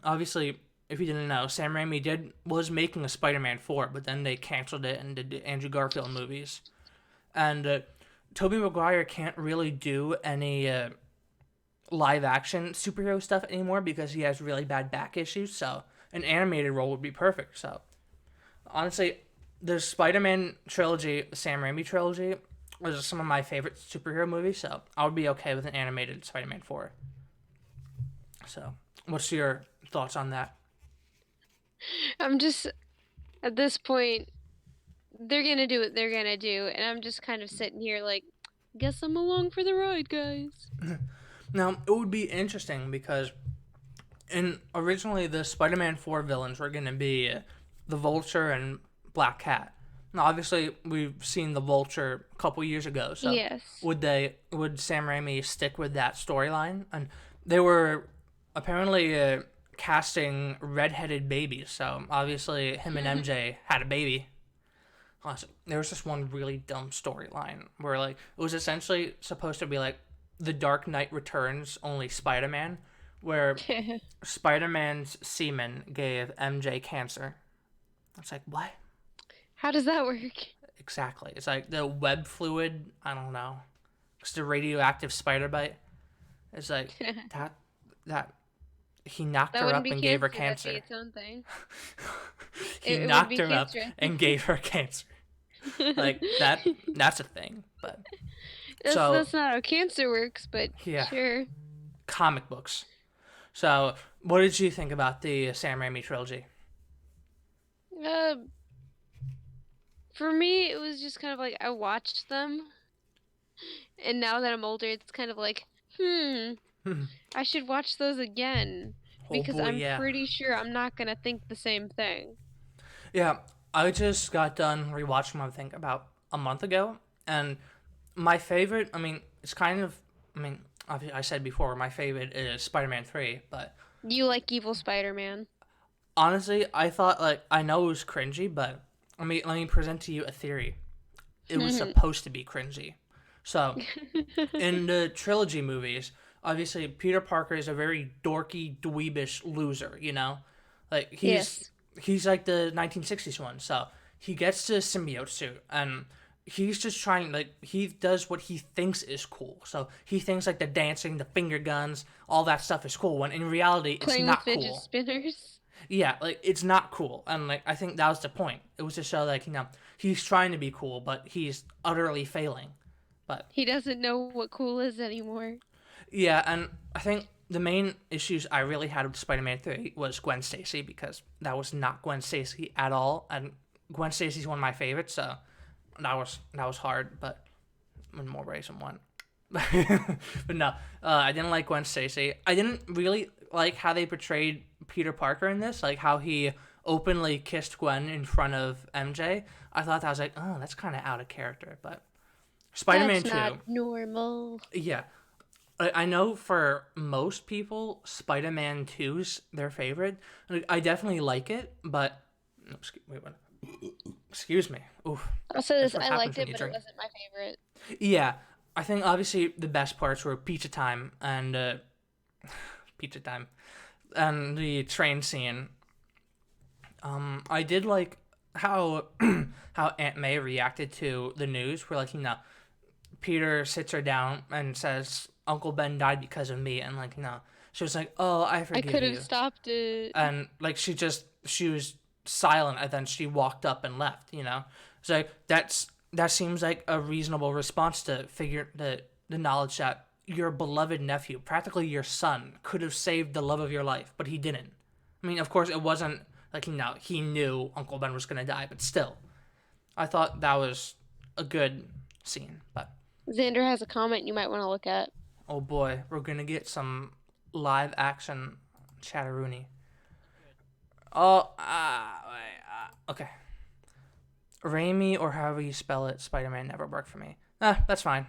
obviously, if you didn't know, Sam Raimi was making a Spider-Man 4, but then they canceled it and did the Andrew Garfield movies. And Tobey Maguire can't really do any live-action superhero stuff anymore because he has really bad back issues, so an animated role would be perfect. So, honestly, the Spider-Man trilogy, the Sam Raimi trilogy, was some of my favorite superhero movies, so I would be okay with an animated Spider-Man 4. So, what's your thoughts on that? I'm just, at this point, they're gonna do what they're gonna do, and I'm just kind of sitting here like, guess I'm along for the ride, guys. Now, it would be interesting because originally the Spider-Man 4 villains were going to be the Vulture and Black Cat. Now, obviously, we've seen the Vulture a couple years ago, so Yes. would Sam Raimi stick with that storyline? And they were apparently casting redheaded babies, so obviously him and MJ had a baby. Honestly, there was this one really dumb storyline where like it was essentially supposed to be like the Dark Knight Returns, only Spider-Man, where Spider-Man's semen gave MJ cancer. It's like, what? How does that work? Exactly. It's like the web fluid, I don't know. It's the radioactive spider bite. It's like, that he knocked That her wouldn't up be and gave her cancer. cancer. That'd be its own thing. He It would knocked be her up cancer. and gave her cancer. Like, that's a thing. But That's so, not how cancer works, but yeah. sure. Comic books. So, what did you think about the Sam Raimi trilogy? Uh, for me, it was just kind of like I watched them, and now that I'm older, it's kind of like, I should watch those again. Oh because boy, I'm yeah. pretty sure I'm not gonna think the same thing. Yeah, I just got done rewatching them, I think, about a month ago. And my favorite, I mean, it's kind of, I mean, I said before, my favorite is Spider Man 3. But You like Evil Spider-Man. honestly, I thought, like, I know it was cringy, but let me present to you a theory. It was supposed to be cringy. So, in the trilogy movies, obviously Peter Parker is a very dorky, dweebish loser. You know, like Yes. he's like the 1960s one. So he gets the symbiote suit, and he's just trying, like, he does what he thinks is cool. So he thinks like the dancing, the finger guns, all that stuff is cool. When in reality, it's Playing with not fidget cool. spinners. Yeah, like it's not cool, and like I think that was the point. It was to show like he's trying to be cool, but he's utterly failing. But He doesn't know what cool is anymore. yeah, and I think the main issues I really had with Spider-Man 3 was Gwen Stacy, because that was not Gwen Stacy at all, and Gwen Stacy's one of my favorites, so that was hard, but in more ways than one. But no, I didn't like Gwen Stacy. I didn't really like how they portrayed Peter Parker in this, like how he openly kissed Gwen in front of MJ. I thought that was like, oh, that's kind of out of character, but Spider-Man That's not 2, normal. yeah, I know for most people, Spider Man 2's their favorite. Like, I definitely like it, but. No, wait, what? Excuse me. Oof. I'll say That's this, what I happens liked when it, you but it drink. wasn't my favorite. Yeah, I think obviously the best parts were Pizza Time and. Pizza Time. And the train scene. I did like how how Aunt May reacted to the news. Where, like, Peter sits her down and says, Uncle Ben died because of me. And, like, she was like, oh, I I forgive could have you. stopped it. And, like, she was silent, and then she walked up and left. So like, that seems like a reasonable response to figure the knowledge that your beloved nephew, practically your son, could have saved the love of your life, but he didn't. I mean, of course, it wasn't like, he knew Uncle Ben was going to die, but still. I thought that was a good scene, but Xander has a comment you might want to look at. oh boy, we're gonna get some live action chatteroony. Oh, okay. Raimi, or however you spell it, Spider Man never worked for me. That's fine.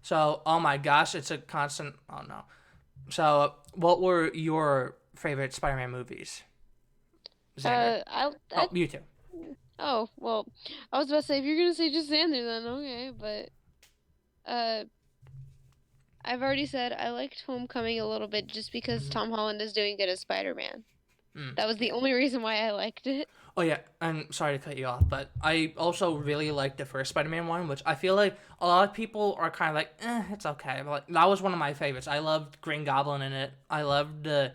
So, oh my gosh, it's a constant. Oh no. So, what were your favorite Spider Man movies, Xander? I Oh, you too. oh well, I was about to say if you're gonna say just Xander, then okay, but uh, I've already said I liked Homecoming a little bit just because Tom Holland is doing good as Spider-Man. That was the Yeah. only reason why I liked it. Oh yeah, and sorry to cut you off, but I also really liked the first Spider-Man one, which I feel like a lot of people are kind of like, it's okay. But like, that was one of my favorites. I loved Green Goblin in it. I loved the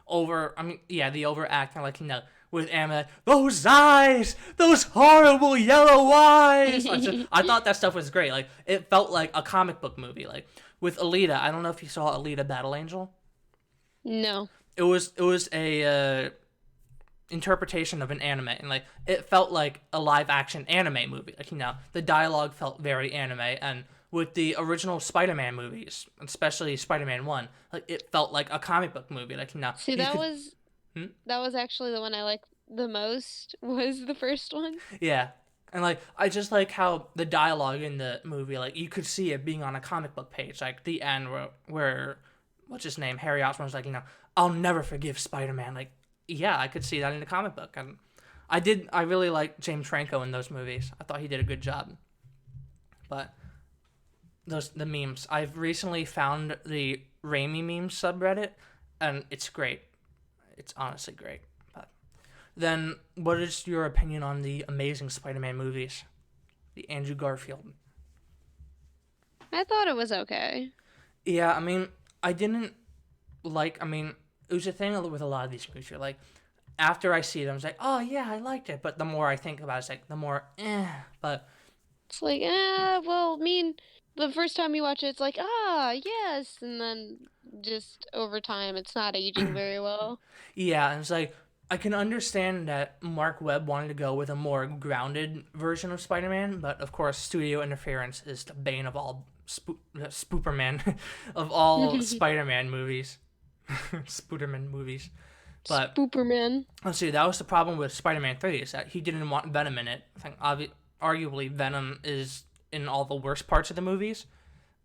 overacting, like, with Emma, those eyes, those horrible yellow eyes. I thought that stuff was great. Like, it felt like a comic book movie. Like with Alita, I don't know if you saw Alita: Battle Angel. No. It was a interpretation of an anime, and like it felt like a live action anime movie. Like, the dialogue felt very anime, and with the original Spider-Man movies, especially Spider-Man 1, like it felt like a comic book movie. Like, See, you that could. was Hmm? that was actually the one I liked the most was the first one. Yeah. And like I just like how the dialogue in the movie, like you could see it being on a comic book page, like the end where what's his name, Harry Osborn's like, I'll never forgive Spider-Man. Like, yeah, I could see that in the comic book, and I really liked James Franco in those movies. I thought he did a good job. But the memes, I've recently found the Raimi memes subreddit, and it's great. It's honestly great. But then, what is your opinion on the Amazing Spider-Man movies? The Andrew Garfield. I thought it was okay. Yeah, I mean, I didn't like. I mean, it was a thing with a lot of these movies. You're like, after I see them, it's like, oh yeah, I liked it. But the more I think about it, it's like the more, eh. But It's like, well, I mean, the first time you watch it, it's like, yes, and then just over time, it's not aging very well. yeah, and it's like I can understand that Mark Webb wanted to go with a more grounded version of Spider-Man, but of course, studio interference is the bane of all Spooperman of all Spider-Man movies. Spooderman movies. But Spooperman. let's see, that was the problem with Spider-Man 3 is that he didn't want Venom in it. I think arguably Venom is in all the worst parts of the movies.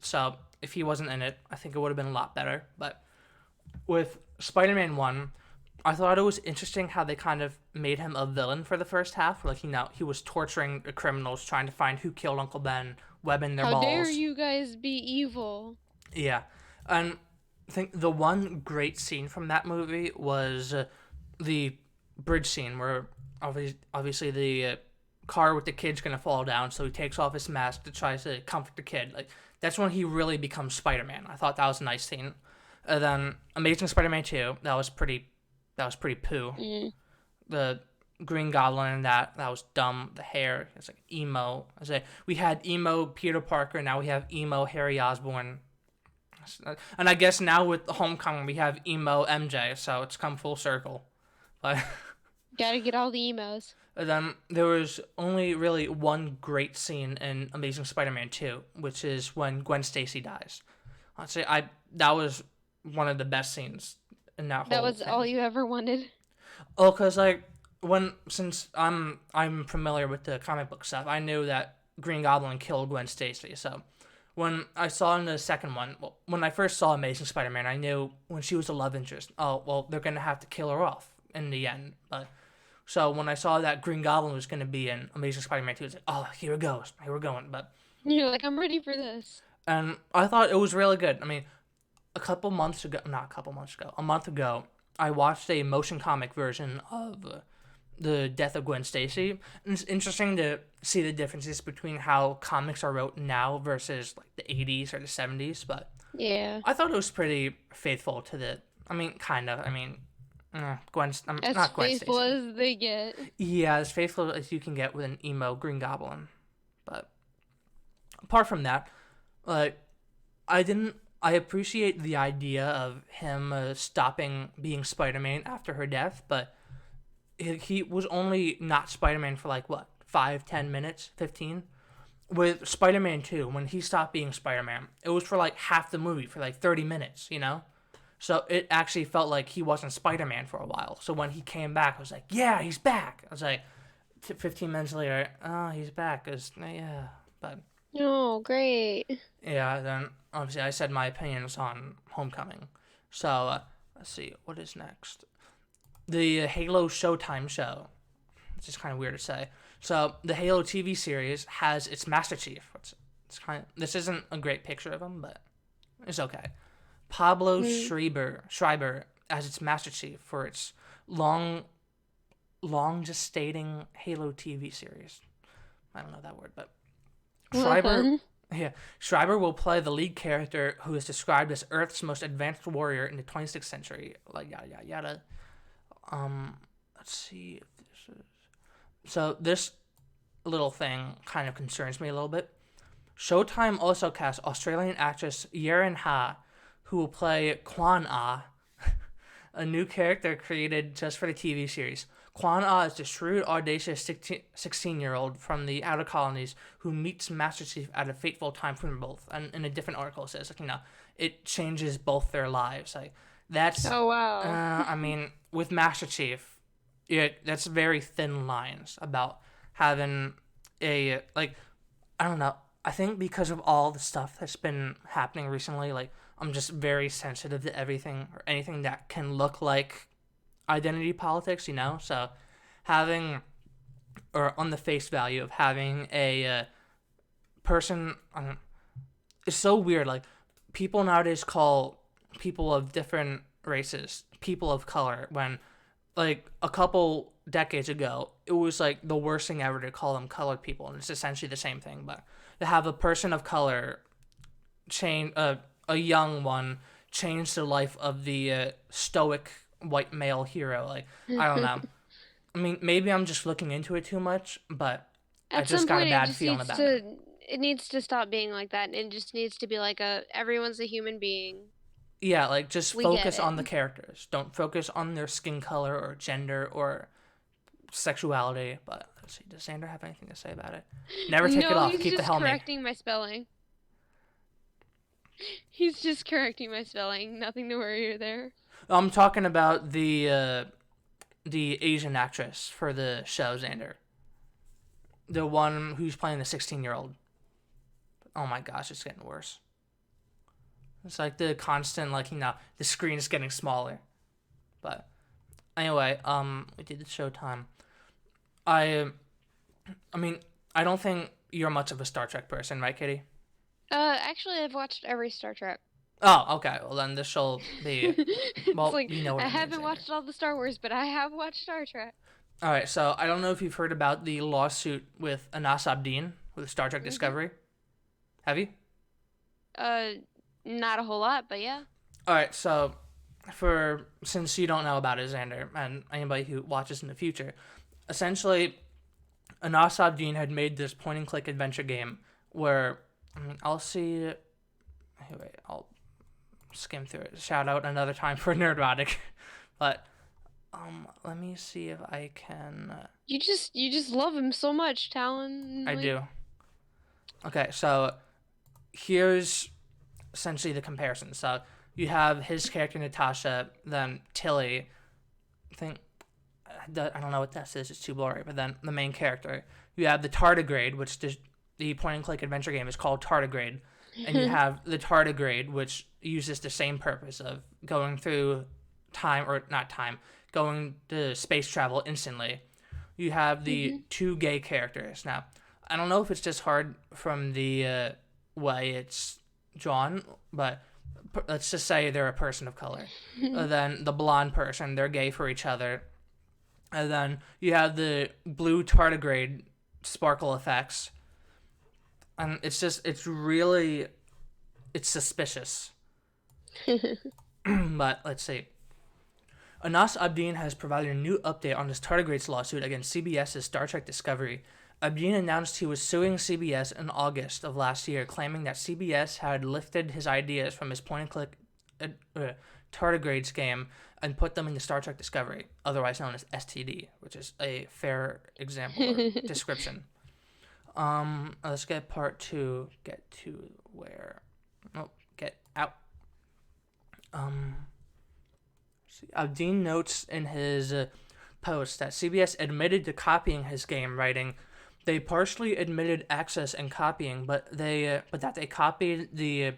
So if he wasn't in it, I think it would have been a lot better. But with Spider-Man 1, I thought it was interesting how they kind of made him a villain for the first half. Like, he was torturing the criminals, trying to find who killed Uncle Ben, webbing their How dare balls. you guys be evil? Yeah. And I think the one great scene from that movie was the bridge scene where obviously the car with the kid's gonna fall down, so he takes off his mask to try to comfort the kid. Like, that's when he really becomes Spider-Man. I thought that was a nice scene. And then Amazing Spider-Man 2, that was pretty poo. Mm. The Green Goblin and that was dumb. The hair, it's like emo. We had emo Peter Parker, now we have emo Harry Osborn. And I guess now with Homecoming we have emo MJ, so it's come full circle. But Gotta get all the emos. then there was only really one great scene in Amazing Spider-Man 2, which is when Gwen Stacy dies. I'd say that was one of the best scenes in that whole That was thing. all you ever wanted? Oh, cause like since I'm familiar with the comic book stuff, I knew that Green Goblin killed Gwen Stacy. So when I saw in the second one, well, when I first saw Amazing Spider-Man, I knew when she was a love interest, oh well, they're gonna have to kill her off in the end. But so when I saw that Green Goblin was gonna be in Amazing Spider-Man 2, it's like, oh, here it goes, here we're going. But You're like, I'm ready for this. and I thought it was really good. I mean, a month ago, I watched a motion comic version of the death of Gwen Stacy. And it's interesting to see the differences between how comics are wrote now versus like the 80s or the 70s. But Yeah. I thought it was pretty faithful to kind of. As not Gwen faithful Stacy. as they get. Yeah, as faithful as you can get with an emo Green Goblin. But apart from that, like, I appreciate the idea of him stopping being Spider-Man after her death, but he was only not Spider-Man for like what, 5, 10 minutes, 15. With Spider-Man 2, when he stopped being Spider-Man, it was for like half the movie, for like 30 minutes, you know? So it actually felt like he wasn't Spider-Man for a while. So when he came back, I was like, yeah, he's back. I was like, 15 minutes later, oh, he's back. Yeah, but Oh, great. yeah, then obviously I said my opinions on Homecoming. So let's see, what is next? The Halo Showtime show. It's just kind of weird to say. So the Halo TV series has its Master Chief. This isn't a great picture of him, but it's okay. Pablo Schreiber as its Master Chief for its long gestating Halo TV series. I don't know that word, but Schreiber. Yeah, Schreiber will play the lead character who is described as Earth's most advanced warrior in the 26th century. Like yada yada yada. Let's see if this is. So this little thing kind of concerns me a little bit. Showtime also cast Australian actress Yeren Ha, who will play Quan Ah, a new character created just for the TV series. Quan Ah is the shrewd, audacious 16-year-old from the Outer Colonies who meets Master Chief at a fateful time for them both. And in a different article, it says, it changes both their lives. Like, that's... Oh, wow. I mean, with Master Chief, that's very thin lines about having I don't know. I think because of all the stuff that's been happening recently, like, I'm just very sensitive to everything or anything that can look like identity politics, So having, or on the face value of having a person, it's so weird. Like, people nowadays call people of different races people of color when, like, a couple decades ago, it was like the worst thing ever to call them colored people, and it's essentially the same thing. But to have a person of color change, a young one, change the life of the stoic white male hero, like, I don't know. I mean, maybe I'm just looking into it too much, but I At just some got a point, it bad just feeling needs about it. to. It needs to stop being like that. It just needs to be like everyone's a human being. Yeah, like, just We get focus on the it. characters. Don't focus on their skin color or gender or sexuality. But let's see, does Xander have anything to say about it? Never take it No, off. he's Keep the just helmet. correcting my spelling. He's just correcting my spelling. Nothing to worry there. I'm talking about the Asian actress for the show, Xander. The one who's playing the 16-year-old. Oh my gosh, it's getting worse. It's like the constant, like, the screen is getting smaller. But anyway, we did the Showtime. I, I mean, I don't think you're much of a Star Trek person, right, Kitty? Actually, I've watched every Star Trek. Oh, okay. Well, then this shall be. It's Well, like you know what I I mean, haven't Xander. watched all the Star Wars, but I have watched Star Trek. All right, so I don't know if you've heard about the lawsuit with Anas Abdin with Star Trek Mhm. Discovery. Have you? Uh, not a whole lot, but yeah. All right, so since you don't know about it, Xander, and anybody who watches in the future, essentially, Anas Abdin had made this point and click adventure game where I'll see. Wait, I'll skim through it. Shout out another time for Nerdrotic, but let me see if I can. You just love him so much, Talon. I Like, do. Okay, so here's essentially the comparison. So you have his character Natasha, then Tilly. I think I don't know what that is. It's too blurry. But then the main character, you have the Tardigrade, which the point and click adventure game is called Tardigrade, and you have the Tardigrade, which uses the same purpose of going through time or not time, going to space travel instantly. You have the mhm. two gay characters. Now, I don't know if it's just hard from the way it's drawn, but let's just say they're a person of color. Then the blonde person, they're gay for each other. And then you have the blue tardigrade sparkle effects. And it's suspicious. But let's see. Anas Abdin has provided a new update on his tardigrades lawsuit against CBS's Star Trek Discovery. Abdin announced he was suing CBS in August of last year, claiming that CBS had lifted his ideas from his point-and-click tardigrades game and put them into Star Trek Discovery, otherwise known as STD, which is a fair example or description. Let's get part two. Get to where? Oh, get out. Abdin notes in his post that CBS admitted to copying his game, writing, "They partially admitted access and copying, but that they copied the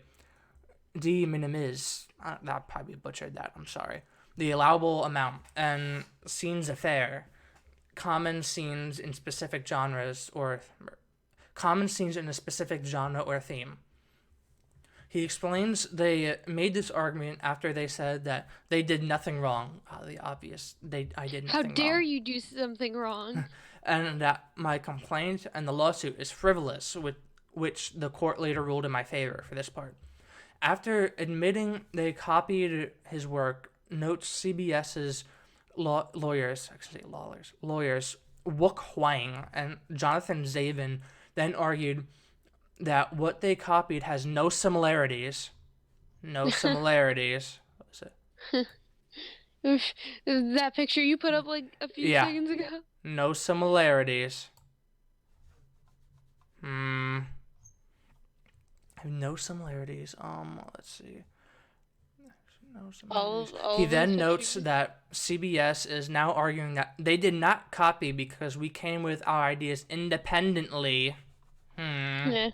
de minimis. That probably butchered that. I'm sorry. The allowable amount and scenes affair, common scenes in specific genres or common scenes in a specific genre or theme." He explains they made this argument after they said that they did nothing wrong. The obvious, I did How nothing dare wrong. you do something wrong? And that my complaint and the lawsuit is frivolous, with which the court later ruled in my favor for this part. After admitting they copied his work, notes CBS's lawyers, Wook Hwang and Jonathan Zavin, then argued that what they copied has no similarities. No similarities. What was it? That picture you put up like a few Yeah, seconds ago. no similarities. Hmm. No similarities. Let's see. No similarities. All He of those then notes pictures. that CBS is now arguing that they did not copy because we came with our ideas independently. Yeah.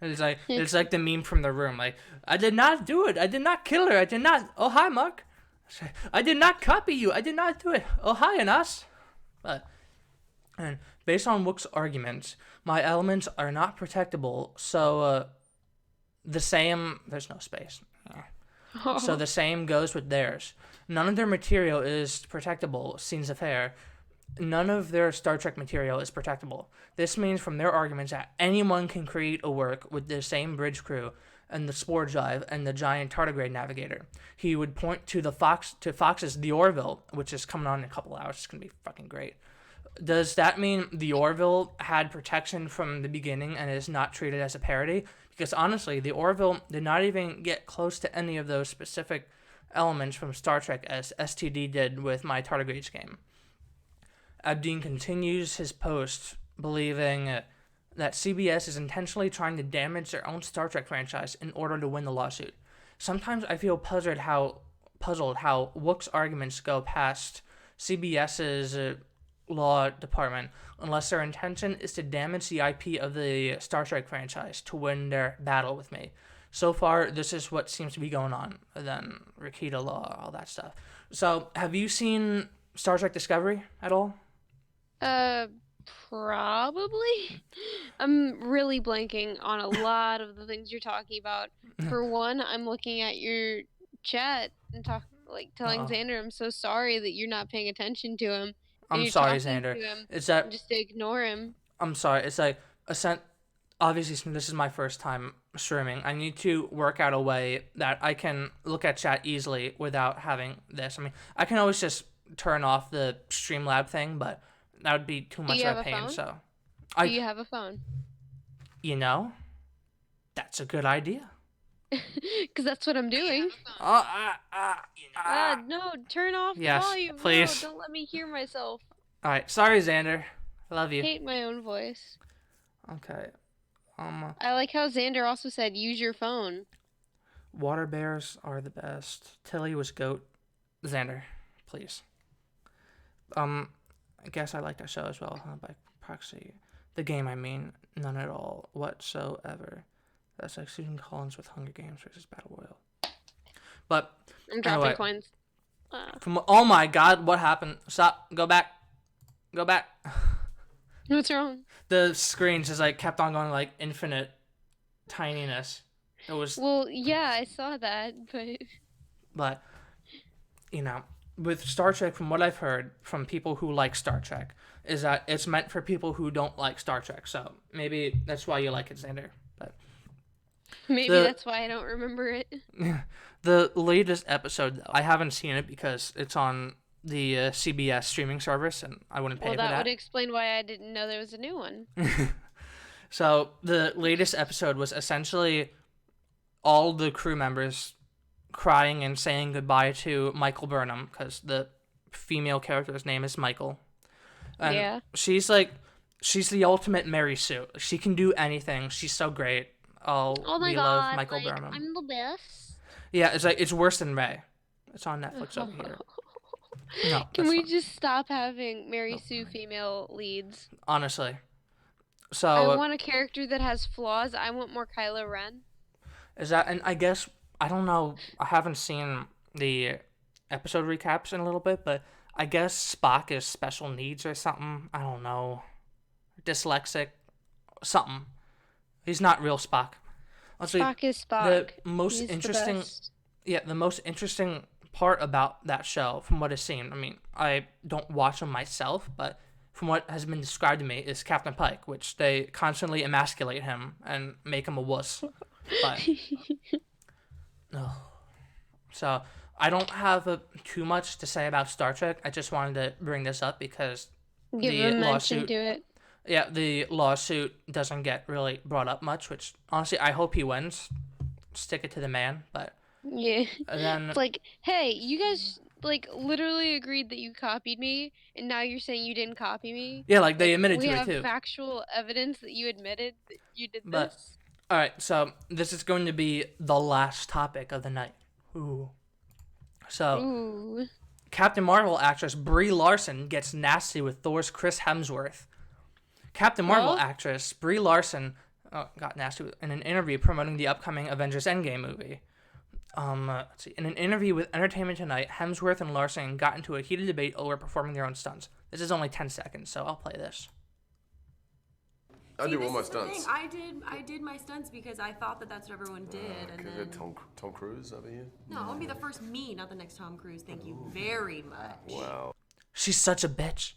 It's like the meme from The Room. Like, I did not do it. I did not kill her. I did not. Oh hi, Mark. I did not copy you. I did not do it. Oh hi, Anas. But and based on Wook's arguments, my elements are not protectable. So the same. There's no space. So Oh. the same goes with theirs. None of their material is protectable. Scenes of hair. None of their Star Trek material is protectable. This means from their arguments that anyone can create a work with the same bridge crew and the spore drive and the giant tardigrade navigator. He would point to Fox's The Orville, which is coming on in a couple hours. It's gonna be fucking great. Does that mean The Orville had protection from the beginning and is not treated as a parody? Because honestly, The Orville did not even get close to any of those specific elements from Star Trek as STD did with my Tardigrades game. Abdin continues his post, believing that CBS is intentionally trying to damage their own Star Trek franchise in order to win the lawsuit. Sometimes I feel puzzled how Wook's arguments go past CBS's law department unless their intention is to damage the IP of the Star Trek franchise to win their battle with me. So far, this is what seems to be going on. Then Rikita Law, all that stuff. So, have you seen Star Trek Discovery at all? Uh, Probably. I'm really blanking on a lot of the things you're talking about. For one, I'm looking at your chat and telling Uh-oh. Xander I'm so sorry that you're not paying attention to him and I'm you're sorry, talking Xander. to him It's and that just to ignore him. I'm sorry. It's like obviously this is my first time streaming. I need to work out a way that I can look at chat easily without having this. I mean, I can always just turn off the Streamlab thing, but that would be too Do much you of have a a pain. phone? So, Do you have a phone? you know, that's a good idea. Because that's what I'm doing. No, turn off the Yes, volume. please. No, don't let me hear myself. All right, sorry, Xander. I love you. Hate my own voice. Okay. I like how Xander also said use your phone. Water bears are the best. Tilly was goat. Xander, please. I guess I like that show as well, huh? By proxy. The game, I mean, none at all whatsoever. That's like Susan Collins with Hunger Games versus Battle Royale. But I'm dropping anyway, coins. oh my God, what happened? Stop. Go back. Go back. What's wrong? The screen just like kept on going like infinite tininess. It was. Well, yeah, I saw that, But with Star Trek, from what I've heard from people who like Star Trek, is that it's meant for people who don't like Star Trek. So maybe that's why you like it, Xander. But maybe that's why I don't remember it. The latest episode, though, I haven't seen it because it's on the CBS streaming service, and I wouldn't pay for that. Well, that would explain why I didn't know there was a new one. So the latest episode was essentially all the crew members crying and saying goodbye to Michael Burnham, because the female character's name is Michael. And yeah. She's the ultimate Mary Sue. She can do anything. She's so great. Oh my God, love Michael Burnham. I'm the best. Yeah, it's worse than Ray. It's on Netflix over here. No, can we just stop having Mary Sue female leads? Honestly. So I want a character that has flaws. I want more Kylo Ren. Is that, and I guess, I don't know, I haven't seen the episode recaps in a little bit, but I guess Spock is special needs or something. I don't know. Dyslexic. Something. He's not real Spock. Honestly, Spock is Spock. The most interesting, the most interesting part about that show, from what I've seen, I mean, I don't watch them myself, but from what has been described to me, is Captain Pike, which they constantly emasculate him and make him a wuss. But, so I don't have too much to say about Star Trek. I just wanted to bring this up because the lawsuit. To it. Yeah, the lawsuit doesn't get really brought up much, which honestly I hope he wins. Stick it to the man, but yeah. Then it's like, hey, you guys literally agreed that you copied me, and now you're saying you didn't copy me. Yeah, they admitted to it too. We have factual evidence that you admitted that you did this. All right, so this is going to be the last topic of the night. Ooh. So, Ooh. Captain Marvel actress Brie Larson gets nasty with Thor's Chris Hemsworth. Captain Marvel actress Brie Larson got nasty in an interview promoting the upcoming Avengers Endgame movie. Let's see. In an interview with Entertainment Tonight, Hemsworth and Larson got into a heated debate over performing their own stunts. This is only 10 seconds, so I'll play this. I did all my stunts. I did my stunts because I thought that's what everyone did, and then Tom Cruise over here. No, I want to be the first me, not the next Tom Cruise. Thank you very much. Wow. She's such a bitch.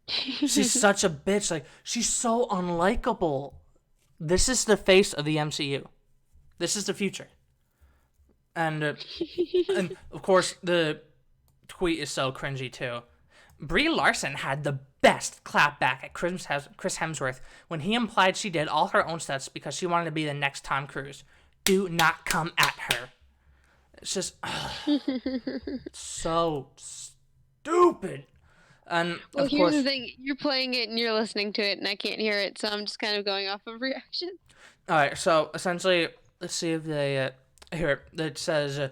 She's such a bitch. She's so unlikable. This is the face of the MCU. This is the future. And of course, the tweet is so cringy too. Brie Larson had the best clap back at Chris Hemsworth when he implied she did all her own stunts because she wanted to be the next Tom Cruise. Do not come at her. It's just so stupid. And well, here's the thing: you're playing it and you're listening to it, and I can't hear it, so I'm just kind of going off of reaction. All right, so essentially, let's see if they hear it. It says,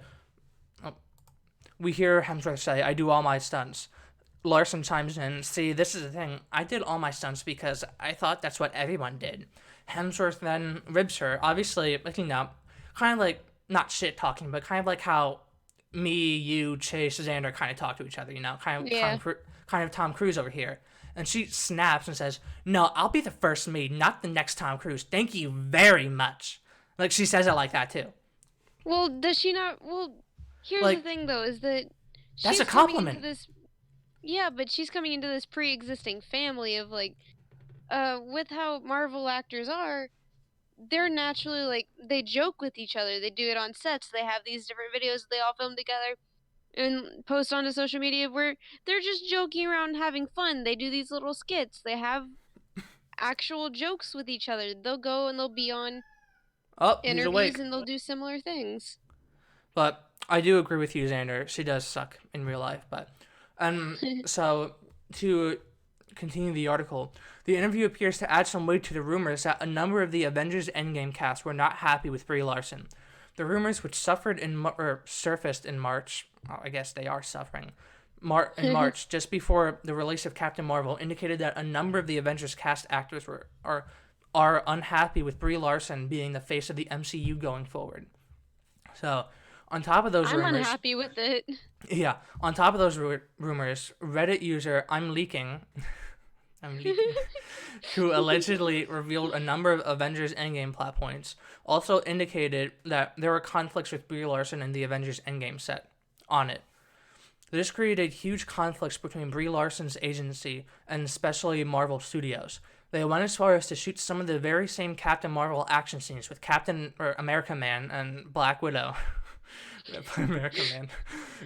we hear Hemsworth say, "I do all my stunts." Larson chimes in, "See, this is the thing. I did all my stunts because I thought that's what everyone did." Hemsworth then ribs her, obviously, kind of like, not shit talking, but kind of like how me, you, Chase, Xander kind of talk to each other, Yeah. kind of Tom Cruise over here. And she snaps and says, "No, I'll be the first me, not the next Tom Cruise. Thank you very much." Like, she says it like that, too. Well, does she not? Well, here's the Like, thing, though, is that that's a she's coming into compliment. this. Yeah, but she's coming into this pre-existing family of like, with how Marvel actors are, they're naturally like they joke with each other. They do it on sets. They have these different videos that they all film together and post onto social media where they're just joking around and having fun. They do these little skits. They have actual jokes with each other. They'll go and they'll be on Oh, he's interviews awake. and they'll do similar things. But I do agree with you, Xander. She does suck in real life. But so to continue the article, the interview appears to add some weight to the rumors that a number of the Avengers Endgame cast were not happy with Brie Larson. The rumors, which surfaced in March, I guess they are suffering, in March, just before the release of Captain Marvel, indicated that a number of the Avengers cast actors are unhappy with Brie Larson being the face of the MCU going forward. So, on top of those I'm rumors, unhappy with it. yeah, on top of those rumors, Reddit user I'm leaking, who allegedly revealed a number of Avengers Endgame plot points, also indicated that there were conflicts with Brie Larson and the Avengers Endgame set on it. This created huge conflicts between Brie Larson's agency and especially Marvel Studios. They went as far as to shoot some of the very same Captain Marvel action scenes with America Man and Black Widow. America Man.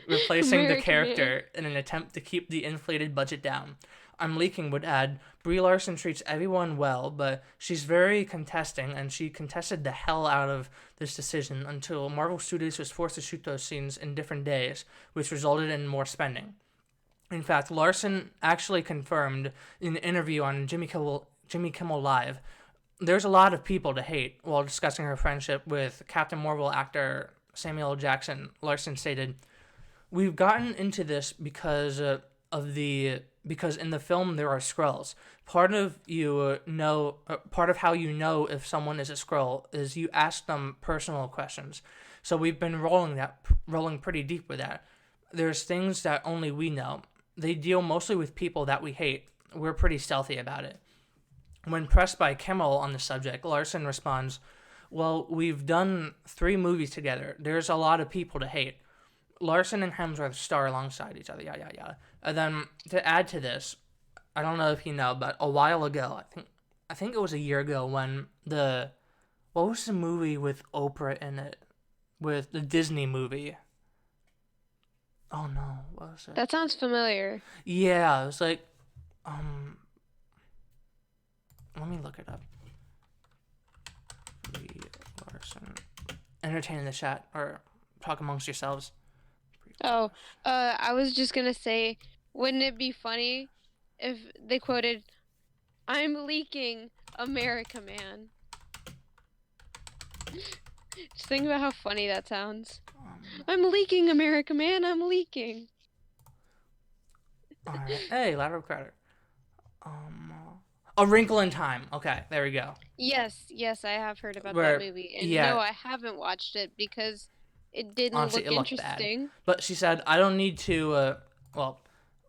Replacing the character in an attempt to keep the inflated budget down. I'm Leaking would add, Brie Larson treats everyone well, but she's very contesting, and she contested the hell out of this decision until Marvel Studios was forced to shoot those scenes in different days, which resulted in more spending. In fact, Larson actually confirmed in an interview on Jimmy Kimmel Live, there's a lot of people to hate. While discussing her friendship with Captain Marvel actor Samuel L. Jackson, Larson stated, "We've gotten into this because in the film there are Skrulls. Part of how you know if someone is a Skrull is you ask them personal questions. So we've been rolling pretty deep with that. There's things that only we know. They deal mostly with people that we hate. We're pretty stealthy about it." When pressed by Kimmel on the subject, Larson responds, "Well, we've done 3 movies together. There's a lot of people to hate." Larson and Hemsworth star alongside each other, yeah. And then to add to this, I don't know if you know, but a while ago, I think it was a year ago when what was the movie with Oprah in it? With the Disney movie. Oh no, what was it? That sounds familiar. Yeah, it was like, let me look it up. Brie Larson. Entertain in the chat, or talk amongst yourselves. Oh, I was just gonna say, wouldn't it be funny if they quoted, "I'm leaking America Man"? Just think about how funny that sounds. I'm leaking America Man, I'm leaking. Alright. Hey, Ladder Crowder. A Wrinkle in Time. Okay, there we go. Yes, I have heard about that movie. And yeah. no, I haven't watched it because it didn't Honestly, look it looked interesting. bad. But she said, I don't need a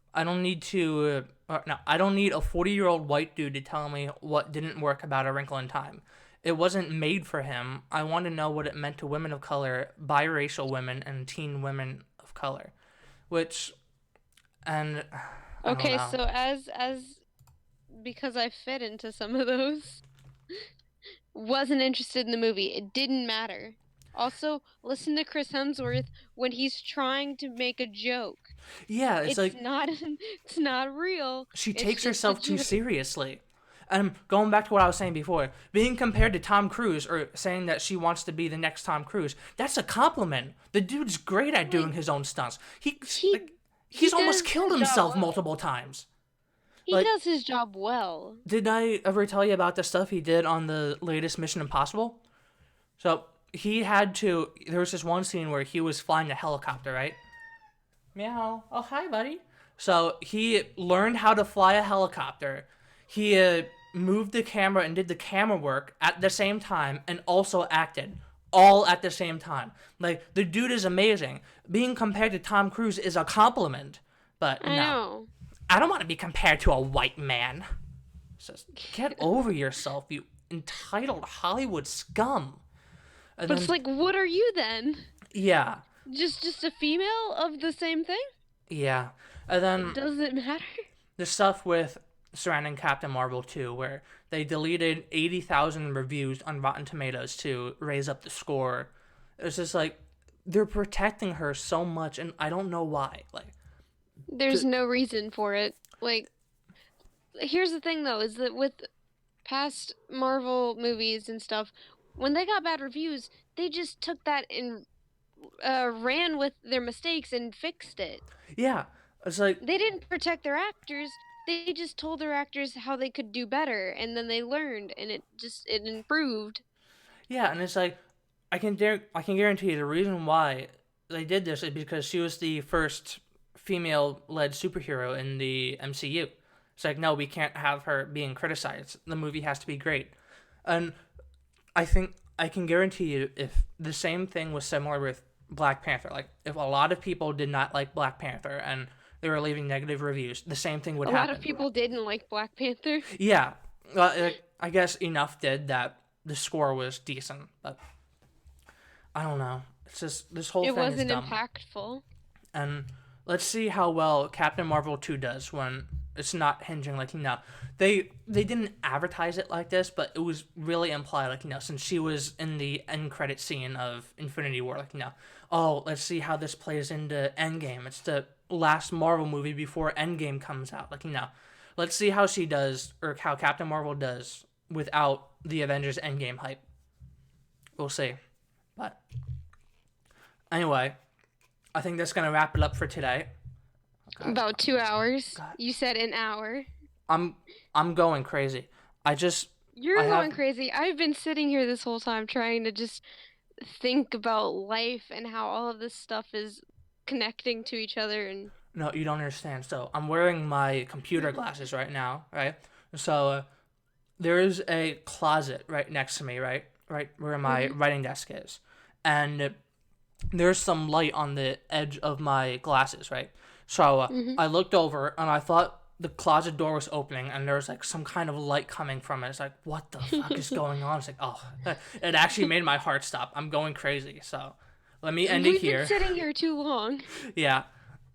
40-year-old white dude to tell me what didn't work about A Wrinkle in Time. It wasn't made for him. I want to know what it meant to women of color, biracial women, and teen women of color. Okay, so as because I fit into some of those, wasn't interested in the movie. It didn't matter. Also, listen to Chris Hemsworth when he's trying to make a joke. Yeah, it's not real. She takes herself too seriously. And going back to what I was saying before, being compared to Tom Cruise, or saying that she wants to be the next Tom Cruise, that's a compliment. The dude's great at doing his own stunts. He's almost killed himself multiple times. He does his job well. Did I ever tell you about the stuff he did on the latest Mission Impossible? So, there was this one scene where he was flying a helicopter, right? Meow. Oh, hi, buddy. So he learned how to fly a helicopter. He moved the camera and did the camera work at the same time and also acted all at the same time. Like, the dude is amazing. Being compared to Tom Cruise is a compliment. But I no, know. I don't want to be compared to a white man. Says, get over yourself, you entitled Hollywood scum. And But then, it's like, what are you then? yeah, Just a female of the same thing? yeah. And then Does it matter? the stuff with surrounding Captain Marvel 2, where they deleted 80,000 reviews on Rotten Tomatoes to raise up the score. It's just like, they're protecting her so much, and I don't know why. Like, There's no reason for it. Like, here's the thing though, is that with past Marvel movies and stuff, when they got bad reviews, they just took that and ran with their mistakes and fixed it. yeah, it's like, They didn't protect their actors. They just told their actors how they could do better, and then they learned, and it improved. yeah, and it's like, I can guarantee you the reason why they did this is because she was the first female-led superhero in the MCU. It's like, no, we can't have her being criticized. The movie has to be great. And I think I can guarantee you if the same thing was similar with Black Panther, like if a lot of people did not like Black Panther and they were leaving negative reviews, the same thing would A happen. lot of people didn't like Black Panther. Yeah, I guess enough did that the score was decent, but I don't know. It's just this whole It thing is wasn't dumb. impactful. And let's see how well Captain Marvel 2 does when it's not hinging like, they didn't advertise it like this, but it was really implied, like, since she was in the end credit scene of Infinity War, like, oh, let's see how this plays into Endgame. It's the last Marvel movie before Endgame comes out. Like, let's see how she does, or how Captain Marvel does without the Avengers Endgame hype. We'll see. But anyway, I think that's gonna wrap it up for today. God, About 2 hours. God. You said an hour. I'm going crazy. You're I going have- crazy. I've been sitting here this whole time trying to just think about life and how all of this stuff is connecting to each other, and No, you don't understand. So I'm wearing my computer glasses right now, right? So there is a closet right next to me, right where my writing desk is, and there's some light on the edge of my glasses, right? So I looked over and I thought the closet door was opening and there was like some kind of light coming from it. It's like, what the fuck is going on? It's like, oh, it actually made my heart stop. I'm going crazy. So let me end it we've here. been sitting here too long. Yeah.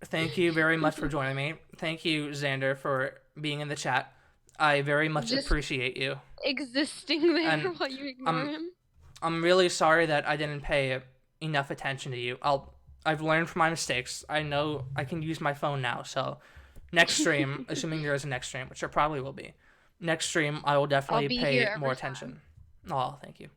Thank you very much for joining me. Thank you, Xander, for being in the chat. I very much Just appreciate you. Existing there And while you ignore him. I'm really sorry that I didn't pay enough attention to you. I've learned from my mistakes. I know I can use my phone now, so next stream, assuming there is a next stream, which there probably will be, next stream I will definitely be pay here every more attention. Oh, thank you.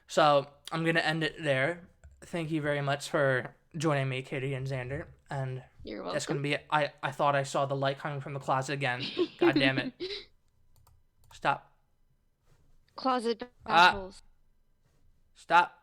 So I'm gonna end it there. Thank you very much for joining me, Katie and Xander, and You're welcome. that's gonna be it. I thought I saw the light coming from the closet again. God damn it. Stop. Closet Ah. battles. Stop.